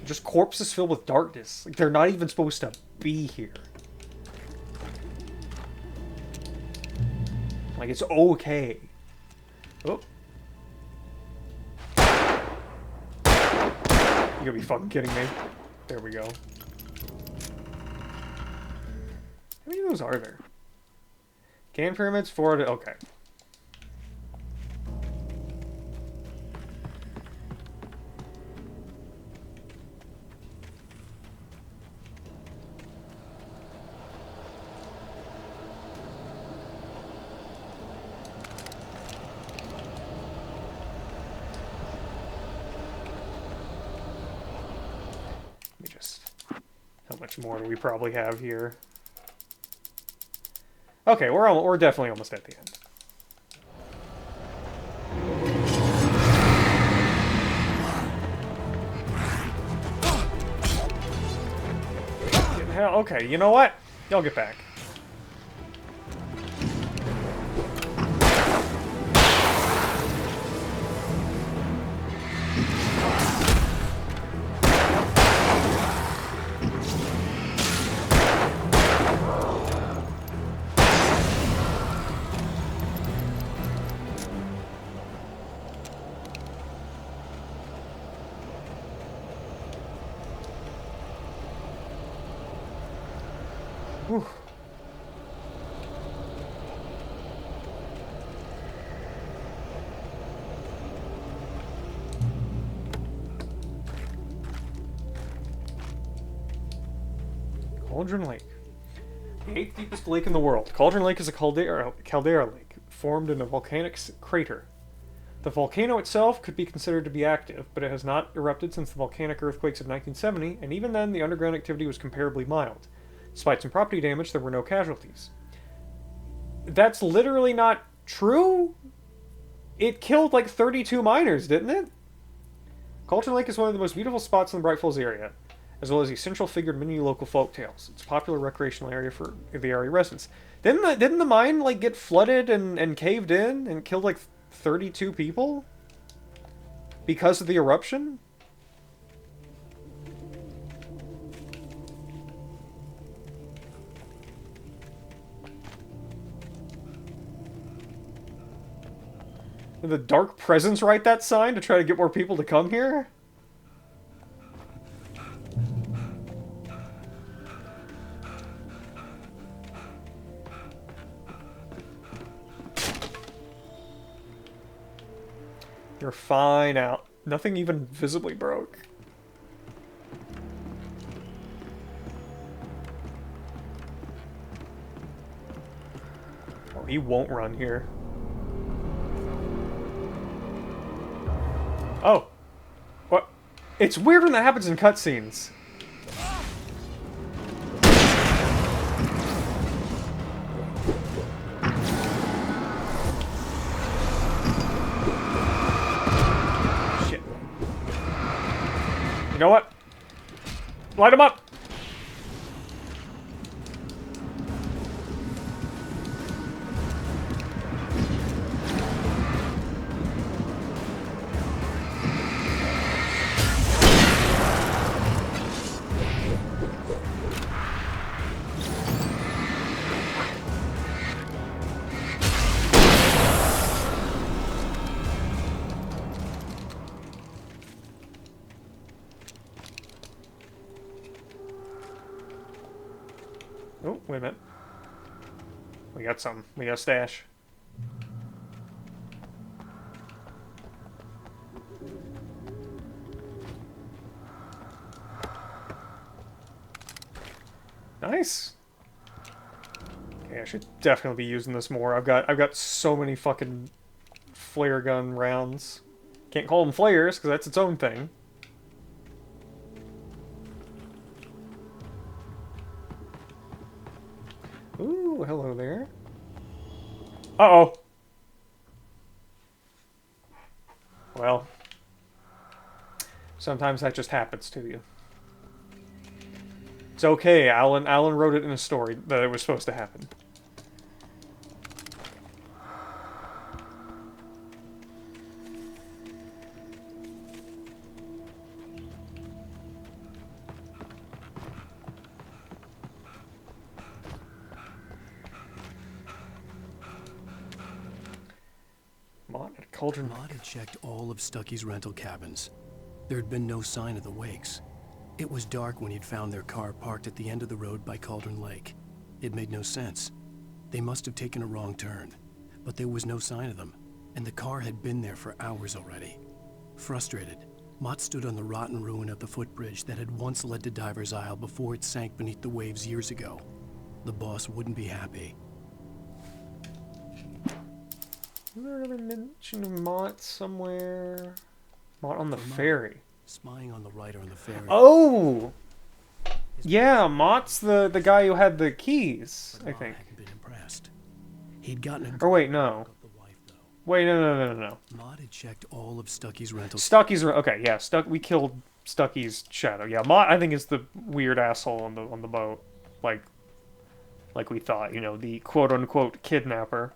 Just corpses filled with darkness. Like, they're not even supposed to be here. Like, it's okay. Oh. You gotta be fucking kidding me. There we go. How many of those are there? Can pyramids, 4 to... Okay. Let me just... How much more do we probably have here? Okay, we're definitely almost at the end. Hell, okay, you know what? Y'all get back. Whew. Cauldron Lake. The 8th deepest lake in the world. Cauldron Lake is a caldera lake, formed in a volcanic crater. The volcano itself could be considered to be active, but it has not erupted since the volcanic earthquakes of 1970, and even then the underground activity was comparably mild. Despite some property damage, there were no casualties. That's literally not true? It killed like 32 miners, didn't it? Cauldron Lake is one of the most beautiful spots in the Bright Falls area, as well as a central figured many local folktales. It's a popular recreational area for the area residents. Didn't the mine like get flooded and caved in and killed like 32 people? Because of the eruption? Did the Dark Presence write that sign to try to get more people to come here? You're fine out. Nothing even visibly broke. Oh, he won't run here. Oh. What? It's weird when that happens in cutscenes. Shit. You know what? Light him up! Wait a minute. We got something. We got a stash. Nice. Okay, I should definitely be using this more. I've got so many fucking flare gun rounds. Can't call them flares because that's its own thing. Ooh, hello there. Uh-oh. Well, sometimes that just happens to you. It's okay, Alan wrote it in a story that it was supposed to happen. Maude had checked all of Stucky's rental cabins. There had been no sign of the Wakes. It was dark when he'd found their car parked at the end of the road by Cauldron Lake. It made no sense. They must have taken a wrong turn, but there was no sign of them, and the car had been there for hours already. Frustrated, Mott stood on the rotten ruin of the footbridge that had once led to Diver's Isle before it sank beneath the waves years ago. The boss wouldn't be happy. Was there another mention of Mott somewhere? Mott on the ferry. Spying on the writer on the ferry. Oh! Yeah, Mott's the guy who had the keys, I think. Been impressed. He'd gotten a Or wait, no. Wait, no. Maude had checked all of Stucky's rental. Okay, yeah, we killed Stucky's shadow. Yeah, Mott I think is the weird asshole on the boat. Like we thought, you know, the quote unquote kidnapper.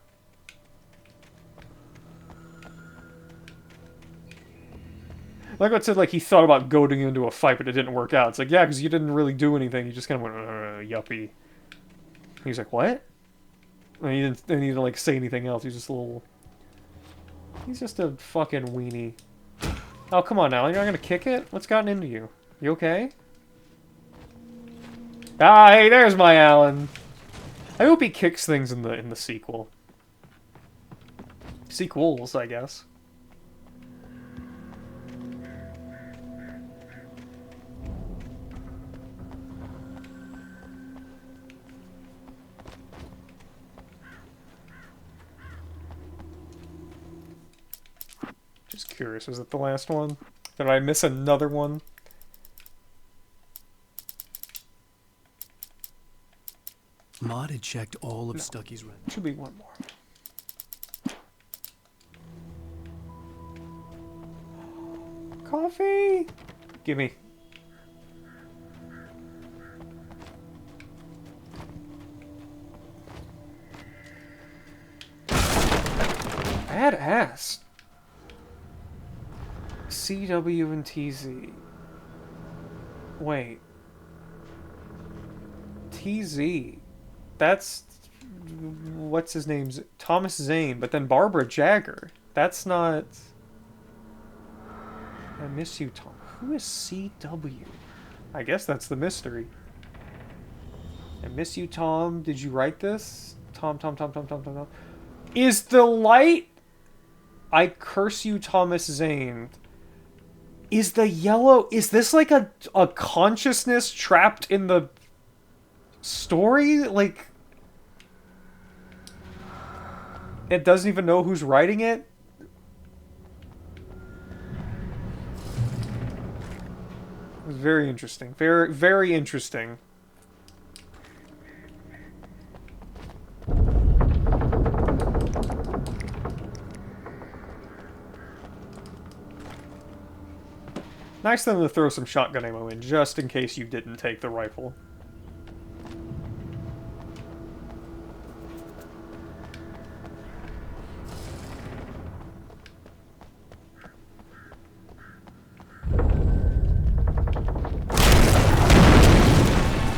Like what said, like he thought about goading into a fight, but it didn't work out. It's like, yeah, because you didn't really do anything. You just kind of went, yuppie. He's like, what? And he didn't like say anything else. He's just a little. He's just a fucking weenie. Oh, come on now. You're not gonna kick it? What's gotten into you? You okay? Ah, hey, there's my Alan. I hope he kicks things in the sequel. Sequels, I guess. Just curious, was it the last one? Did I miss another one? Maude had checked all of Stucky's rent. Should be one more. Coffee! Gimme. Badass. CW and TZ. Wait. TZ. That's... What's his name's? Thomas Zane, but then Barbara Jagger. That's not... I miss you, Tom. Who is CW? I guess that's the mystery. I miss you, Tom. Did you write this? Tom. Is the light... I curse you, Thomas Zane. Is the yellow... Is this like a consciousness trapped in the story? Like... It doesn't even know who's writing it? It was very interesting. Very, very interesting. Nice of them to throw some shotgun ammo in, just in case you didn't take the rifle.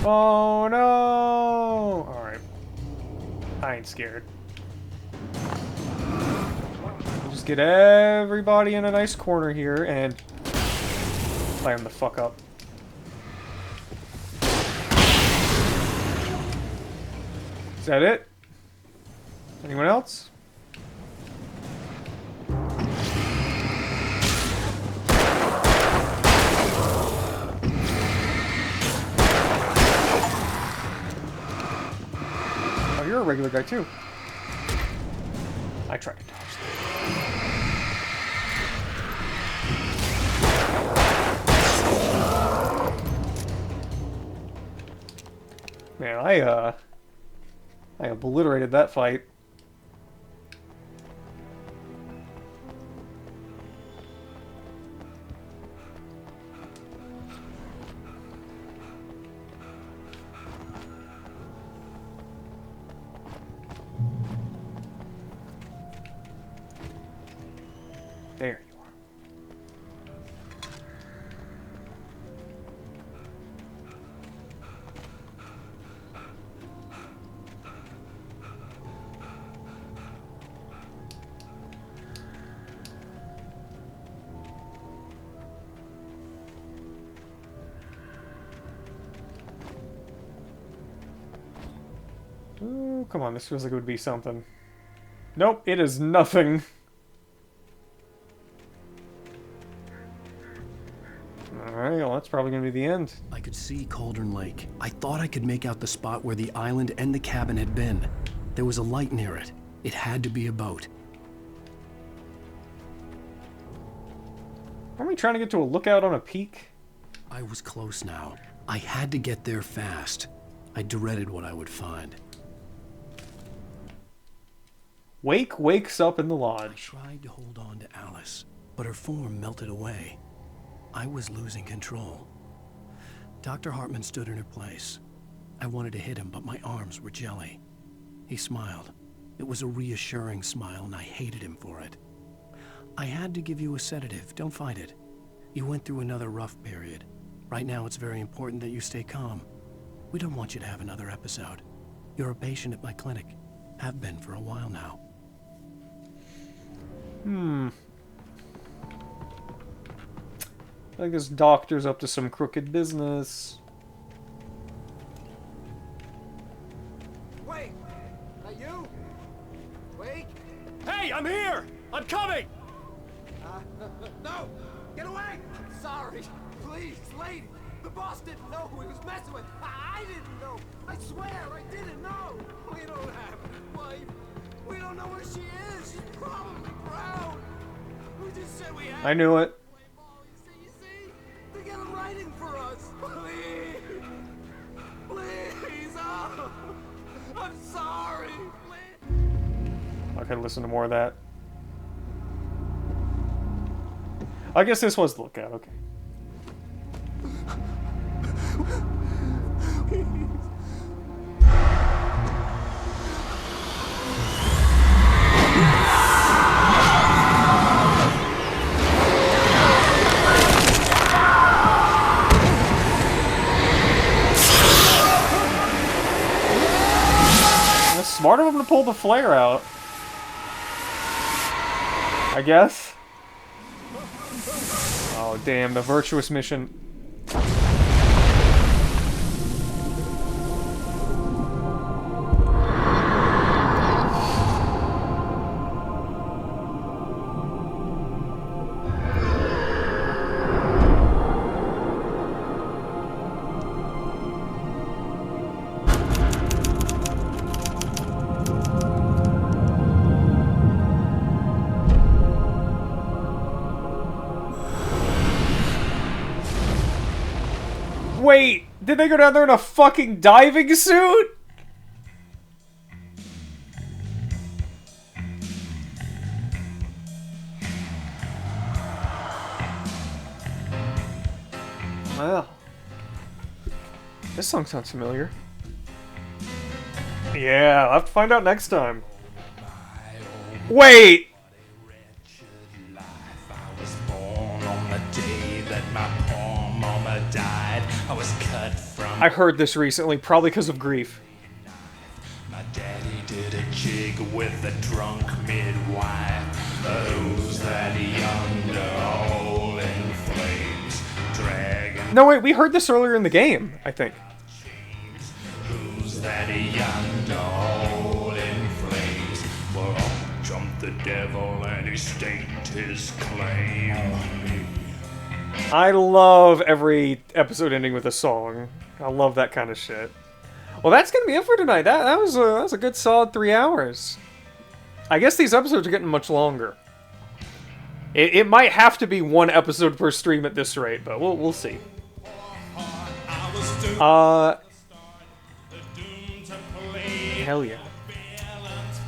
Oh no! Alright. I ain't scared. Just get everybody in a nice corner here and fire him the fuck up. Is that it? Anyone else? Oh, you're a regular guy too. I tried to dodge that. Man, I obliterated that fight. There you are. Oh, come on, this feels like it would be something. Nope, it is nothing. Alright, well that's probably gonna be the end. I could see Cauldron Lake. I thought I could make out the spot where the island and the cabin had been. There was a light near it. It had to be a boat. Aren't we trying to get to a lookout on a peak? I was close now. I had to get there fast. I dreaded what I would find. Wake wakes up in the lodge. I tried to hold on to Alice, but her form melted away. I was losing control. Dr. Hartman stood in her place. I wanted to hit him, but my arms were jelly. He smiled. It was a reassuring smile, and I hated him for it. I had to give you a sedative. Don't fight it. You went through another rough period. Right now, it's very important that you stay calm. We don't want you to have another episode. You're a patient at my clinic. Have been for a while now. I think this doctor's up to some crooked business. Wait! That you? Wait! Hey, I'm here! I'm coming! No! Get away! I'm sorry. Please, lady. The boss didn't know who he was messing with. I didn't know. I swear I didn't know. We don't have a wife. We don't know where she is. She's probably drowned. We just said we had. I knew it. You see? They got him writing for us. Please. Please. Oh. I'm sorry. Please. I could listen to more of that. I guess this was the lookout, okay. It's smart of him to pull the flare out. I guess. Oh damn, the virtuous mission. Wait, did they go down there in a fucking diving suit? Well, this song sounds familiar. Yeah, I'll have to find out next time. Wait! I heard this recently, probably because of grief. My daddy did a jig with a drunk midwife. Who's that yonder hole in flames? Dragon. No, wait, we heard this earlier in the game, I think. Who's that yonder hole devil and he staked his claim on me. I love every episode ending with a song. I love that kind of shit. Well, that's gonna be it for tonight. That was a good solid 3 hours. I guess these episodes are getting much longer. It might have to be 1 episode per stream at this rate, but we'll see. Hell yeah.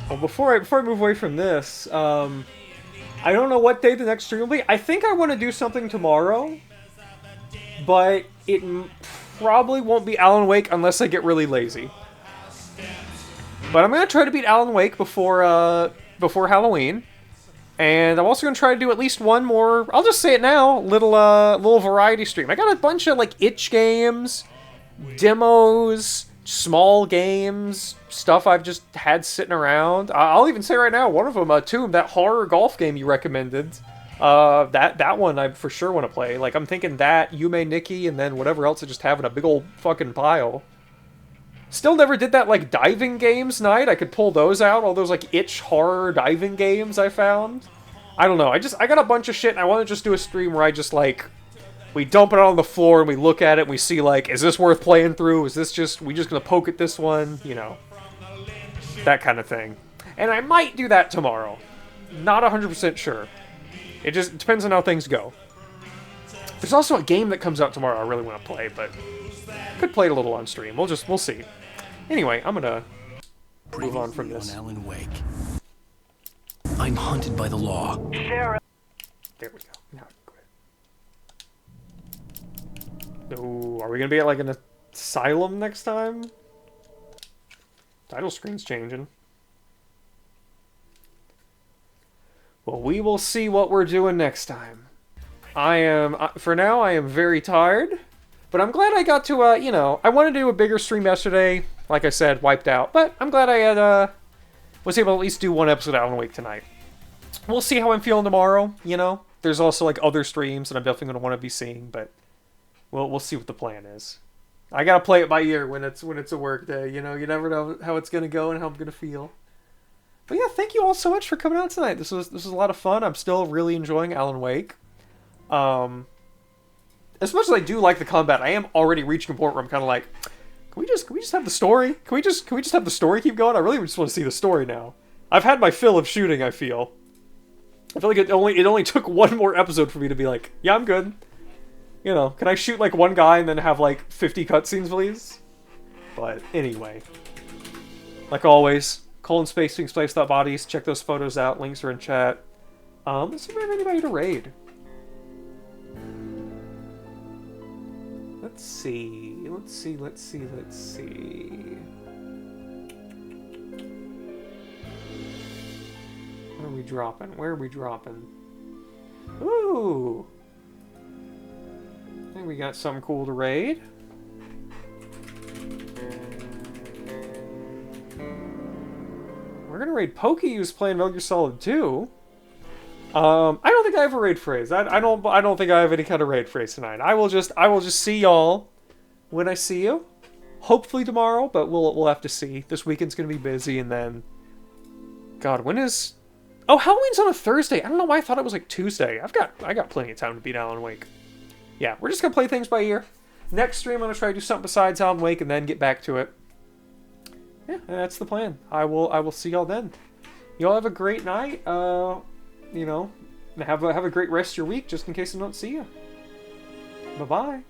Well, before I move away from this, I don't know what day the next stream will be. I think I want to do something tomorrow, but it probably won't be Alan Wake unless I get really lazy. But I'm gonna try to beat Alan Wake before Halloween, and I'm also gonna try to do at least one more. I'll just say it now, little variety stream. I got a bunch of like itch games, demos, small games, stuff I've just had sitting around. I'll even say right now, one of them, Tomb, that horror golf game you recommended. That one I for sure want to play. Like, I'm thinking that, Yume Nikki, and then whatever else I just have in a big old fucking pile. Still never did that, like, diving games night. I could pull those out, all those, like, itch horror diving games I found. I don't know, I got a bunch of shit, and I want to just do a stream where I just, like, we dump it on the floor, and we look at it, and we see, like, is this worth playing through? Is this just, we just gonna poke at this one? You know, that kind of thing. And I might do that tomorrow. Not 100% sure. It just depends on how things go. There's also a game that comes out tomorrow I really want to play, but could play it a little on stream. We'll see. Anyway, I'm gonna move on from this. On Alan Wake. I'm hunted by the law. There we go. Now quit. Oh, are we gonna be at like an asylum next time? Title screen's changing. Well, we will see what we're doing next time. For now, I am very tired, but I'm glad I got to, you know, I wanted to do a bigger stream yesterday. Like I said, wiped out, but I'm glad I had, was able to at least do 1 episode of Alan Wake tonight. We'll see how I'm feeling tomorrow, you know? There's also, like, other streams that I'm definitely going to want to be seeing, but we'll see what the plan is. I gotta play it by ear when it's a work day, you know? You never know how it's going to go and how I'm going to feel. But yeah, thank you all so much for coming out tonight. This was a lot of fun. I'm still really enjoying Alan Wake. As much as I do like the combat, I am already reaching a point where I'm kind of like, can we just have the story? Can we just have the story keep going? I really just want to see the story now. I've had my fill of shooting, I feel. I feel like it only took 1 more episode for me to be like, yeah, I'm good. You know, can I shoot like 1 guy and then have like 50 cutscenes, please? But anyway, like always, /space_bodies. Check those photos out. Links are in chat. Let's see if we have anybody to raid. Let's see. Where are we dropping? Ooh! I think we got something cool to raid. We're gonna raid Pokey, who's playing Metal Gear Solid 2. I don't think I have a raid phrase. I don't think I have any kind of raid phrase tonight. I will just see y'all when I see you. Hopefully tomorrow, but we'll have to see. This weekend's gonna be busy, and then, God, when is? Oh, Halloween's on a Thursday. I don't know why I thought it was like Tuesday. I got plenty of time to beat Alan Wake. Yeah, we're just gonna play things by ear. Next stream, I'm gonna try to do something besides Alan Wake, and then get back to it. Yeah, that's the plan. I will see y'all then. Y'all have a great night. You know, have a great rest of your week, just in case I don't see you. Bye bye.